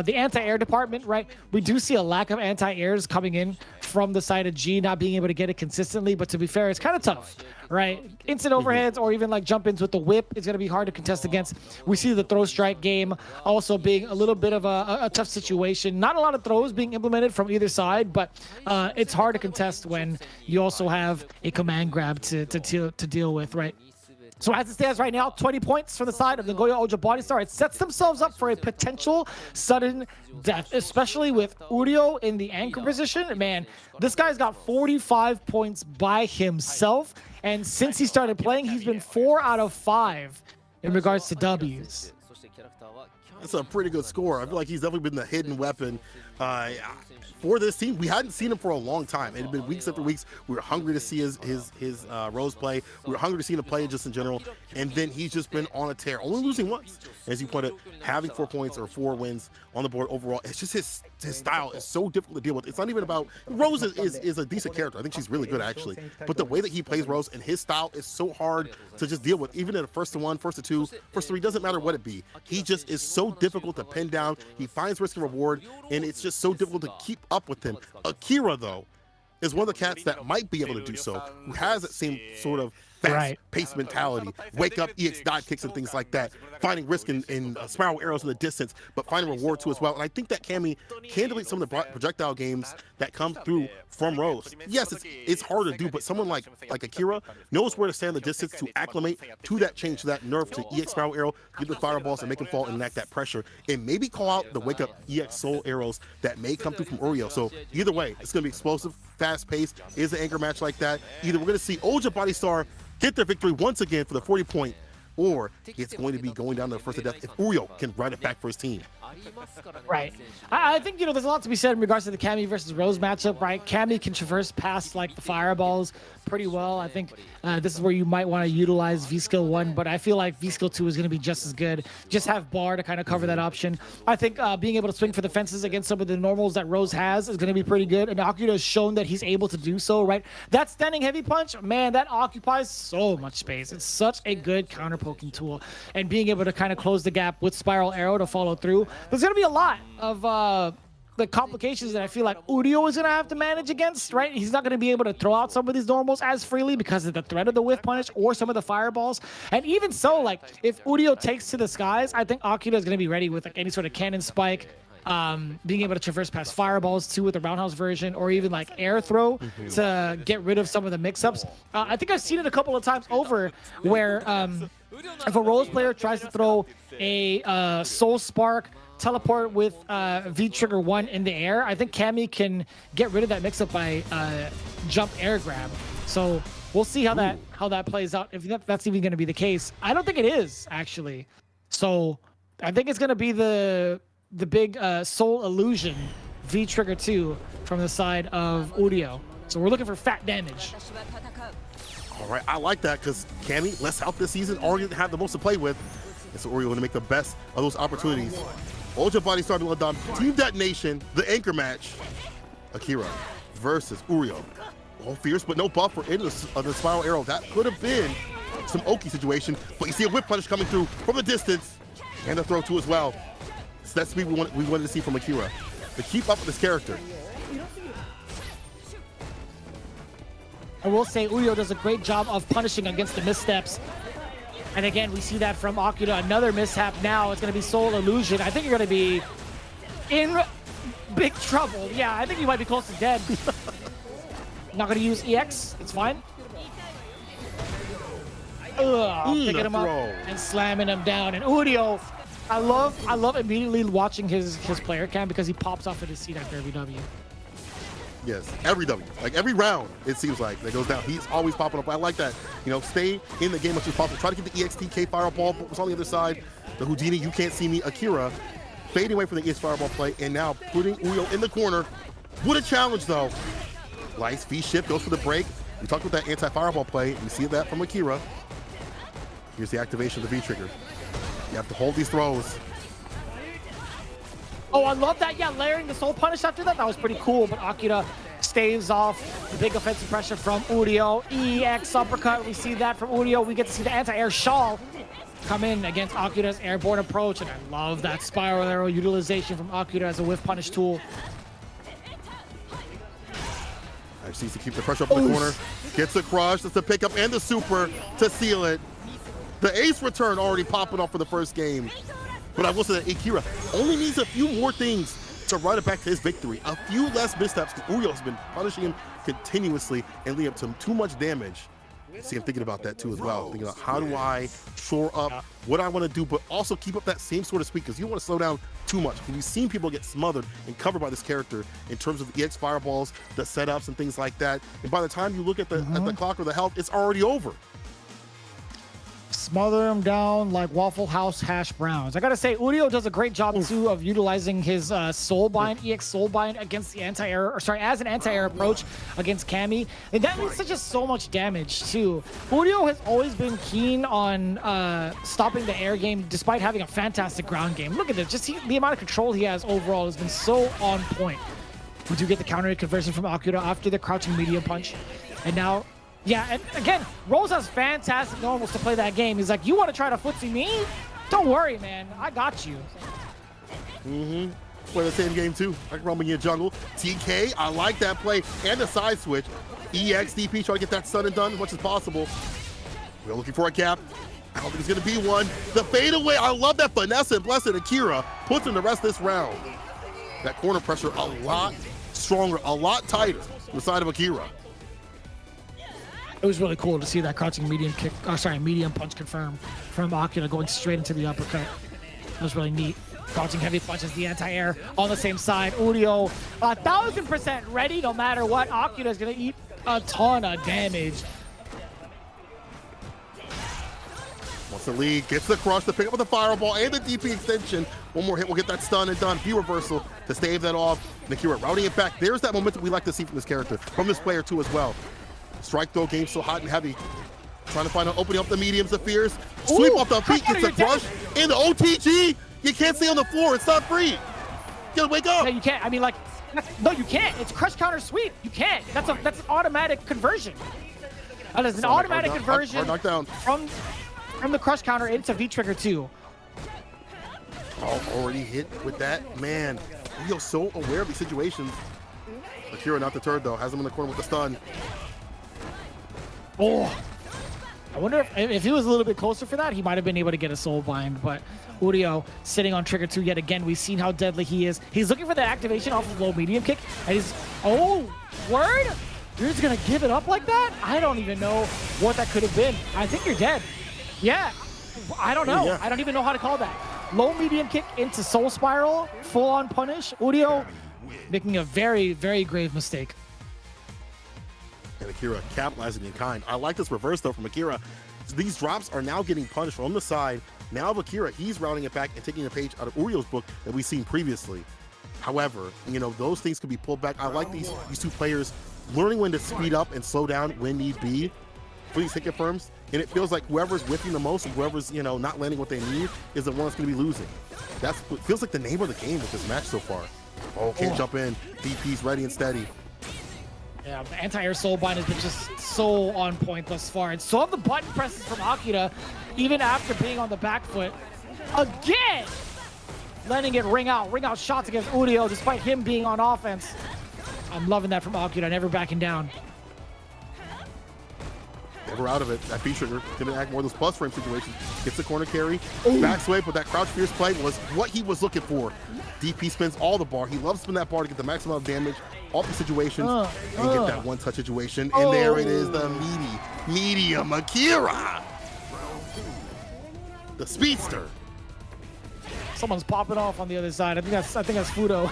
the anti-air department, right, we do see a lack of anti-airs coming in from the side of G, not being able to get it consistently. But to be fair, it's kind of tough, right? Instant overheads or even like jump-ins with the whip is going to be hard to contest against. We see the throw strike game also being a little bit of a tough situation. Not a lot of throws being implemented from either side, but it's hard to contest when you also have a command grab to deal with, right? So as it stands right now, 20 points for the side of Nagoya Ultra Body Star. It sets themselves up for a potential sudden death, especially with Uryo in the anchor position. Man, this guy's got 45 points by himself. And since he started playing, he's been 4 out of 5 in regards to W's. That's a pretty good score. I feel like he's definitely been the hidden weapon for this team. We hadn't seen him for a long time. It had been weeks after weeks. We were hungry to see his Rose play. We were hungry to see him play just in general. And then he's just been on a tear, only losing once. As you pointed, having 4 points or 4 wins on the board overall. It's just his style is so difficult to deal with. It's not even about Rose is a decent character. I think she's really good actually. But the way that he plays Rose and his style is so hard to just deal with. Even in a 1st-1, 1st-2, 1st-3, doesn't matter what it be. He just is so difficult to pin down. He finds risk and reward, and it's just so difficult to keep up with him. Akira, though, is one of the cats that might be able to do so, who has that same sort of fast-paced mentality, wake up EX dive kicks and things like that, finding risk in spiral arrows in the distance, but finding reward too as well. And I think that can delete some of the projectile games that come through from Rose. Yes, it's hard to do, but someone like Akira knows where to stand the distance to acclimate to that change, to that nerf, to EX spiral arrow, get the fireballs and make him fall and enact that pressure, and maybe call out the wake up EX soul arrows that may come through from Uryo. So either way, it's going to be explosive, fast-paced. Is an anchor match like that. Either we're going to see Ultra Body Star get their victory once again for the 40-point, or it's going to be going down to the 1st of death if Uryo can ride it back for his team. Right. I think, there's a lot to be said in regards to the Cammy versus Rose matchup, right? Cammy can traverse past, like, the fireballs pretty well. I think this is where you might want to utilize V-Skill 1, but I feel like V-Skill 2 is going to be just as good. Just have bar to kind of cover that option. I think being able to swing for the fences against some of the normals that Rose has is going to be pretty good, and Akira has shown that he's able to do so, right? That standing heavy punch, man, that occupies so much space. It's such a good counter-poking tool, and being able to kind of close the gap with Spiral Arrow to follow through. There's going to be a lot of the complications that I feel like Uryo is going to have to manage against, right? He's not going to be able to throw out some of these normals as freely because of the threat of the whiff punish or some of the fireballs. And even so, like, if Uryo takes to the skies, I think Akira is going to be ready with like any sort of cannon spike, being able to traverse past fireballs too with the roundhouse version, or even like air throw to get rid of some of the mix-ups. I think I've seen it a couple of times over where if a Rose player tries to throw a Soul Spark teleport with V-Trigger 1 in the air, I think Cammy can get rid of that mix-up by jump air grab. So we'll see how that plays out, if that's even going to be the case. I don't think it is, actually. So I think it's going to be the big Soul Illusion V-Trigger 2 from the side of Uryo. So we're looking for fat damage. All right, I like that because Cammy, less help this season, already didn't have the most to play with. And so Uryo going to make the best of those opportunities. Ultra Body starting to let down Team Detonation, the anchor match. Akira versus Uryo. All fierce, but no buffer into the spiral arrow. That could have been some Oki situation, but you see a whip punish coming through from the distance, and a throw too as well. So that's what we wanted to see from Akira, to keep up with this character. I will say Uryo does a great job of punishing against the missteps. And again, we see that from Akira. Another mishap now. It's going to be Soul Illusion. I think you're going to be in big trouble. Yeah, I think you might be close to dead. Not going to use EX. It's fine. Picking him up and slamming him down. And Uryo, I love immediately watching his player cam because he pops off at his seat after every W. Yes, every W, like every round, it seems like that goes down. He's always popping up. I like that. You know, stay in the game as much as possible. Try to get the EXTK fireball, but what's on the other side? The Houdini, you can't see me. Akira fading away from the EX fireball play, and now putting Uryo in the corner. What a challenge, though. Nice V shift, goes for the break. We talked about that anti-fireball play. We see that from Akira. Here's the activation of the V-trigger. You have to hold these throws. Oh, I love that. Yeah, layering the Soul Punish after that. That was pretty cool, but Akira staves off the big offensive pressure from Uryo. EX uppercut. We see that from Uryo. We get to see the anti-air shawl come in against Akira's airborne approach, and I love that spiral arrow utilization from Akira as a whiff punish tool. Actually needs to keep the pressure up in the corner. Gets the crush. That's the pickup and the super to seal it. The ace return already popping off for the first game. But I will say that Akira only needs a few more things to run it back to his victory. A few less missteps, because Uryo has been punishing him continuously and leading up to too much damage. See, I'm thinking about that too as well. Thinking about how do I shore up what I want to do, but also keep up that same sort of speed, because you don't want to slow down too much. Because we've seen people get smothered and covered by this character in terms of the EX fireballs, the setups, and things like that. And by the time you look at the clock or the health, it's already over. Smother him down like Waffle House hash browns. I gotta say, Uryo does a great job too of utilizing his soul bind, EX soul bind against the anti-air, or sorry, as an anti-air approach against Cammy. And that leads to just so much damage too. Uryo has always been keen on stopping the air game despite having a fantastic ground game. Look at this, just the amount of control he has overall has been so on point. We do get the counter conversion from Akira after the crouching medium punch. And now, yeah, and again, Rose has fantastic normals to play that game. He's like, you want to try to footsie me? Don't worry, man. I got you. Play the same game too. I can roam in your jungle. TK, I like that play. And the side switch. EX, DP, try to get that stun and done as much as possible. We're looking for a cap. I don't think it's going to be one. The fadeaway, I love that finesse and blessed Akira puts in the rest of this round. That corner pressure a lot stronger, a lot tighter on the side of Akira. It was really cool to see that crouching medium kick, medium punch confirmed from Akira going straight into the uppercut. That was really neat. Crouching heavy punch as the anti-air on the same side. Uryo 1000% ready no matter what. Akira is going to eat a ton of damage. Wants the lead, gets the crush to pick up with the fireball and the DP extension. One more hit will get that stun and done. V reversal to stave that off. Akira routing it back. There's that momentum we like to see from this character, from this player too as well. Strike throw game so hot and heavy. Trying to find an opening up the mediums, the fears. Sweep off the feet, gets the crush. In the OTG, you can't stay on the floor. It's not free. You gotta wake up. No, you can't. I mean, like, no, you can't. It's crush counter sweep. You can't. That's an automatic conversion. That is an automatic conversion from the crush counter into V trigger 2. Oh, already hit with that. Man, Uryo's so aware of these situations. Akira not deterred though, has him in the corner with the stun. Oh, I wonder if he was a little bit closer for that, he might have been able to get a soul bind, but Uryo sitting on trigger 2 yet again. We've seen how deadly he is. He's looking for the activation off of low medium kick, and he's, oh, word? You're just gonna give it up like that? I don't even know what that could have been. I think you're dead. Yeah, I don't know. Yeah. I don't even know how to call that. Low medium kick into soul spiral, full on punish. Uryo making a very, very grave mistake. And Akira capitalizing in kind. I like this reverse though from Akira. These drops are now getting punished from the side. Now of Akira, he's routing it back and taking a page out of Uryo's book that we've seen previously. However, you know, those things could be pulled back. I like these two players learning when to speed up and slow down when need be for these hit confirms. And it feels like whoever's whiffing the most and whoever's, you know, not landing what they need is the one that's going to be losing. That's what feels like the name of the game with this match so far. Oh, can't jump in. DP's ready and steady. Yeah, anti-air soul bind has been just so on point thus far. And so have the button presses from Akira, even after being on the back foot. Again! Letting it ring out shots against Uryo despite him being on offense. I'm loving that from Akira, never backing down. Never out of it. That B trigger didn't act more of those plus frame situations. Gets the corner carry, back swipe, but that crouch fierce play was what he was looking for. DP spins all the bar. He loves to spin that bar to get the maximum amount of damage off the situations and get that one touch situation. And there it is, the medium Akira. The speedster. Someone's popping off on the other side. I think that's Fudo.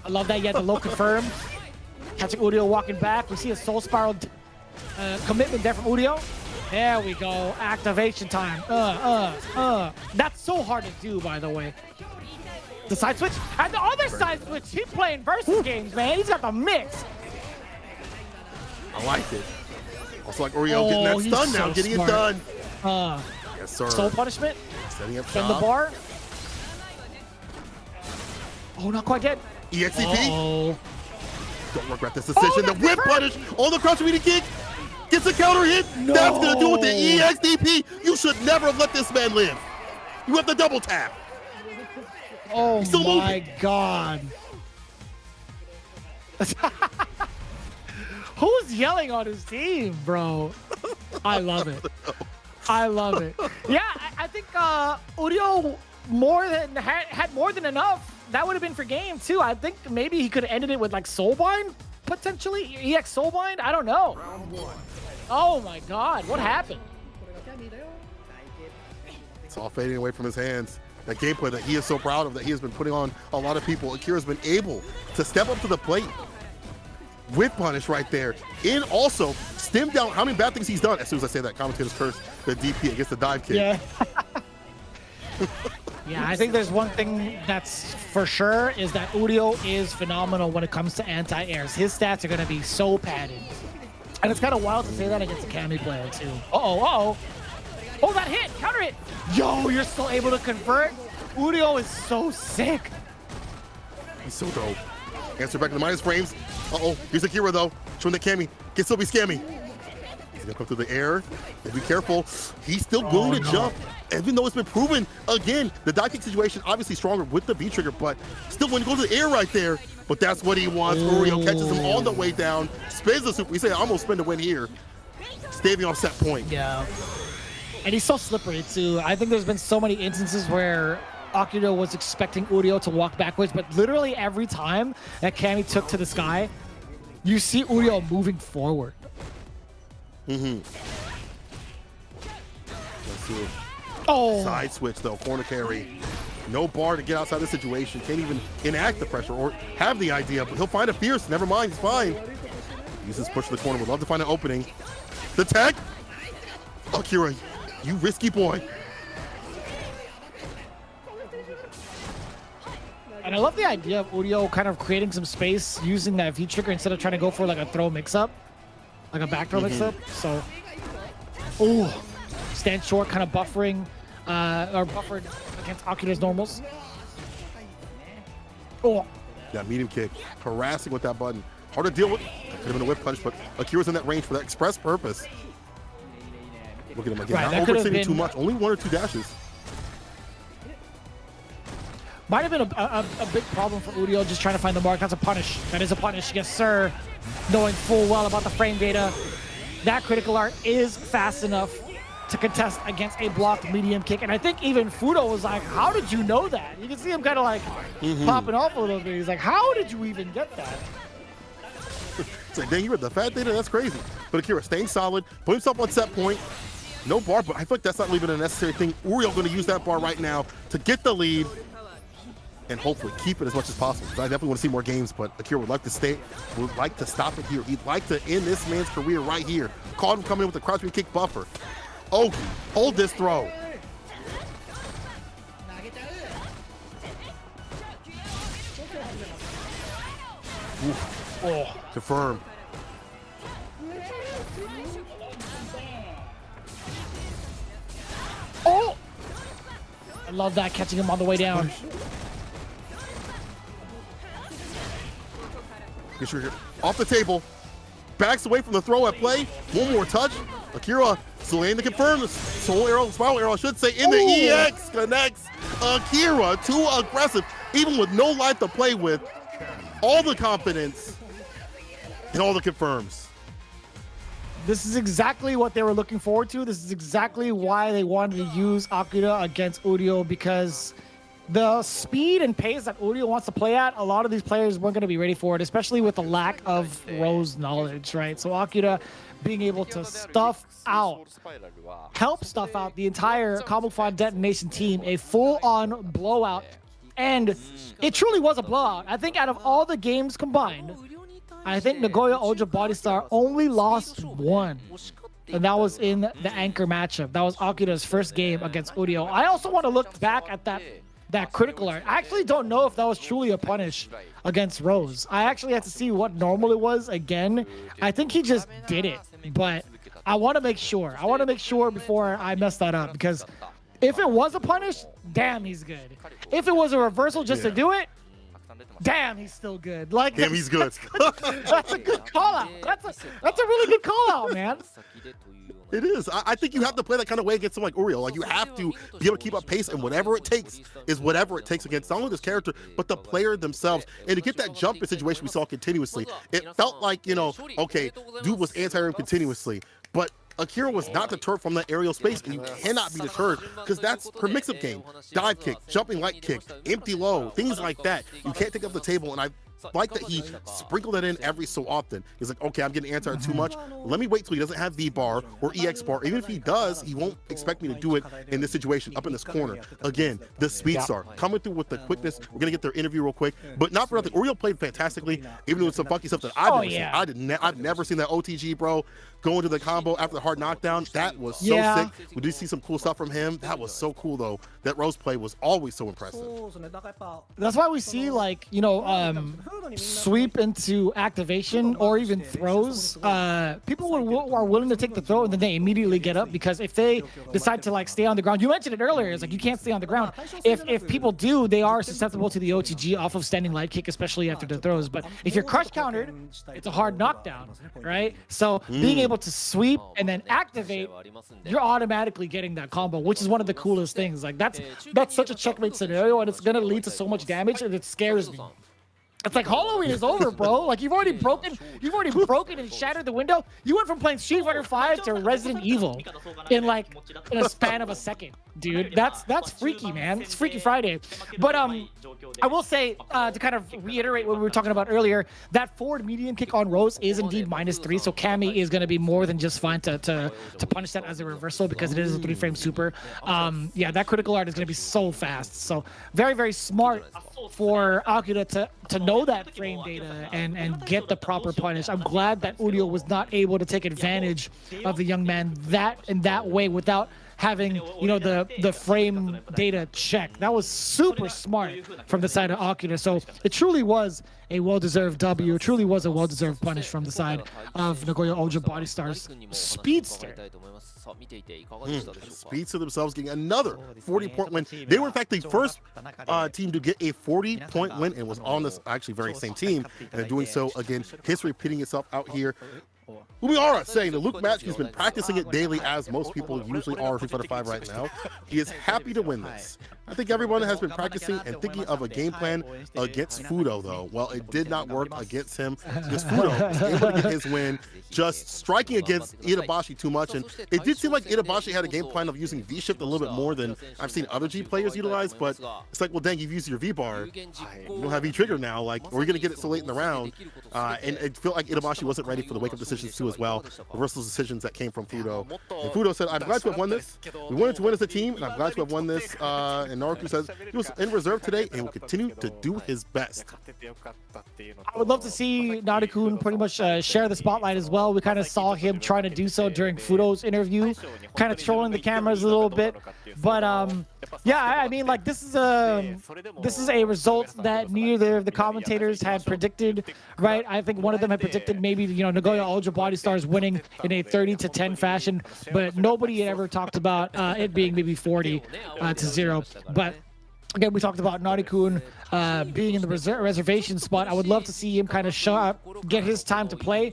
I love that. You had the low confirm. Catching Uryo walking back. We see a soul spiral commitment there from Uryo. There we go. Activation time. That's so hard to do, by the way. The side switch and the other side switch. He's playing versus games, man. He's got the mix. I like it. Also like Uryo getting that stun now, getting it done. Yes, sir. Soul punishment. Setting up Send the shop. bar. Oh, not quite yet. EXCP. Don't regret this decision. The whip punish on the crouch meeting kick. Gets a counter hit. No. That's going to do it. The EXDP. You should never have let this man live. You have the double tap. Oh my moving. God. Who's yelling on his team, bro? I love it. I love it. Yeah, I think Uryo had more than enough. That would have been for game too. I think maybe he could have ended it with like soul bind, potentially EX soul bind. I don't know. Oh my God, what happened? It's all fading away from his hands. That gameplay that he is so proud of, that he has been putting on a lot of people. Akira's been able to step up to the plate. Whip punish right there. And also stem down how many bad things he's done. As soon as I say that, commentators curse the DP against the dive kick. Yeah. Yeah, I think there's one thing that's for sure is that Uryo is phenomenal when it comes to anti-airs. His stats are going to be so padded. And it's kind of wild to say that against a Kami player too. Oh, that hit, counter hit. Yo, you're still able to convert. Uryo is so sick. He's so dope. Answer back to the minus frames. Here's Akira though. Showing the Kami. Can still be scammy. He's gonna come through the air. Be careful. He's still willing to jump. Even though it's been proven, again, the dive kick situation obviously stronger with the V trigger, but still when he goes to the air right there, but that's what he wants. Uryo catches him on the way down, spins the super. He said, I'm gonna spin the win here. Staving off set point. Yeah. And he's so slippery too. I think there's been so many instances where Akira was expecting Uryo to walk backwards, but literally every time that Kami took to the sky, you see Uryo moving forward. Let's see. Side switch though, corner carry. No bar to get outside the situation. Can't even enact the pressure or have the idea, but he'll find a fierce. Never mind, it's fine. Uses push to the corner. Would love to find an opening. The tag. Akira, you risky boy. And I love the idea of Uryo kind of creating some space using that V trigger instead of trying to go for like a throw mix-up, like a back throw mix-up. So, stand short, kind of buffering, or buffered against Akira's normals. That medium kick, harassing with that button. Hard to deal with. That could have been a whip punch, but Akira's in that range for that express purpose. Look at him again. Right, not overextending too much. Only 1 or 2 dashes. Might have been a big problem for Uryo just trying to find the mark. That's a punish. That is a punish. Yes, sir. Knowing full well about the frame data. That critical art is fast enough to contest against a blocked medium kick. And I think even Fudo was like, how did you know that? You can see him kind of like popping off a little bit. He's like, how did you even get that? It's like, dang, you read the fat data? That's crazy. But Akira staying solid, put himself on set point. No bar, but I feel like that's not even a necessary thing. Uryo going to use that bar right now to get the lead and hopefully keep it as much as possible. I definitely want to see more games, but Akira would like to stop it here. He'd like to end this man's career right here. Caught him coming in with the crouch kick buffer. Oki, hold this throw. Oof. Oh, confirm. Oh! I love that, catching him on the way down. Off the table. Backs away from the throw at play. One more touch. Akira still aiming to confirm the spiral arrow, I should say, in the EX connects. Akira, too aggressive, even with no life to play with. All the confidence and all the confirms. This is exactly what they were looking forward to. This is exactly why they wanted to use Akira against Uryo, because the speed and pace that Uryo wants to play at, a lot of these players weren't going to be ready for it, especially with the lack of Rose knowledge, right? So Akira being able to help stuff out the entire Comic Con Detonation team, a full-on blowout. And it truly was a blowout. I think out of all the games combined, I think Nagoya Oja Bodystar only lost one. And that was in the anchor matchup. That was Akira's first game against Uryo. I also want to look back at that critical art. I actually don't know if that was truly a punish against Rose. I actually have to see what normal it was again. I think he just did it, but I want to make sure. I want to make sure before I mess that up, because if it was a punish, damn, he's good. If it was a reversal just to do it, damn, he's still good. Like, damn, he's good. That's a good call out. That's a really good call out, man. It is. I think you have to play that kind of way against someone like Uryo. Like, you have to be able to keep up pace, and whatever it takes is whatever it takes against not only this character, but the player themselves. And to get that jump in situation we saw continuously, it felt like, you know, okay, dude was anti-air continuously, but Akira was not deterred from that aerial space, and you cannot be deterred because that's her mix-up game. Dive kick, jumping light kick, empty low, things like that. You can't take up the table, and I like that he sprinkled that in every so often. He's like, okay, I'm getting anti-air too much. Let me wait till he doesn't have V-bar or EX bar. Even if he does, he won't expect me to do it in this situation, up in this corner. Again, the speed star coming through with the quickness. We're going to get their interview real quick, but not for nothing. Uryo played fantastically, even with some funky stuff that I've never seen that OTG, bro. Going to the combo after the hard knockdown, that was so sick. We did see some cool stuff from him. That was so cool, though. That Rose play was always so impressive. That's why we see, like, you know, sweep into activation or even throws. People are willing to take the throw and then they immediately get up, because if they decide to, like, stay on the ground, you mentioned it earlier, it's like you can't stay on the ground. If people do, they are susceptible to the OTG off of standing light kick, especially after the throws. But if you're crush countered, it's a hard knockdown, right? So being able to sweep and then activate, you're automatically getting that combo, which is one of the coolest things. Like, that's such a checkmate scenario, and it's gonna lead to so much damage, and it scares me. It's like Halloween is over, bro. Like, you've already broken and shattered the window. You went from playing Street Fighter 5 to Resident Evil in a span of a second, dude. That's freaky, man. It's Freaky Friday. But I will say, to kind of reiterate what we were talking about earlier, that forward medium kick on Rose is indeed -3, so Cammy is going to be more than just fine to punish that as a reversal, because it is a 3-frame super. Yeah, that critical art is going to be so fast. So very, very smart for Akira to know that frame data and get the proper punish. I'm glad that Uryo was not able to take advantage of the young man in that way without having, you know, the frame data check. That was super smart from the side of Akira. So it truly was a well-deserved W. It truly was a well-deserved punish from the side of Nagoya Oja Bodystar's speedster. Speedster themselves getting another 40-point win. They were, in fact, the first team to get a 40-point win, and was on this actually very same team. And doing so, again, history repeating itself out here. Umiara saying that Luke Match, he's been practicing it daily, as most people usually are in Street Fighter 5 right now. He is happy to win this. I think everyone has been practicing and thinking of a game plan against Fudo, though. Well, it did not work against him. Just Fudo was able to get his win, just striking against Itabashi too much. And it did seem like Itabashi had a game plan of using V-shift a little bit more than I've seen other G players utilize, but it's like, well, dang, you've used your V-bar. You don't have V-trigger now. Like, or you're going to get it so late in the round. And it felt like Itabashi wasn't ready for the wake-up decisions, too, as well. Reversal decisions that came from Fudo. And Fudo said, I'm glad to have won this. We wanted to win as a team, and I'm glad to have won this. And Naruto says he was in reserve today and will continue to do his best. I would love to see Narukun pretty much share the spotlight as well. We kind of saw him trying to do so during Fudo's interview, kind of trolling the cameras a little bit. But yeah, I mean, like, this is a result that neither of the commentators had predicted, right? I think one of them had predicted maybe, you know, Nagoya Ultra Body Stars winning in a 30-10 fashion, but nobody had ever talked about it being maybe 40-0. But again, we talked about Narukun being in the reservation spot. I would love to see him kind of show up, get his time to play.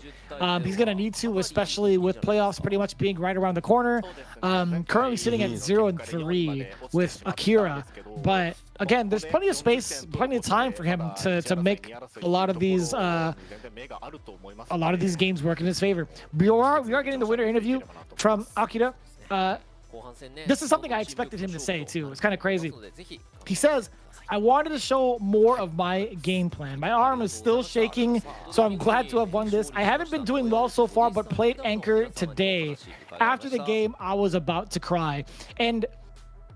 He's going to need to, especially with playoffs pretty much being right around the corner. Currently sitting at 0-3 with Akira. But again, there's plenty of space, plenty of time for him to make a lot of these games work in his favor. We are getting the winner interview from Akira. This is something I expected him to say too. It's kind of crazy. He says, I wanted to show more of my game plan. My arm is still shaking, so I'm glad to have won this. I haven't been doing well so far, but played Anchor today. After the game, I was about to cry. And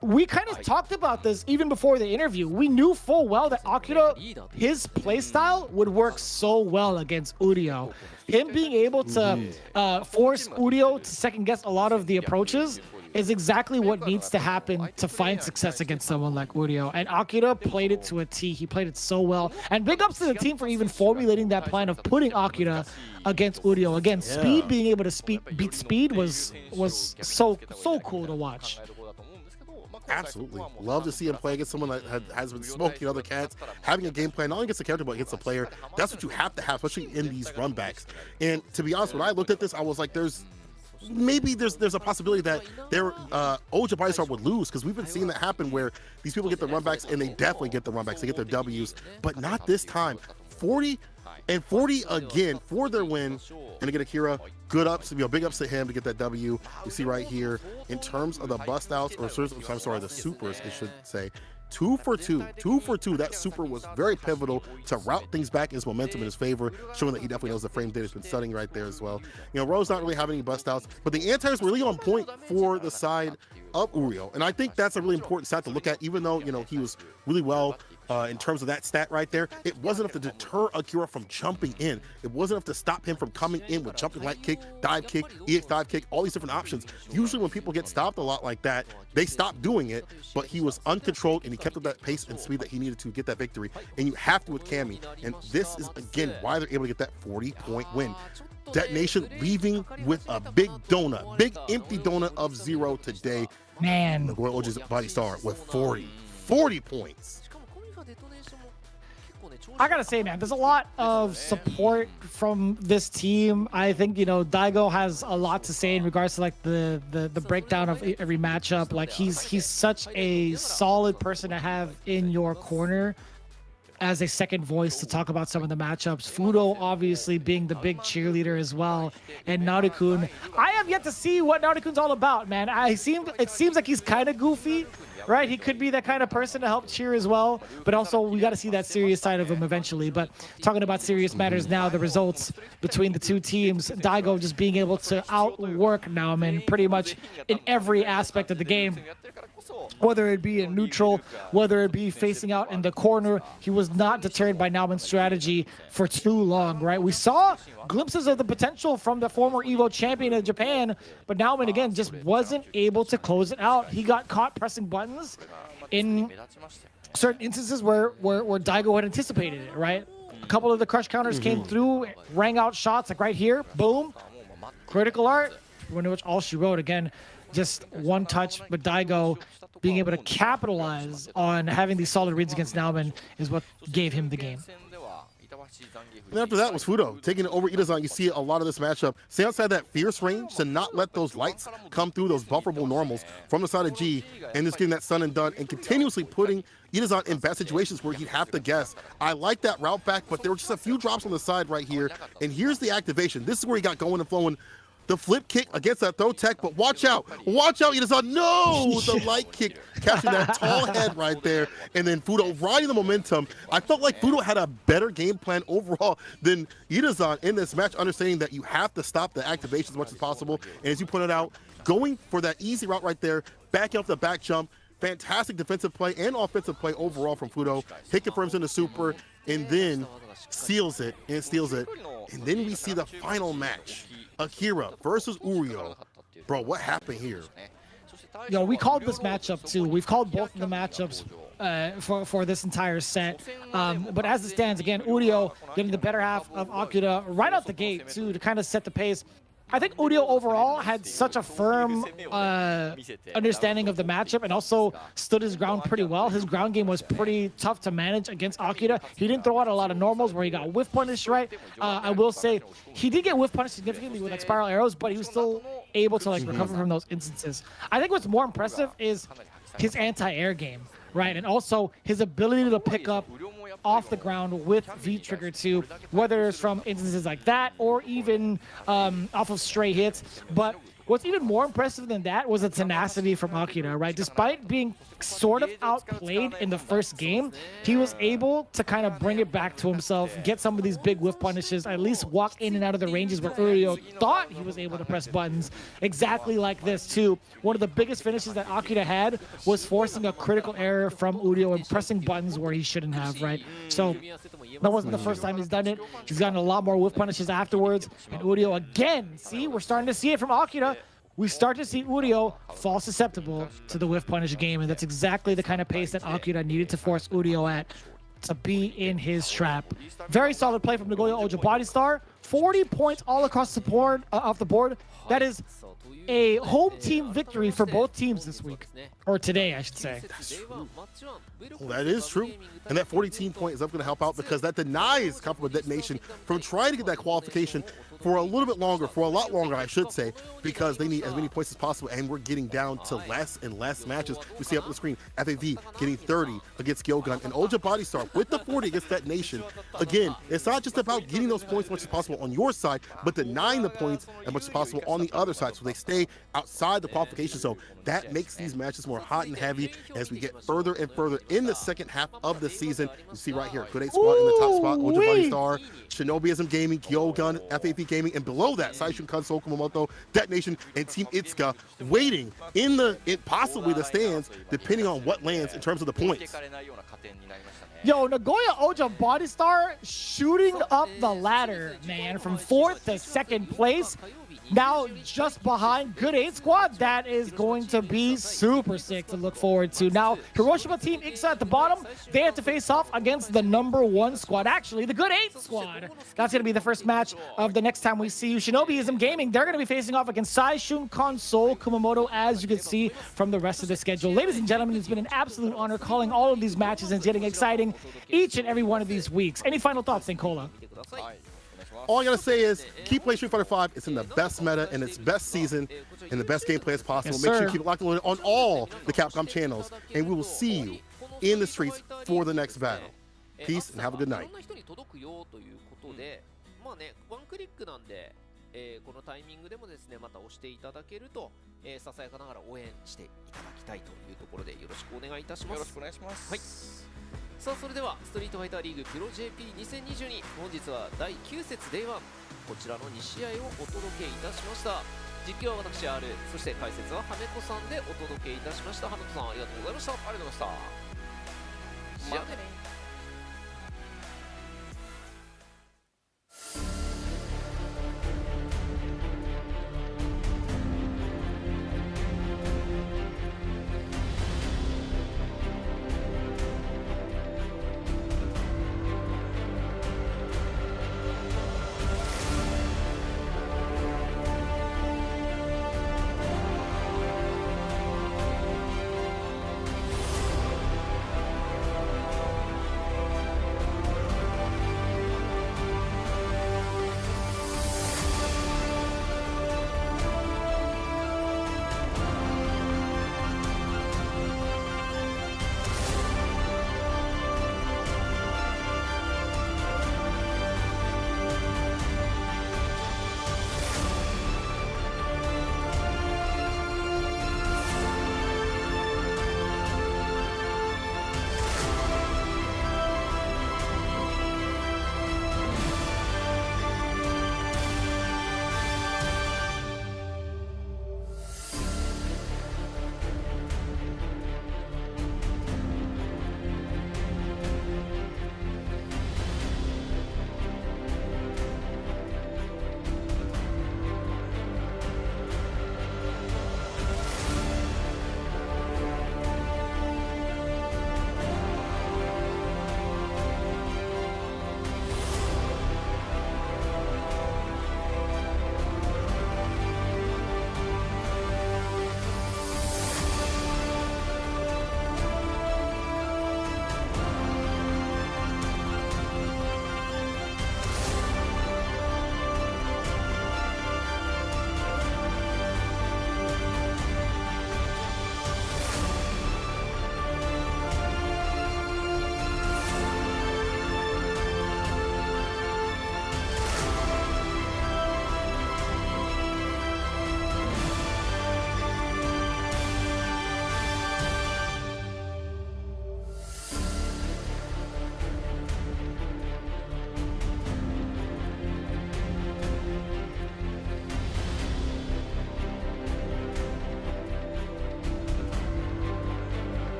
we kind of talked about this even before the interview. We knew full well that Akira, his playstyle would work so well against Uryo. Him being able to force Uryo to second guess a lot of the approaches is exactly what needs to happen to find success against someone like Uryo. And Akira played it to a T. He played it so well. And big ups to the team for even formulating that plan of putting Akira against Uryo. Again, Speed being able to beat Speed was so cool to watch. Absolutely. Love to see him play against someone that has been smoking other cats, having a game plan, not only against the character, but against the player. That's what you have to have, especially in these runbacks. And to be honest, when I looked at this, I was like, there's a possibility that their Ultra Body Star would lose, because we've been seeing that happen where these people get the runbacks, and they definitely get the runbacks. They get their W's, but not this time. 40 again for their win. And again, Akira, good ups, big ups to him to get that W. You see right here, in terms of the bust outs, or I'm sorry, the supers, it should say. 2 for 2. That super was very pivotal to route things back in his momentum in his favor, showing that he definitely knows the frame data has been studying right there as well. You know, Rose not really having any bust outs, but the anti-airs were really on point for the side of Uryo. And I think that's a really important stat to look at, even though, you know, he was really well in terms of that stat right there. It wasn't enough to deter Akira from jumping in. It wasn't enough to stop him from coming in with jumping light kick, dive kick, EX dive kick, all these different options. Usually when people get stopped a lot like that, they stop doing it, but he was uncontrolled and he kept up that pace and speed that he needed to get that victory. And you have to with Cammy. And this is, again, why they're able to get that 40-point win. Detonation leaving with a big donut, big empty donut of 0 today. Man. Nagoya Ultra Body Star with 40 points. I gotta say, man, there's a lot of support from this team. I think, you know, Daigo has a lot to say in regards to like the breakdown of every matchup. Like he's such a solid person to have in your corner as a second voice to talk about some of the matchups. Fudo obviously being the big cheerleader as well, and Narukun. I have yet to see what Narukun's all about, man. It seems like he's kind of goofy, right? He could be that kind of person to help cheer as well, but also we got to see that serious side of him eventually. But talking about serious matters now, the results between the two teams, Daigo just being able to outwork Nowman pretty much in every aspect of the game. Whether it be in neutral, whether it be facing out in the corner, he was not deterred by Nowman's strategy for too long, right? We saw glimpses of the potential from the former EVO champion of Japan, but Nowman, again, just wasn't able to close it out. He got caught pressing buttons in certain instances where Daigo had anticipated it, right? A couple of the crush counters came through, rang out shots, like right here, boom. Critical art, pretty much all she wrote. Again, just one touch, but Daigo being able to capitalize on having these solid reads against Nowman is what gave him the game. And after that was Fudo taking it over Itazan. You see a lot of this matchup. Stay outside that fierce range to not let those lights come through, those bufferable normals from the side of G, and just getting that sun and done and continuously putting Itazan in bad situations where he'd have to guess. I like that route back, but there were just a few drops on the side right here. And here's the activation. This is where he got going and flowing. The flip kick against that throw tech, but watch out, Itazan, no! The light kick, catching that tall head right there, and then Fudo riding the momentum. I felt like Fudo had a better game plan overall than Itazan in this match, understanding that you have to stop the activation as much as possible, and as you pointed out, going for that easy route right there, backing off the back jump, fantastic defensive play and offensive play overall from Fudo. Hit confirms into super, and then seals it and steals it, and then we see the final match. Akira versus Uryo. Bro, what happened here? Yo, we called this matchup too. We've called both of the matchups for this entire set. But as it stands, again, Uryo getting the better half of Akira right out the gate too to kind of set the pace. I think Uryo overall had such a firm understanding of the matchup and also stood his ground pretty well. His ground game was pretty tough to manage against Akira. He didn't throw out a lot of normals where he got whiff punished, right? I will say he did get whiff punished significantly with like spiral arrows, but he was still able to like recover from those instances. I think what's more impressive is his anti-air game, right? And also his ability to pick up off the ground with V-Trigger 2, whether it's from instances like that or even off of stray hits. But what's even more impressive than that was the tenacity from Akira, right? Despite being sort of outplayed in the first game, he was able to kind of bring it back to himself, get some of these big whiff punishes, at least walk in and out of the ranges where Uryo thought he was able to press buttons exactly like this too. One of the biggest finishes that Akira had was forcing a critical error from Uryo and pressing buttons where he shouldn't have, right? So that wasn't the first time he's done it. He's gotten a lot more whiff punishes afterwards. And Uryo again, see, we're starting to see it from Akira. We start to see Uryo fall susceptible to the whiff punish game, and that's exactly the kind of pace that Akira needed to force Uryo at to be in his trap. Very solid play from Nagoya Oja Body Star. 40 points all across the board, off the board. That is a home team victory for both teams this week, or today, I should say. Well, that is true. And that 40 team point is up going to help out because that denies Capcom Detonation from trying to get that qualification for a little bit longer, for a lot longer, I should say, because they need as many points as possible, and we're getting down to less and less matches. We see up on the screen, FAV getting 30 against Gyogun, and Oja Body Star with the 40 against Detonation. Again, it's not just about getting those points as much as possible on your side, but denying the points as much as possible on the other side, so they stay outside the qualification zone. That makes these matches more hot and heavy as we get further and further in the second half of the season. You see right here, Good 8 squad in the top spot, Oja Body Star, Shinobiism Gaming, Gyogun, FAV Gaming, and below that, Saishun Kansou Kumamoto, Detonation, and Team Itsuka waiting in possibly the stands, depending on what lands in terms of the points. Yo, Nagoya Oja Body Star shooting up the ladder, man, from 4th to 2nd place. Now just behind Good 8 squad. That is going to be super sick to look forward to. Now, Hiroshima Team Ixta at the bottom, they have to face off against the #1 squad. Actually, the Good 8 squad. That's going to be the first match of the next time we see you. Shinobiism Gaming, they're going to be facing off against Saishun Kansou Kumamoto, as you can see from the rest of the schedule. Ladies and gentlemen, it's been an absolute honor calling all of these matches and getting exciting each and every one of these weeks. Any final thoughts, Nicola? All I gotta say is keep playing Street Fighter V. It's in the best meta and its best season and the best gameplay as possible. Yes, Make sure sir. you keep it locked on all the Capcom channels, and we will see you in the streets for the next battle. Peace and have a good night. このタイミングでもですね、また押していただけると、ささやかながら応援していただきたいというところでよろしくお願いいたします。よろしくお願いします。はい。さあそれではストリートファイターリーグプロ JP2022 本日は第9節 Day1 こちらの2試合をお届けいたしました。実況は私 R、 そして解説は羽子さんでお届けいたしました。羽子さんありがとうございました。ありがとうございました。じゃあね。